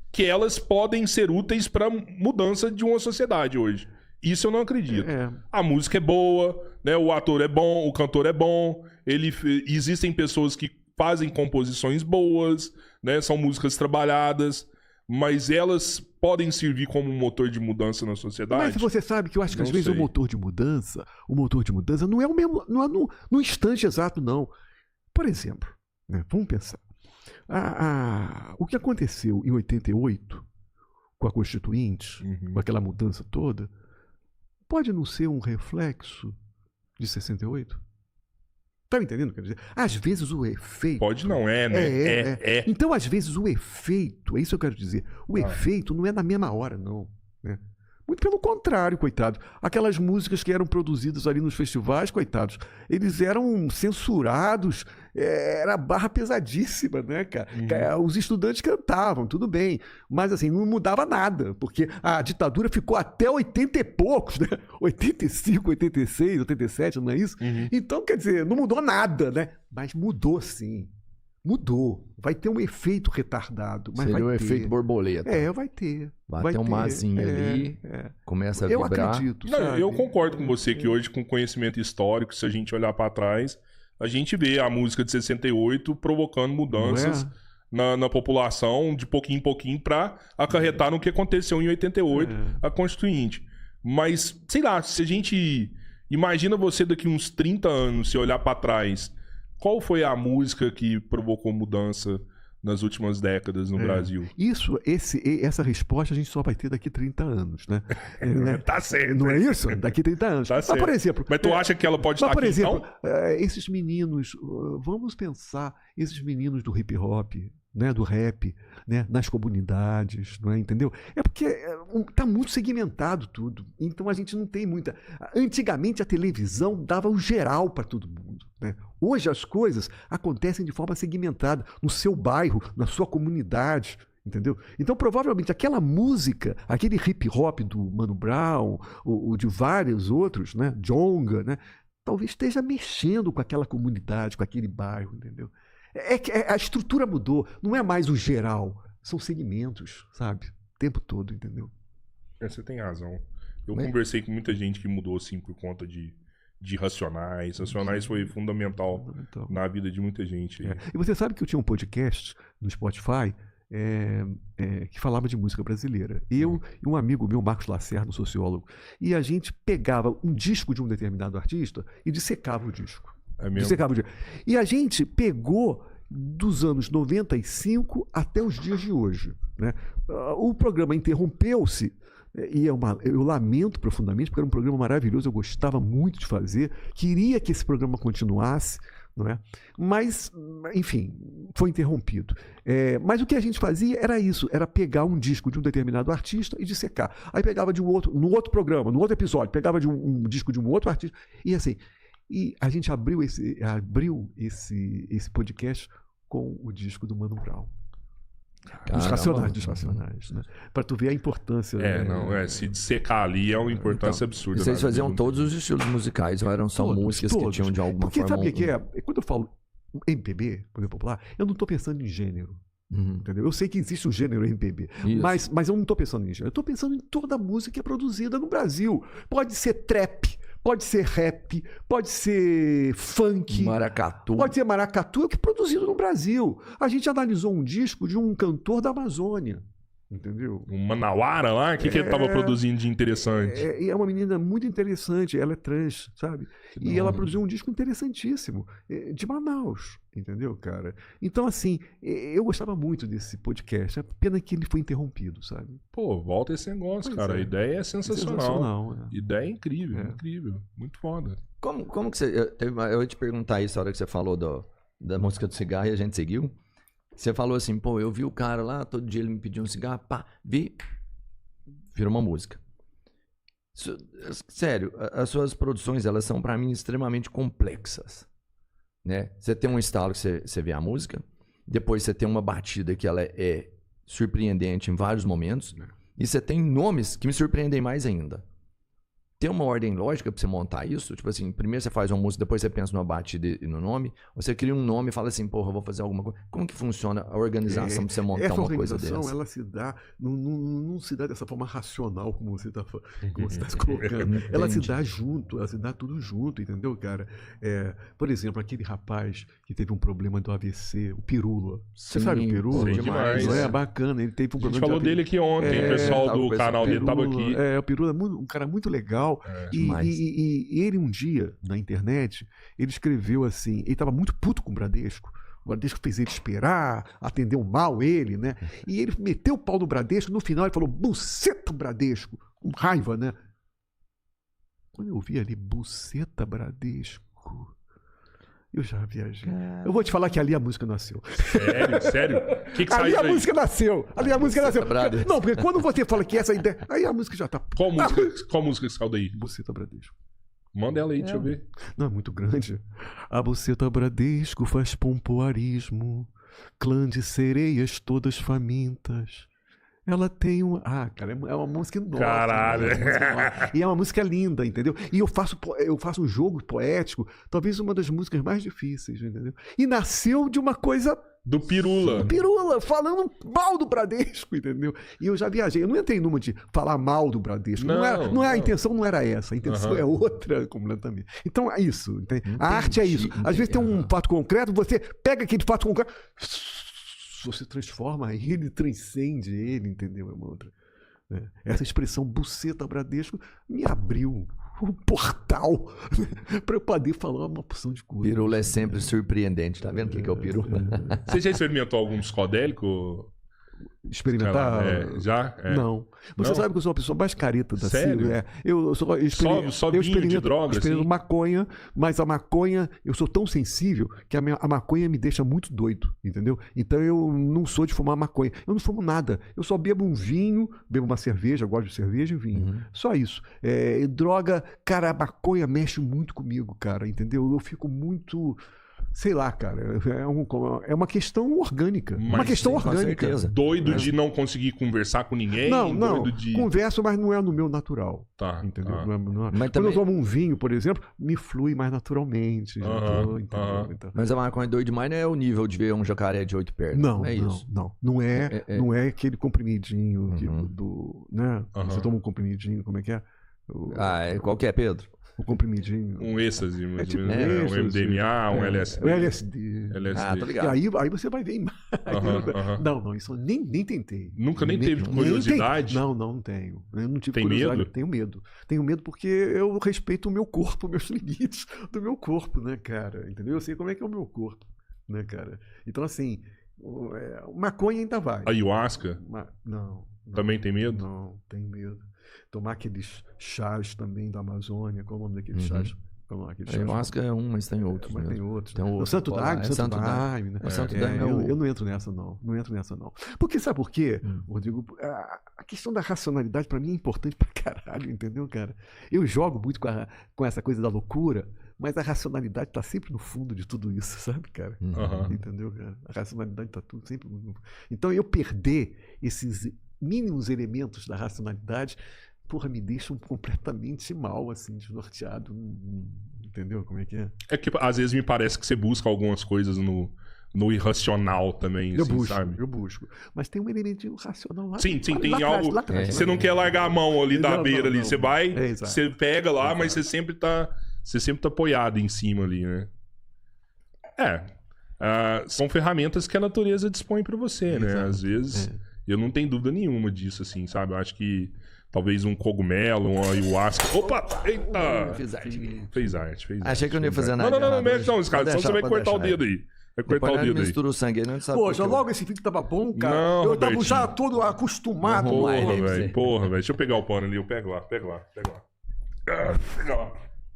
[SPEAKER 1] que elas podem ser úteis para mudança de uma sociedade hoje. Isso eu não acredito. A música é boa, né? O ator é bom, o cantor é bom. Existem pessoas que fazem composições boas, né? São músicas trabalhadas, mas elas podem servir como um motor de mudança na sociedade.
[SPEAKER 3] Mas você sabe que eu acho que às vezes o motor de mudança não é o mesmo, não é no instante exato, não. Por exemplo, né, vamos pensar. O que aconteceu em 88 com a Constituinte, com aquela mudança toda, pode não ser um reflexo de 68? Tá me entendendo? Quer dizer, às vezes o efeito...
[SPEAKER 1] Pode não, né?
[SPEAKER 3] Então, às vezes o efeito, é isso que eu quero dizer, o efeito não é na mesma hora, não. Né? Muito pelo contrário, coitado. Aquelas músicas que eram produzidas ali nos festivais, coitados, eles eram censurados, era barra pesadíssima, né, cara? Os estudantes cantavam, tudo bem, mas assim, não mudava nada, porque a ditadura ficou até 80 e poucos, né? 85, 86, 87, não é isso? Então, quer dizer, não mudou nada, né? Mas mudou sim. Mudou. Vai ter um efeito retardado. Mas
[SPEAKER 2] seria
[SPEAKER 3] vai
[SPEAKER 2] o
[SPEAKER 3] ter.
[SPEAKER 2] Efeito borboleta.
[SPEAKER 3] Vai ter.
[SPEAKER 2] Vai ter um mazinho ali, começa a
[SPEAKER 3] eu
[SPEAKER 2] vibrar.
[SPEAKER 3] Acredito,
[SPEAKER 1] não, eu concordo com você que hoje, com conhecimento histórico, se a gente olhar para trás, a gente vê a música de 68 provocando mudanças na população, de pouquinho em pouquinho, para acarretar no que aconteceu em 88, a Constituinte. Mas, sei lá, se a gente... Imagina você daqui uns 30 anos, se olhar para trás... Qual foi a música que provocou mudança nas últimas décadas no Brasil?
[SPEAKER 3] Essa resposta a gente só vai ter daqui 30 anos, né?
[SPEAKER 1] Tá certo.
[SPEAKER 3] Não é isso? Daqui 30 anos.
[SPEAKER 1] Tá certo.
[SPEAKER 3] Por exemplo...
[SPEAKER 1] Mas tu acha que ela pode estar aqui,
[SPEAKER 3] exemplo,
[SPEAKER 1] então?
[SPEAKER 3] Esses meninos... Vamos pensar, esses meninos do hip hop, né, do rap, né, nas comunidades, não é? Entendeu? É porque está muito segmentado tudo. Então a gente não tem muita... Antigamente a televisão dava o geral para todo mundo, né? Hoje as coisas acontecem de forma segmentada, no seu bairro, na sua comunidade, entendeu? Então provavelmente aquela música, aquele hip hop do Mano Brown, ou de vários outros, né, Djonga, né, talvez esteja mexendo com aquela comunidade, com aquele bairro, entendeu? A estrutura mudou, não é mais o geral, são segmentos, sabe? O tempo todo, entendeu?
[SPEAKER 1] Você tem razão. Eu conversei com muita gente que mudou, assim, por conta de Racionais. Racionais foi fundamental na vida de muita gente.
[SPEAKER 3] E você sabe que eu tinha um podcast no Spotify que falava de música brasileira. Eu e um amigo meu, Marcos Lacerda, um sociólogo, e a gente pegava um disco de um determinado artista e dissecava o disco. E a gente pegou dos anos 95 até os dias de hoje, né? O programa interrompeu-se, e eu lamento profundamente, porque era um programa maravilhoso, eu gostava muito de fazer, queria que esse programa continuasse, não é? Mas, enfim, foi interrompido. Mas o que a gente fazia era isso, era pegar um disco de um determinado artista e dissecar. Aí pegava de no outro programa, no outro episódio, pegava de um disco de um outro artista, e assim... E a gente abriu esse podcast com o disco do Mano Brown. Dos Racionais, né? Para tu ver a importância.
[SPEAKER 1] Se dissecar ali é uma importância absurda.
[SPEAKER 2] E vocês faziam todos os estilos musicais, ou eram só músicas que tinham de alguma forma...
[SPEAKER 3] Porque sabe o que é? Quando eu falo MPB, música popular, eu não estou pensando em gênero. Entendeu? Eu sei que existe o gênero MPB, mas eu não estou pensando em gênero. Eu estou pensando em toda a música que é produzida no Brasil. Pode ser trap, pode ser rap, pode ser funk.
[SPEAKER 2] Maracatu.
[SPEAKER 3] Pode ser maracatu, é o que é produzido no Brasil. A gente analisou um disco de um cantor da Amazônia. Entendeu?
[SPEAKER 1] Um Manauara lá? O que ele tava produzindo de interessante?
[SPEAKER 3] É uma menina muito interessante, ela é trans, sabe? E ela produziu um disco interessantíssimo, de Manaus, entendeu, cara? Então, assim, eu gostava muito desse podcast, é pena que ele foi interrompido, sabe?
[SPEAKER 1] Pô, volta esse negócio, cara. A ideia é sensacional. Ideia é incrível, incrível. Muito foda.
[SPEAKER 2] Como que você... Eu ia te perguntar isso na hora que você falou da música do cigarro e a gente seguiu. Você falou assim, pô, eu vi o cara lá, todo dia ele me pediu um cigarro, pá, virou uma música. Sério, as suas produções, elas são pra mim extremamente complexas, né? Você tem um estalo que você vê a música, depois você tem uma batida que ela é surpreendente em vários momentos, e você tem nomes que me surpreendem mais ainda. Tem uma ordem lógica pra você montar isso? Tipo assim, primeiro você faz uma música, depois você pensa numa batida e no nome, ou você cria um nome e fala assim, porra, eu vou fazer alguma coisa. Como que funciona a organização pra você montar uma coisa dessa?
[SPEAKER 3] Essa organização, ela se dá, não se dá dessa forma racional como você tá se colocando. Ela se dá junto, ela se dá tudo junto, entendeu, cara? Por exemplo, aquele rapaz que teve um problema do AVC, o Pirula. Você sabe o Pirula?
[SPEAKER 1] Demais.
[SPEAKER 3] Bacana, ele teve um problema.
[SPEAKER 1] A gente falou dele aqui ontem, o pessoal do canal dele tava aqui.
[SPEAKER 3] O Pirula é um cara muito legal. E ele um dia, na internet, ele escreveu assim, ele estava muito puto com o Bradesco. O Bradesco fez ele esperar, atendeu mal ele, né? E ele meteu o pau no Bradesco, no final ele falou, buceta Bradesco, com raiva, né? Quando eu ouvi ali, buceta Bradesco, eu já viajei. Eu vou te falar que ali a música nasceu.
[SPEAKER 1] Sério? Que saiu
[SPEAKER 3] ali a
[SPEAKER 1] daí?
[SPEAKER 3] música nasceu. Ali a música nasceu. Não, porque quando você fala que essa ideia, aí a música já tá...
[SPEAKER 1] Qual música que saiu daí?
[SPEAKER 3] Buceta Bradesco.
[SPEAKER 1] Manda ela aí, deixa eu ver.
[SPEAKER 3] Não, é muito grande. A buceta Bradesco faz pompoarismo, clã de sereias todas famintas. Ela tem um... cara, é uma música enorme.
[SPEAKER 1] Caralho.
[SPEAKER 3] E é uma música linda, entendeu? E eu faço um jogo poético, talvez uma das músicas mais difíceis, entendeu? E nasceu de uma coisa...
[SPEAKER 1] Do Pirula.
[SPEAKER 3] Pirula, falando mal do Bradesco, entendeu? E eu já viajei. Eu não entrei numa de falar mal do Bradesco. Não. A intenção não era essa. A intenção é outra completamente. Então é isso. A arte é isso. Às vezes tem um fato concreto, você pega aquele fato concreto... Você transforma ele, transcende ele, entendeu? É uma outra. Essa expressão buceta Bradesco me abriu um portal para eu poder falar uma porção de coisas.
[SPEAKER 2] Pirula é sempre surpreendente, tá vendo o que é o pirula?
[SPEAKER 1] Você já experimentou algum psicodélico?
[SPEAKER 3] Experimentar?
[SPEAKER 1] Já?
[SPEAKER 3] Não. Você sabe que eu sou a pessoa mais careta da
[SPEAKER 1] Sério?
[SPEAKER 3] Ciro. Eu
[SPEAKER 1] só vinho de droga,
[SPEAKER 3] eu experimento
[SPEAKER 1] assim?
[SPEAKER 3] maconha, mas a maconha, eu sou tão sensível que a maconha me deixa muito doido, entendeu? Então eu não sou de fumar maconha. Eu não fumo nada. Eu só bebo um vinho, bebo uma cerveja, gosto de cerveja e vinho. Só isso. Droga, cara, a maconha mexe muito comigo, cara, entendeu? Eu fico muito... Sei lá, cara, é uma questão orgânica. Uma questão orgânica.
[SPEAKER 1] Doido de não conseguir conversar com ninguém?
[SPEAKER 3] Não, converso, mas não é no meu natural.
[SPEAKER 1] Tá.
[SPEAKER 3] Entendeu?
[SPEAKER 1] Tá.
[SPEAKER 3] Quando eu tomo um vinho, por exemplo, me flui mais naturalmente. Então.
[SPEAKER 2] Mas a maconha doido demais não é o nível de ver um jacaré de 8 pernas.
[SPEAKER 3] Não,
[SPEAKER 2] é isso.
[SPEAKER 3] Não é aquele comprimidinho né? Você toma um comprimidinho, como é que é?
[SPEAKER 2] Qual que é, Pedro?
[SPEAKER 3] Um comprimidinho.
[SPEAKER 1] Um êxtase, mais
[SPEAKER 3] tipo
[SPEAKER 1] ou menos, um MDMA, um LSD.
[SPEAKER 3] Um LSD.
[SPEAKER 2] Tô ligado.
[SPEAKER 3] E aí você vai ver. Não, isso eu nem tentei.
[SPEAKER 1] Nunca nem teve curiosidade?
[SPEAKER 3] Não tenho. Eu não tive
[SPEAKER 1] Tem
[SPEAKER 3] curiosidade.
[SPEAKER 1] medo?
[SPEAKER 3] Tenho medo. Tenho medo porque eu respeito o meu corpo, meus limites do meu corpo, né, cara? Entendeu? Eu sei como é que é o meu corpo, né, cara? Então, assim, maconha ainda vai.
[SPEAKER 1] Ayahuasca?
[SPEAKER 3] Não.
[SPEAKER 1] Também tem medo?
[SPEAKER 3] Não, tenho medo. Tomar aqueles chás também da Amazônia. Qual é o nome daqueles chás?
[SPEAKER 2] Ayahuasca é um, mas tem outros.
[SPEAKER 3] Mas
[SPEAKER 2] mesmo.
[SPEAKER 3] tem outros.
[SPEAKER 2] Tem outro.
[SPEAKER 3] O Santo Daime,
[SPEAKER 2] Santo
[SPEAKER 3] Daime, né?
[SPEAKER 2] O Santo Daime
[SPEAKER 3] eu não entro nessa, não. Não entro nessa, não. Porque, sabe por quê, Rodrigo? A questão da racionalidade, pra mim, é importante pra caralho, entendeu, cara? Eu jogo muito com essa coisa da loucura, mas a racionalidade tá sempre no fundo de tudo isso, sabe, cara? Entendeu, cara? A racionalidade tá tudo sempre no... Então, eu perder esses mínimos elementos da racionalidade, porra, me deixam completamente mal, assim, desnorteado. Entendeu como é que é?
[SPEAKER 1] É que às vezes me parece que você busca algumas coisas no irracional também, assim, sabe?
[SPEAKER 3] Eu busco. Mas tem um elemento racional lá.
[SPEAKER 1] Sim, tem
[SPEAKER 3] lá
[SPEAKER 1] algo.
[SPEAKER 3] atrás,
[SPEAKER 1] você não quer largar a mão ali da beira ali. Você vai,
[SPEAKER 3] exato.
[SPEAKER 1] você pega lá, mas você sempre tá apoiado em cima ali, né? São ferramentas que a natureza dispõe pra você, né? Às vezes, eu não tenho dúvida nenhuma disso, assim, sabe? Eu acho que talvez um cogumelo, um ayahuasca. Opa! Eita! Fez arte.
[SPEAKER 2] Achei que eu não ia fazer nada.
[SPEAKER 1] Não mexe não, cara. Senão você vai cortar o dedo aí. Vai cortar o dedo aí.
[SPEAKER 2] Mistura o sangue aí, não sabe.
[SPEAKER 3] Poxa, logo esse vídeo tava bom, cara.
[SPEAKER 1] Não,
[SPEAKER 3] eu tava já todo acostumado.
[SPEAKER 1] Porra, velho. Deixa eu pegar o pano ali. Eu pego lá. Pega lá.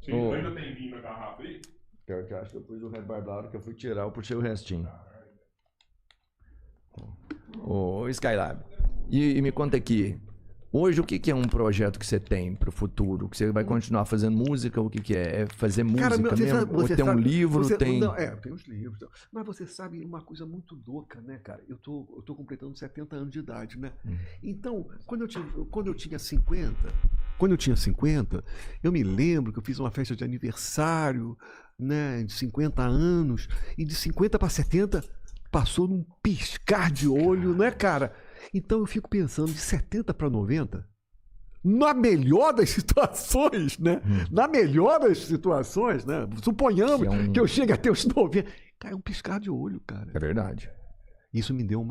[SPEAKER 1] Ainda tem vinho na garrafa aí?
[SPEAKER 2] Pior que eu acho que eu pus o rebarbado que eu fui tirar, eu puxei o restinho. Ô, Skylab. E me conta aqui. Hoje, o que é um projeto que você tem pro futuro? Que você vai continuar fazendo música? O que é? É fazer música mesmo? Ou tem um livro? Tem
[SPEAKER 3] os livros. Mas você sabe uma coisa muito louca, né, cara? Eu tô completando 70 anos de idade, né? Então, quando eu tinha 50, eu me lembro que eu fiz uma festa de aniversário, né, de 50 anos, e de 50 para 70 passou num piscar de olho, né, cara? Então eu fico pensando, de 70 para 90, na melhor das situações, né? Na melhor das situações, né? Suponhamos que eu chegue até os 90. Cara, é um piscar de olho, cara.
[SPEAKER 2] É verdade.
[SPEAKER 3] Isso me deu um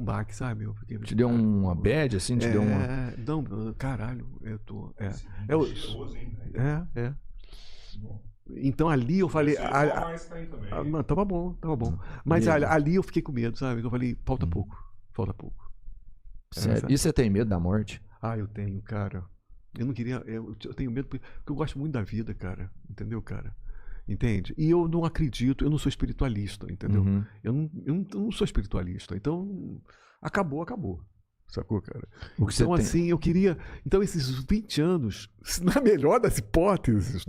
[SPEAKER 3] baque, sabe?
[SPEAKER 2] Te deu uma bad, assim? Te deu uma...
[SPEAKER 3] Não, caralho, eu tô... Então ali eu falei... Não, tava bom. Mas ali eu fiquei com medo, sabe? Eu falei, falta pouco.
[SPEAKER 2] Sério? E você tem medo da morte?
[SPEAKER 3] Eu tenho, cara. Eu não queria... Eu tenho medo porque eu gosto muito da vida, cara. Entendeu, cara? Entende? E eu não acredito, eu não sou espiritualista, entendeu? Eu não sou espiritualista. Então, acabou. Sacou, cara? Então, assim, eu queria... Então, esses 20 anos, na melhor das hipóteses,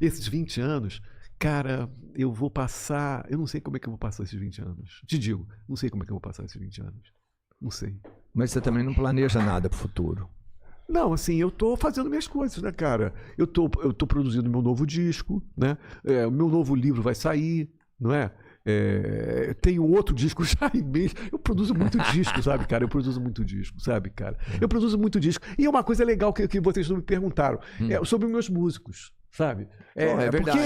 [SPEAKER 3] esses 20 anos, cara, eu vou passar... Eu não sei como é que eu vou passar esses 20 anos. Te digo, não sei como é que eu vou passar esses 20 anos. Não sei.
[SPEAKER 2] Mas você também não planeja nada pro futuro?
[SPEAKER 3] Não, assim, eu tô fazendo minhas coisas, né, cara? Eu tô produzindo meu novo disco, né? O meu novo livro vai sair, não é? Tenho outro disco já em mês. Eu produzo muito disco, sabe, cara? Eu produzo muito disco. E uma coisa legal que vocês não me perguntaram é sobre os meus músicos, sabe?
[SPEAKER 2] É verdade.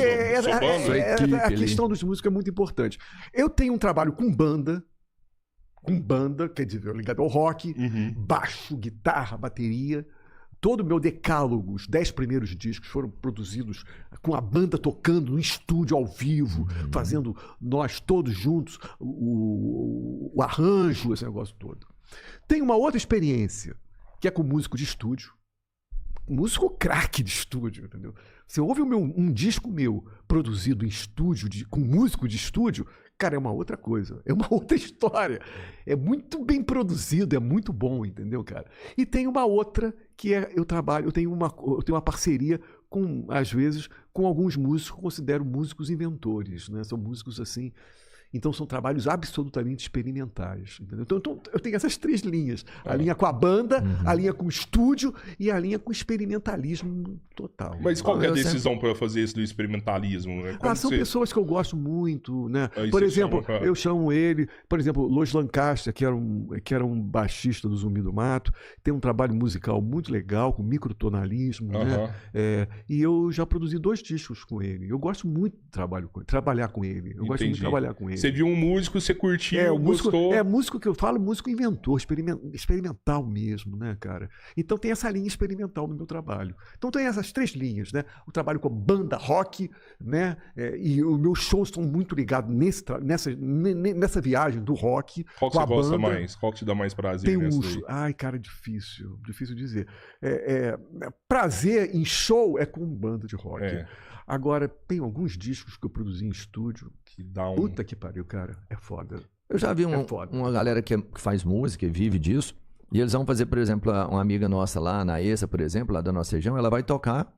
[SPEAKER 3] Porque a questão dos músicos é muito importante. Eu tenho um trabalho com banda, quer dizer, ligado ao rock, baixo, guitarra, bateria. Todo o meu decálogo, os 10 primeiros discos foram produzidos com a banda tocando no estúdio ao vivo, fazendo nós todos juntos o arranjo, esse negócio todo. Tem uma outra experiência, que é com músico de estúdio. Músico craque de estúdio, entendeu? Você ouve um disco meu produzido em estúdio, com músico de estúdio, cara, é uma outra coisa, é uma outra história. É muito bem produzido, é muito bom, entendeu, cara? E tem uma outra que eu tenho uma parceria com, às vezes, com alguns músicos que eu considero músicos inventores, né? São músicos assim... Então são trabalhos absolutamente experimentais, entendeu? Então eu tenho essas 3 linhas. A linha com a banda, a linha com o estúdio e a linha com o experimentalismo total.
[SPEAKER 1] Mas qual é a decisão para fazer isso do experimentalismo? Né?
[SPEAKER 3] São pessoas que eu gosto muito, né? Por exemplo, eu chamo ele, por exemplo, Los Lancaster, que era um baixista do Zumbi do Mato, tem um trabalho musical muito legal, com microtonalismo, né? E eu já produzi 2 discos com ele. Eu gosto muito de trabalhar com ele. Eu gosto muito de trabalhar com ele.
[SPEAKER 1] Você viu um músico, você curtiu, gostou.
[SPEAKER 3] Músico que eu falo, músico inventor, experimental mesmo, né, cara? Então tem essa linha experimental no meu trabalho. Então tem essas 3 linhas, né? O trabalho com banda rock, né? E os meus shows estão muito ligados nessa viagem do rock.
[SPEAKER 1] Qual que você gosta mais? Qual que te dá mais prazer nessa aí?
[SPEAKER 3] Ai, cara, difícil dizer. Prazer em show é com banda de rock. Agora, tem alguns discos que eu produzi em estúdio que dá um... Puta que pariu, cara. É foda.
[SPEAKER 2] Eu já vi uma galera que faz música e vive disso. E eles vão fazer, por exemplo, uma amiga nossa lá, na ESA, por exemplo, lá da nossa região, ela vai tocar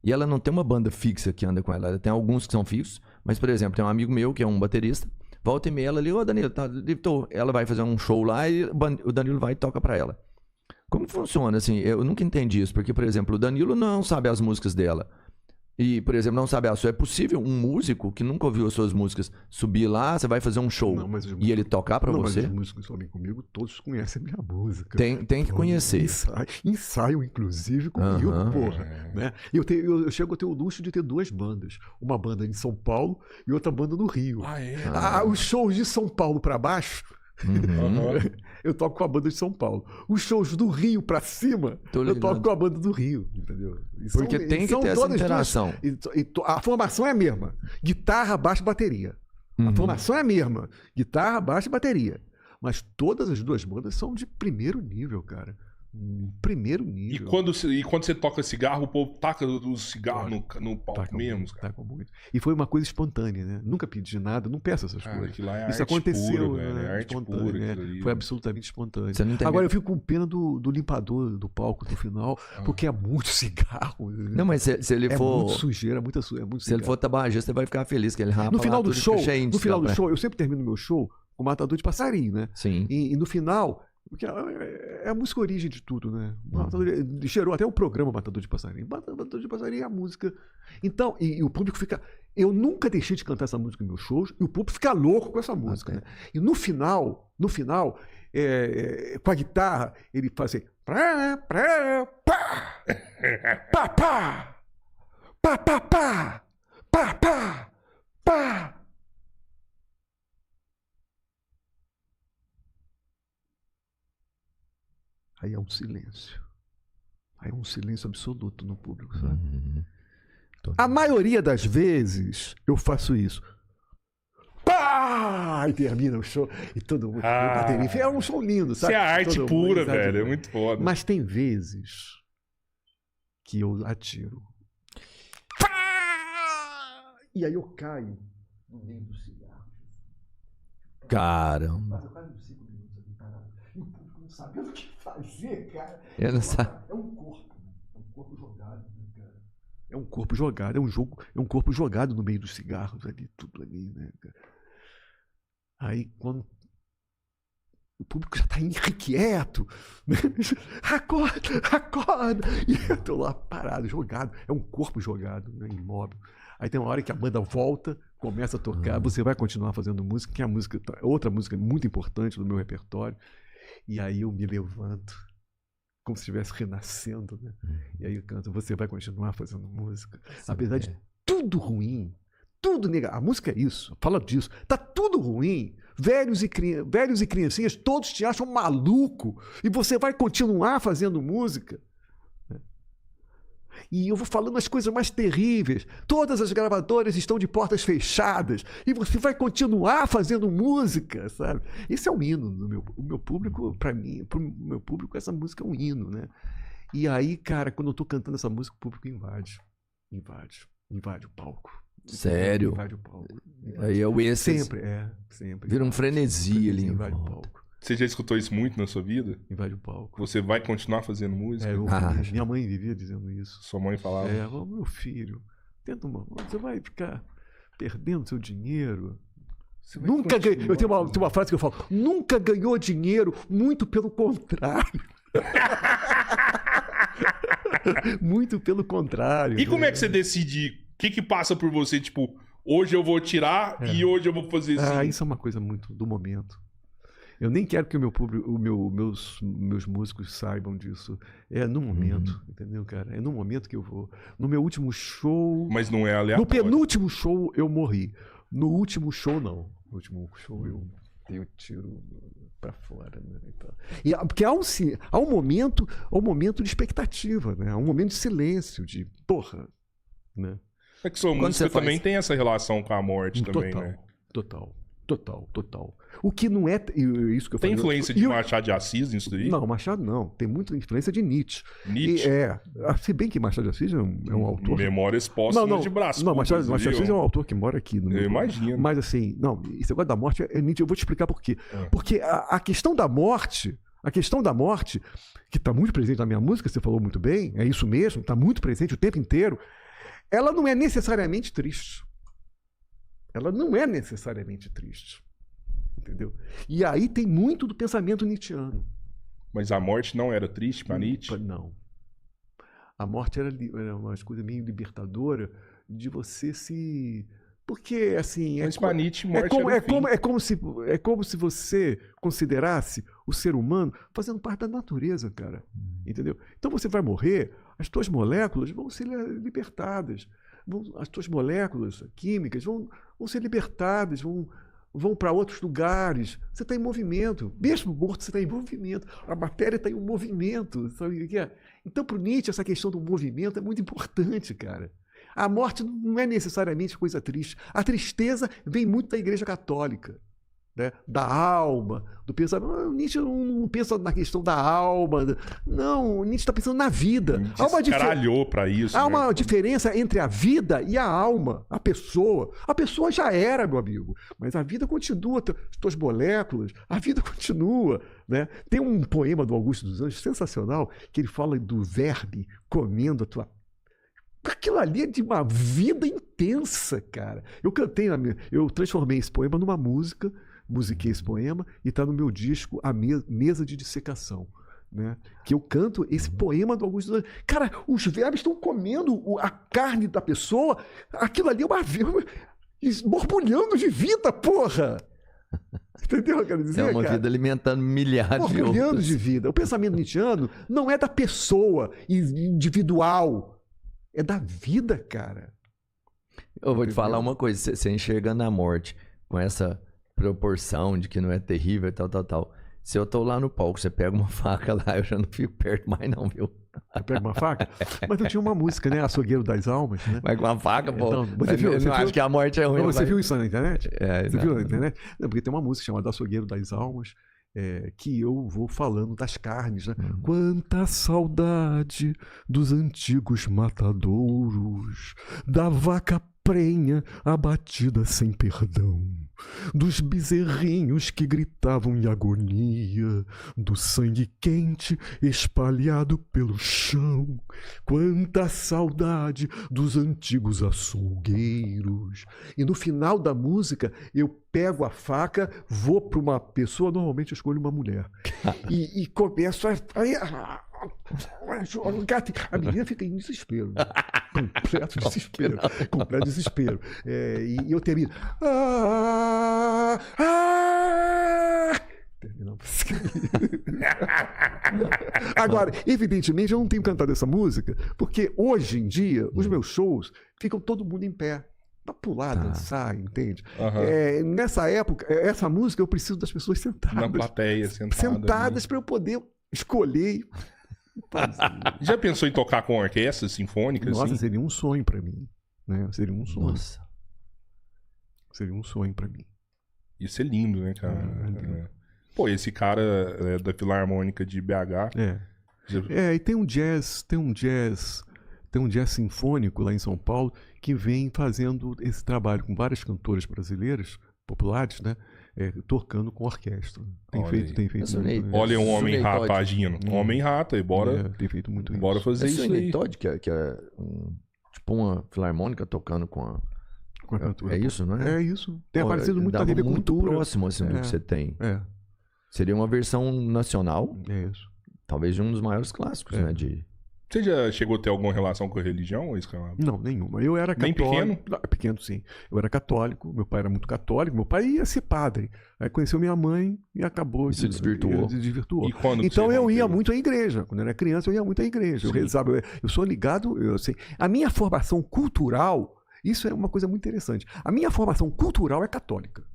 [SPEAKER 2] e ela não tem uma banda fixa que anda com ela. Ela tem alguns que são fixos. Mas, por exemplo, tem um amigo meu que é um baterista. Volta e meia, ela liga, Danilo, ela vai fazer um show lá e o Danilo vai e toca pra ela. Como funciona, assim? Eu nunca entendi isso. Porque, por exemplo, o Danilo não sabe as músicas dela. E, por exemplo, não sabe, é possível um músico que nunca ouviu as suas músicas subir lá, você vai fazer um show e ele tocar pra você?
[SPEAKER 3] Mas os músicos que sobem comigo, todos conhecem a minha música.
[SPEAKER 2] Tem que conhecer.
[SPEAKER 3] Ensaiam, inclusive, comigo, porra. Né? Eu chego a ter o luxo de ter 2 bandas. Uma banda em São Paulo e outra banda no Rio. Os shows de São Paulo pra baixo... eu toco com a banda de São Paulo. Os shows do Rio pra cima, eu toco com a banda do Rio, entendeu?
[SPEAKER 2] Porque tem que ter essa interação.
[SPEAKER 3] A formação é a mesma: guitarra, baixo e bateria. A formação é a mesma: guitarra, baixo e bateria. Mas todas as 2 bandas são de primeiro nível, cara. Primeiro nível.
[SPEAKER 1] E quando você toca cigarro, o povo taca o cigarro no palco mesmo, cara.
[SPEAKER 3] Taca muito. E foi uma coisa espontânea, né? Nunca pedi nada, não peço essas coisas.
[SPEAKER 1] Lá é
[SPEAKER 3] isso
[SPEAKER 1] arte
[SPEAKER 3] aconteceu,
[SPEAKER 1] pura,
[SPEAKER 3] né?
[SPEAKER 1] Velho, é arte pura,
[SPEAKER 3] né? Foi absolutamente espontâneo.
[SPEAKER 2] Agora
[SPEAKER 3] eu fico com pena do limpador do palco no final, porque é muito cigarro.
[SPEAKER 2] Não, mas se ele for...
[SPEAKER 3] muito sujeira, é muito cigarro.
[SPEAKER 2] Se ele for tabagista, você vai ficar feliz que ele rapa
[SPEAKER 3] no final do show,
[SPEAKER 2] no
[SPEAKER 3] show, eu sempre termino meu show com Matador de Passarinho, né?
[SPEAKER 2] Sim.
[SPEAKER 3] E no final... Porque é a música origem de tudo, né? Gerou até o programa Matador de Passarinho. Matador de Passarinho é a música. Então, e o público fica... Eu nunca deixei de cantar essa música nos meus shows e o público fica louco com essa música, né? E no final, com a guitarra, ele faz assim... Pá, pá, pá, pá, pá, pá, pá, pá, pá, pá, pá. Aí é um silêncio. Aí é um silêncio absoluto no público, sabe? A maioria das vezes eu faço isso. Pá! E termina o show. E todo mundo. É um show lindo, sabe?
[SPEAKER 1] Isso é arte pura, velho. É muito foda.
[SPEAKER 3] Mas tem vezes que eu atiro. Pá! E aí eu caio no meio do cigarro.
[SPEAKER 2] Caramba.
[SPEAKER 3] Mas eu caio nos 5 minutos ali parado. E o público não sabendo o que fazer, cara.
[SPEAKER 2] Eu não sabe.
[SPEAKER 3] É um corpo jogado, né, cara? É um corpo jogado, é um corpo jogado no meio dos cigarros ali, tudo ali, né, cara? Aí quando o público já tá inquieto, né? Acorda! E eu tô lá parado, jogado, é um corpo jogado, né, imóvel. Aí tem uma hora que a banda volta, começa a tocar, você vai continuar fazendo música, que é a música, outra música muito importante do meu repertório. E aí eu me levanto, como se estivesse renascendo, né? E aí eu canto, você vai continuar fazendo música. Apesar de tudo ruim, tudo negativo. A música é isso, fala disso. Tá tudo ruim. Velhos e criancinhas, todos te acham maluco. E você vai continuar fazendo música. E eu vou falando as coisas mais terríveis. Todas as gravadoras estão de portas fechadas. E você vai continuar fazendo música, sabe? Isso é um hino do meu público, para mim, pro meu público, essa música é um hino, né? E aí, cara, quando eu tô cantando essa música, o público invade o palco.
[SPEAKER 2] Sério?
[SPEAKER 3] Invade o palco.
[SPEAKER 2] Aí é o êxtase.
[SPEAKER 3] Sempre.
[SPEAKER 2] Vira um frenesi ali.
[SPEAKER 3] Invade o palco.
[SPEAKER 1] Você já escutou isso muito na sua vida?
[SPEAKER 3] Invade o palco.
[SPEAKER 1] Você vai continuar fazendo música?
[SPEAKER 3] Minha mãe vivia dizendo isso.
[SPEAKER 1] Sua mãe falava?
[SPEAKER 3] Meu filho, você vai ficar perdendo seu dinheiro. Nunca ganhou. Eu tenho uma frase que eu falo: nunca ganhou dinheiro, muito pelo contrário. Muito pelo contrário.
[SPEAKER 1] E como é que você decide? O que passa por você? Tipo, hoje eu vou tirar e hoje eu vou fazer assim.
[SPEAKER 3] Isso é uma coisa muito do momento. Eu nem quero que o meu público, meus músicos saibam disso. É no momento, entendeu, cara? É no momento que eu vou. No meu último show...
[SPEAKER 1] Mas não é aleatório.
[SPEAKER 3] No penúltimo show eu morri. No último show, não. No último show eu dei o tiro pra fora, né? Então, porque há um momento de expectativa, né? Há um momento de silêncio, de porra, né?
[SPEAKER 1] É que sua música também tem essa relação com a morte também, né?
[SPEAKER 3] Total. O que não é isso que eu falei.
[SPEAKER 1] Tem influência de Machado de Assis nisso daí?
[SPEAKER 3] Não, Machado não. Tem muita influência de Nietzsche. Se bem que Machado de Assis é um autor...
[SPEAKER 1] Memórias póstumas de Brás.
[SPEAKER 3] Não, Machado de Assis é um autor que mora aqui.
[SPEAKER 1] Eu imagino.
[SPEAKER 3] Mas assim, não, esse negócio da morte é Nietzsche. Eu vou te explicar por quê. Porque a questão da morte, que está muito presente na minha música, você falou muito bem, é isso mesmo, está muito presente o tempo inteiro, ela não é necessariamente triste. Entendeu? E aí tem muito do pensamento nietzschiano.
[SPEAKER 1] Mas a morte não era triste para Nietzsche?
[SPEAKER 3] Não. A morte era uma coisa meio libertadora, de você se... Porque, assim...
[SPEAKER 1] Mas pra Nietzsche, morte
[SPEAKER 3] é como se você considerasse o ser humano fazendo parte da natureza, cara. Entendeu? Então você vai morrer, as tuas moléculas vão ser libertadas. As tuas moléculas químicas vão ser libertadas, vão para outros lugares. Você está em movimento. Mesmo morto, você está em movimento. A matéria está em um movimento. Sabe o que é? Então, para o Nietzsche, essa questão do movimento é muito importante, cara. A morte não é necessariamente coisa triste. A tristeza vem muito da Igreja Católica, né? Da alma, do pensamento. Nietzsche não pensa na questão da alma. Não, Nietzsche está pensando na vida.
[SPEAKER 1] Descaralhou para isso.
[SPEAKER 3] Há uma diferença entre a vida e a alma, a pessoa. A pessoa já era, meu amigo, mas a vida continua, as tuas moléculas, a vida continua, né? Tem um poema do Augusto dos Anjos sensacional que ele fala do verme comendo a tua... Aquilo ali é de uma vida intensa, cara. Eu transformei esse poema numa música, musiquei esse poema e está no meu disco A Mesa de Dissecação, né? Que eu canto esse poema do Augusto dos Anjos. Cara, os vermes estão comendo a carne da pessoa, aquilo ali é uma vida borbulhando de vida, porra! Entendeu o que eu quero dizer,
[SPEAKER 2] é uma vida alimentando milhares de outros.
[SPEAKER 3] Borbulhando de vida. O pensamento nietzschiano não é da pessoa individual, é da vida, cara.
[SPEAKER 2] Eu vou te falar uma coisa, você enxergando a morte com essa proporção de que não é terrível e tal. Se eu tô lá no palco, você pega uma faca lá, eu já não fico perto mais não, viu?
[SPEAKER 3] Você pega uma faca? Mas eu tinha uma música, né? Açougueiro das Almas, né?
[SPEAKER 2] Mas com uma faca, pô.
[SPEAKER 3] Então, você viu,
[SPEAKER 2] acho que a morte é ruim.
[SPEAKER 3] Você viu isso na internet? Você
[SPEAKER 2] não,
[SPEAKER 3] viu na internet? Não, porque tem uma música chamada Açougueiro das Almas, que eu vou falando das carnes, né? Quanta saudade dos antigos matadouros, da vaca prenha abatida sem perdão, dos bezerrinhos que gritavam em agonia, do sangue quente espalhado pelo chão. Quanta saudade dos antigos açougueiros. E no final da música eu pego a faca, vou para uma pessoa, normalmente eu escolho uma mulher, e começo a menina fica em desespero, completo desespero, e eu termino Agora, evidentemente eu não tenho cantado essa música porque hoje em dia os meus shows ficam todo mundo em pé pra pular, dançar, entende? Nessa época, essa música eu preciso das pessoas sentadas
[SPEAKER 1] na plateia,
[SPEAKER 3] sentadas para eu poder escolher.
[SPEAKER 1] Já pensou em tocar com orquestra sinfônica?
[SPEAKER 3] Nossa,
[SPEAKER 1] assim?
[SPEAKER 3] Seria um sonho para mim, né? Seria um sonho.
[SPEAKER 2] Nossa.
[SPEAKER 3] Seria um sonho para mim.
[SPEAKER 1] Isso é lindo, né, cara? Pô, esse cara da Filarmônica de BH.
[SPEAKER 3] E tem um jazz sinfônico lá em São Paulo que vem fazendo esse trabalho com várias cantoras brasileiras populares, né? Tocando com orquestra. Tem feito.
[SPEAKER 1] Olha um homem-rata agindo. Um homem-rata, e bora.
[SPEAKER 3] Tem feito muito
[SPEAKER 1] bora
[SPEAKER 3] isso.
[SPEAKER 1] fazer isso aí.
[SPEAKER 2] Todd, que é tipo uma filarmônica tocando com a cantora. É isso, não é?
[SPEAKER 3] É isso. Tem aparecido muito na TV
[SPEAKER 2] muito
[SPEAKER 3] Cultura.
[SPEAKER 2] Próximo assim do que você tem. Seria uma versão nacional.
[SPEAKER 3] É isso.
[SPEAKER 2] Talvez de um dos maiores clássicos, né?
[SPEAKER 1] Você já chegou a ter alguma relação com a religião?
[SPEAKER 3] Não, nenhuma. Eu era católico.
[SPEAKER 1] Nem pequeno?
[SPEAKER 3] Pequeno, sim. Eu era católico, meu pai era muito católico, meu pai ia ser padre. Aí conheceu minha mãe e acabou.
[SPEAKER 2] Se desvirtuou.
[SPEAKER 3] E quando então eu ia muito à igreja. Quando eu era criança, eu ia muito à igreja. Eu rezava. Eu sou ligado, a minha formação cultural, isso é uma coisa muito interessante. A minha formação cultural é católica.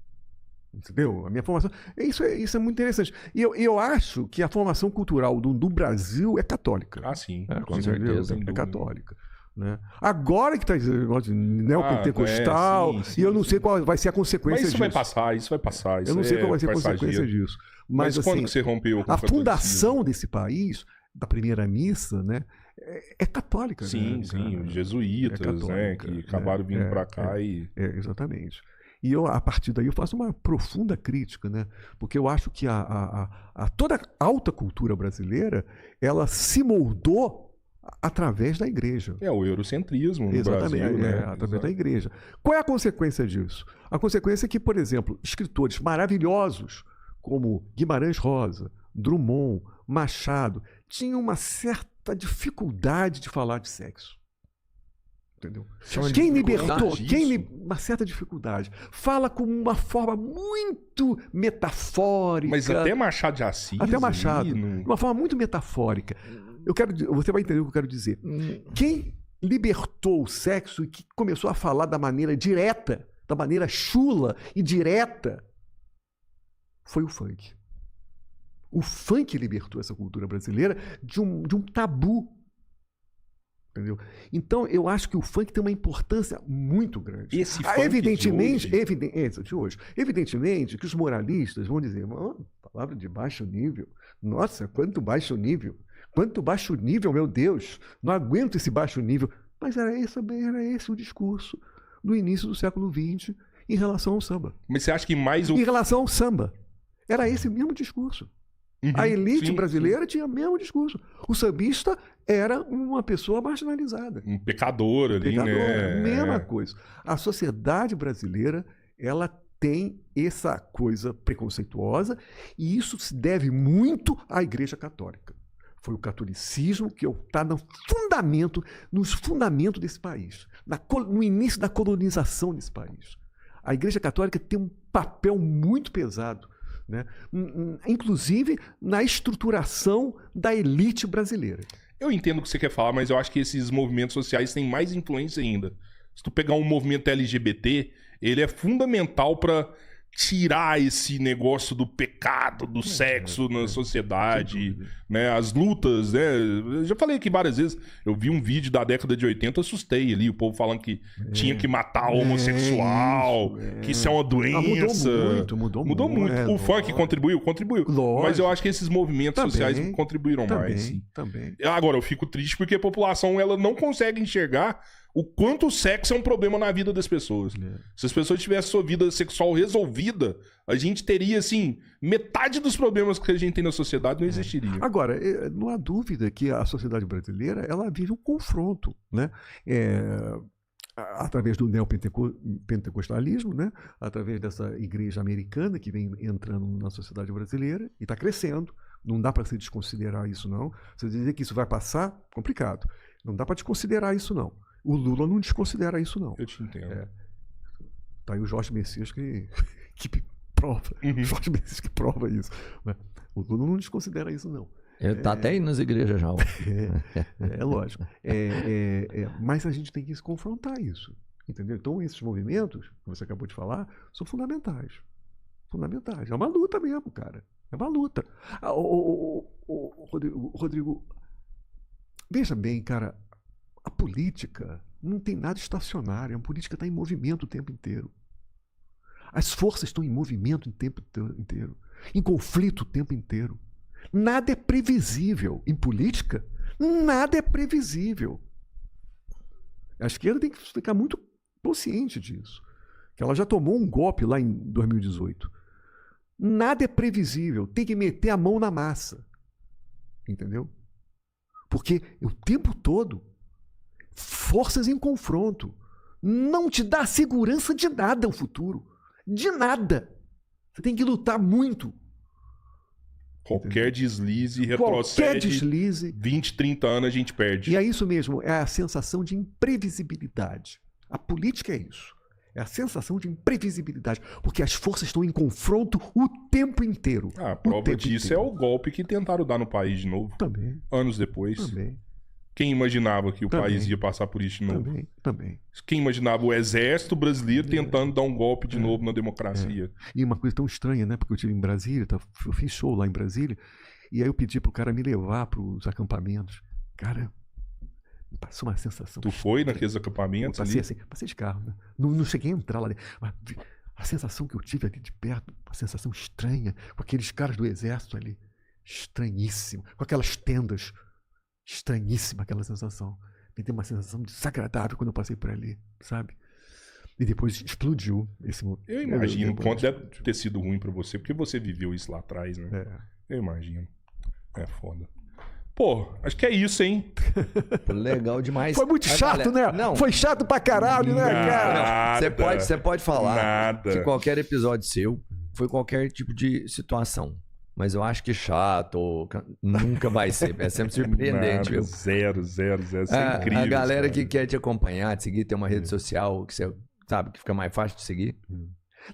[SPEAKER 3] Entendeu? A minha formação. Isso é muito interessante. E eu acho que a formação cultural do Brasil é católica.
[SPEAKER 1] Ah, sim.
[SPEAKER 2] Com certeza.
[SPEAKER 3] É católica. Né? Agora que está esse negócio de neopentecostal,
[SPEAKER 1] sim,
[SPEAKER 3] e eu não sei qual vai ser a consequência disso.
[SPEAKER 1] Mas isso vai passar.
[SPEAKER 3] Eu não sei qual vai ser a consequência disso.
[SPEAKER 1] Mas quando que você rompeu com
[SPEAKER 3] a fundação desse país, da primeira missa, né, é católica.
[SPEAKER 1] Sim,
[SPEAKER 3] né,
[SPEAKER 1] sim. Os jesuítas, né, que acabaram vindo para cá.
[SPEAKER 3] Exatamente. E eu, a partir daí, eu faço uma profunda crítica, né? Porque eu acho que toda a alta cultura brasileira, ela se moldou através da igreja.
[SPEAKER 1] O eurocentrismo no
[SPEAKER 3] Exatamente,
[SPEAKER 1] Brasil, né?
[SPEAKER 3] Através da igreja. Qual é a consequência disso? A consequência é que, por exemplo, escritores maravilhosos, como Guimarães Rosa, Drummond, Machado, tinham uma certa dificuldade de falar de sexo. Entendeu? Quem libertou, uma certa dificuldade, fala com uma forma muito metafórica.
[SPEAKER 1] Mas até Machado de Assis.
[SPEAKER 3] Até Machado. De uma forma muito metafórica. Você vai entender o que eu quero dizer. Quem libertou o sexo e que começou a falar da maneira direta, da maneira chula e direta, foi o funk. O funk libertou essa cultura brasileira de um tabu. Entendeu? Então, eu acho que o funk tem uma importância muito grande.
[SPEAKER 1] Esse funk
[SPEAKER 3] evidentemente que os moralistas vão dizer, palavra de baixo nível. Nossa, quanto baixo nível. Quanto baixo nível, meu Deus. Não aguento esse baixo nível. Mas era esse o discurso do início do século XX em relação ao samba.
[SPEAKER 1] Mas você acha que mais
[SPEAKER 3] Em relação ao samba. Era esse mesmo discurso. A elite brasileira tinha o mesmo discurso. O sambista era uma pessoa marginalizada.
[SPEAKER 1] Um pecador ali, né?
[SPEAKER 3] Mesma coisa. A sociedade brasileira, ela tem essa coisa preconceituosa e isso se deve muito à Igreja Católica. Foi o catolicismo que está nos fundamentos desse país, no início da colonização desse país. A Igreja Católica tem um papel muito pesado, né? Inclusive na estruturação da elite brasileira.
[SPEAKER 1] Eu entendo o que você quer falar, mas eu acho que esses movimentos sociais têm mais influência ainda. Se tu pegar um movimento LGBT, ele é fundamental para tirar esse negócio do pecado, do sexo na sociedade, né? As lutas, né? Eu já falei aqui várias vezes, eu vi um vídeo da década de 80, assustei ali, o povo falando que tinha que matar homossexual, que isso é uma doença.
[SPEAKER 3] Mudou muito.
[SPEAKER 1] O funk contribuiu?
[SPEAKER 3] Lógico.
[SPEAKER 1] Mas eu acho que esses movimentos sociais contribuíram mais. Sim. Agora, eu fico triste porque a população ela não consegue enxergar o quanto o sexo é um problema na vida das pessoas. Se as pessoas tivessem sua vida sexual resolvida, a gente teria, assim, metade dos problemas que a gente tem na sociedade não existiria.
[SPEAKER 3] Agora, não há dúvida que a sociedade brasileira, ela vive um confronto, né? Através do neopentecostalismo, né? Através dessa igreja americana que vem entrando na sociedade brasileira e está crescendo. Não dá para se desconsiderar isso, não. Você dizer que isso vai passar, complicado. Não dá para desconsiderar isso, não. O Lula não desconsidera isso, não.
[SPEAKER 1] Eu te entendo.
[SPEAKER 3] Tá aí o Jorge Messias que prova. O Jorge Messias que prova isso. Né? O Lula não desconsidera isso, não.
[SPEAKER 2] Ele tá até aí nas igrejas já.
[SPEAKER 3] É lógico. Mas a gente tem que se confrontar isso. Entendeu? Então, esses movimentos que você acabou de falar são fundamentais. Fundamentais. É uma luta mesmo, cara. É uma luta. Rodrigo, veja bem, cara. A política não tem nada estacionário. A política está em movimento o tempo inteiro. As forças estão em movimento o tempo inteiro. Em conflito o tempo inteiro. Nada é previsível. Em política, nada é previsível. A esquerda tem que ficar muito consciente disso. Que ela já tomou um golpe lá em 2018. Nada é previsível. Tem que meter a mão na massa. Entendeu? Porque o tempo todo forças em confronto. Não te dá segurança de nada o futuro. De nada. Você tem que lutar muito.
[SPEAKER 1] Qualquer deslize retrocede. 20, 30 anos a gente perde.
[SPEAKER 3] E é isso mesmo. É a sensação de imprevisibilidade. A política é isso. É a sensação de imprevisibilidade. Porque as forças estão em confronto o tempo inteiro.
[SPEAKER 1] A prova disso é o golpe que tentaram dar no país de novo.
[SPEAKER 3] Também.
[SPEAKER 1] Anos depois.
[SPEAKER 3] Também.
[SPEAKER 1] Quem imaginava que o país ia passar por isso de novo?
[SPEAKER 3] Também.
[SPEAKER 1] Quem imaginava o exército brasileiro tentando dar um golpe de novo na democracia?
[SPEAKER 3] E uma coisa tão estranha, né? Porque eu estive em Brasília, eu fiz show lá em Brasília, e aí eu pedi pro cara me levar para os acampamentos. Cara, me passou uma sensação.
[SPEAKER 1] Tu foi naqueles acampamentos ali?
[SPEAKER 3] Passei de carro, né? Não cheguei a entrar lá dentro. Mas a sensação que eu tive ali de perto, uma sensação estranha, com aqueles caras do exército ali, estranhíssimo, com aquelas tendas. Estranhíssima aquela sensação. Me deu uma sensação desagradável quando eu passei por ali, sabe? E depois explodiu esse momento.
[SPEAKER 1] Eu imagino o quanto deve ter sido ruim pra você, porque você viveu isso lá atrás, né? Eu imagino. É foda. Pô, acho que é isso, hein?
[SPEAKER 2] Legal demais.
[SPEAKER 3] Foi muito chato, né? Não. Foi chato pra caralho, né, cara?
[SPEAKER 2] Você pode falar
[SPEAKER 1] Nada.
[SPEAKER 2] que qualquer episódio seu foi qualquer tipo de situação. Mas eu acho que chato, nunca vai ser. É sempre surpreendente.
[SPEAKER 1] Nada, zero. Isso é incrível.
[SPEAKER 2] A galera
[SPEAKER 1] cara.
[SPEAKER 2] que quer te acompanhar, te seguir, tem uma rede social que você sabe que fica mais fácil de seguir.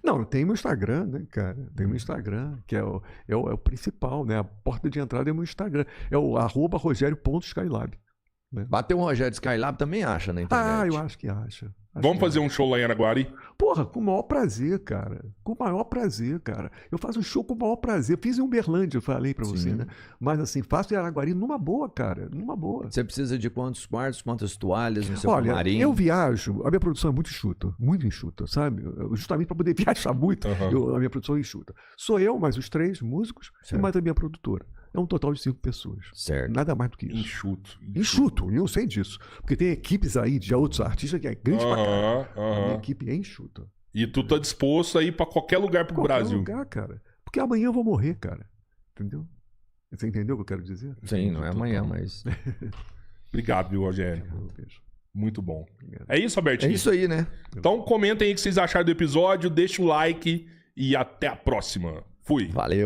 [SPEAKER 3] Não, tem meu Instagram, né, cara? Tem meu Instagram, que é o principal, né? A porta de entrada é meu Instagram. É o @Rogério.skylab. Né?
[SPEAKER 2] Bateu um Rogério Skylab também acha na internet.
[SPEAKER 3] Ah, eu acho que acha.
[SPEAKER 1] Vamos fazer um show lá em Araguari?
[SPEAKER 3] Porra, com o maior prazer, cara. Com o maior prazer, cara. Eu faço um show com o maior prazer. Fiz em Uberlândia, eu falei pra você, né? Mas assim, faço em Araguari numa boa, cara. Numa boa.
[SPEAKER 2] Você precisa de quantos quartos, quantas toalhas no seu
[SPEAKER 3] Olha,
[SPEAKER 2] camarim?
[SPEAKER 3] eu viajo, a minha produção é muito enxuta, sabe? Justamente para poder viajar muito, a minha produção é enxuta. Sou eu, mais os 3 músicos e mais a minha produtora. É um total de 5 pessoas.
[SPEAKER 2] Certo.
[SPEAKER 3] Nada mais do que isso.
[SPEAKER 1] Enxuto.
[SPEAKER 3] Eu sei disso. Porque tem equipes aí de outros artistas que é grande pra caramba. A minha equipe é enxuta.
[SPEAKER 1] E tu tá disposto a ir pra qualquer lugar pro Brasil?
[SPEAKER 3] Qualquer lugar, cara. Porque amanhã eu vou morrer, cara. Entendeu? Você entendeu o que eu quero dizer?
[SPEAKER 2] Sim, não é amanhã, mas...
[SPEAKER 1] Obrigado, viu, Rogério? Muito bom. É isso,
[SPEAKER 2] É
[SPEAKER 1] Albertinho?
[SPEAKER 2] isso aí, né?
[SPEAKER 1] Então comentem aí o que vocês acharam do episódio, deixa o like e até a próxima. Fui.
[SPEAKER 2] Valeu.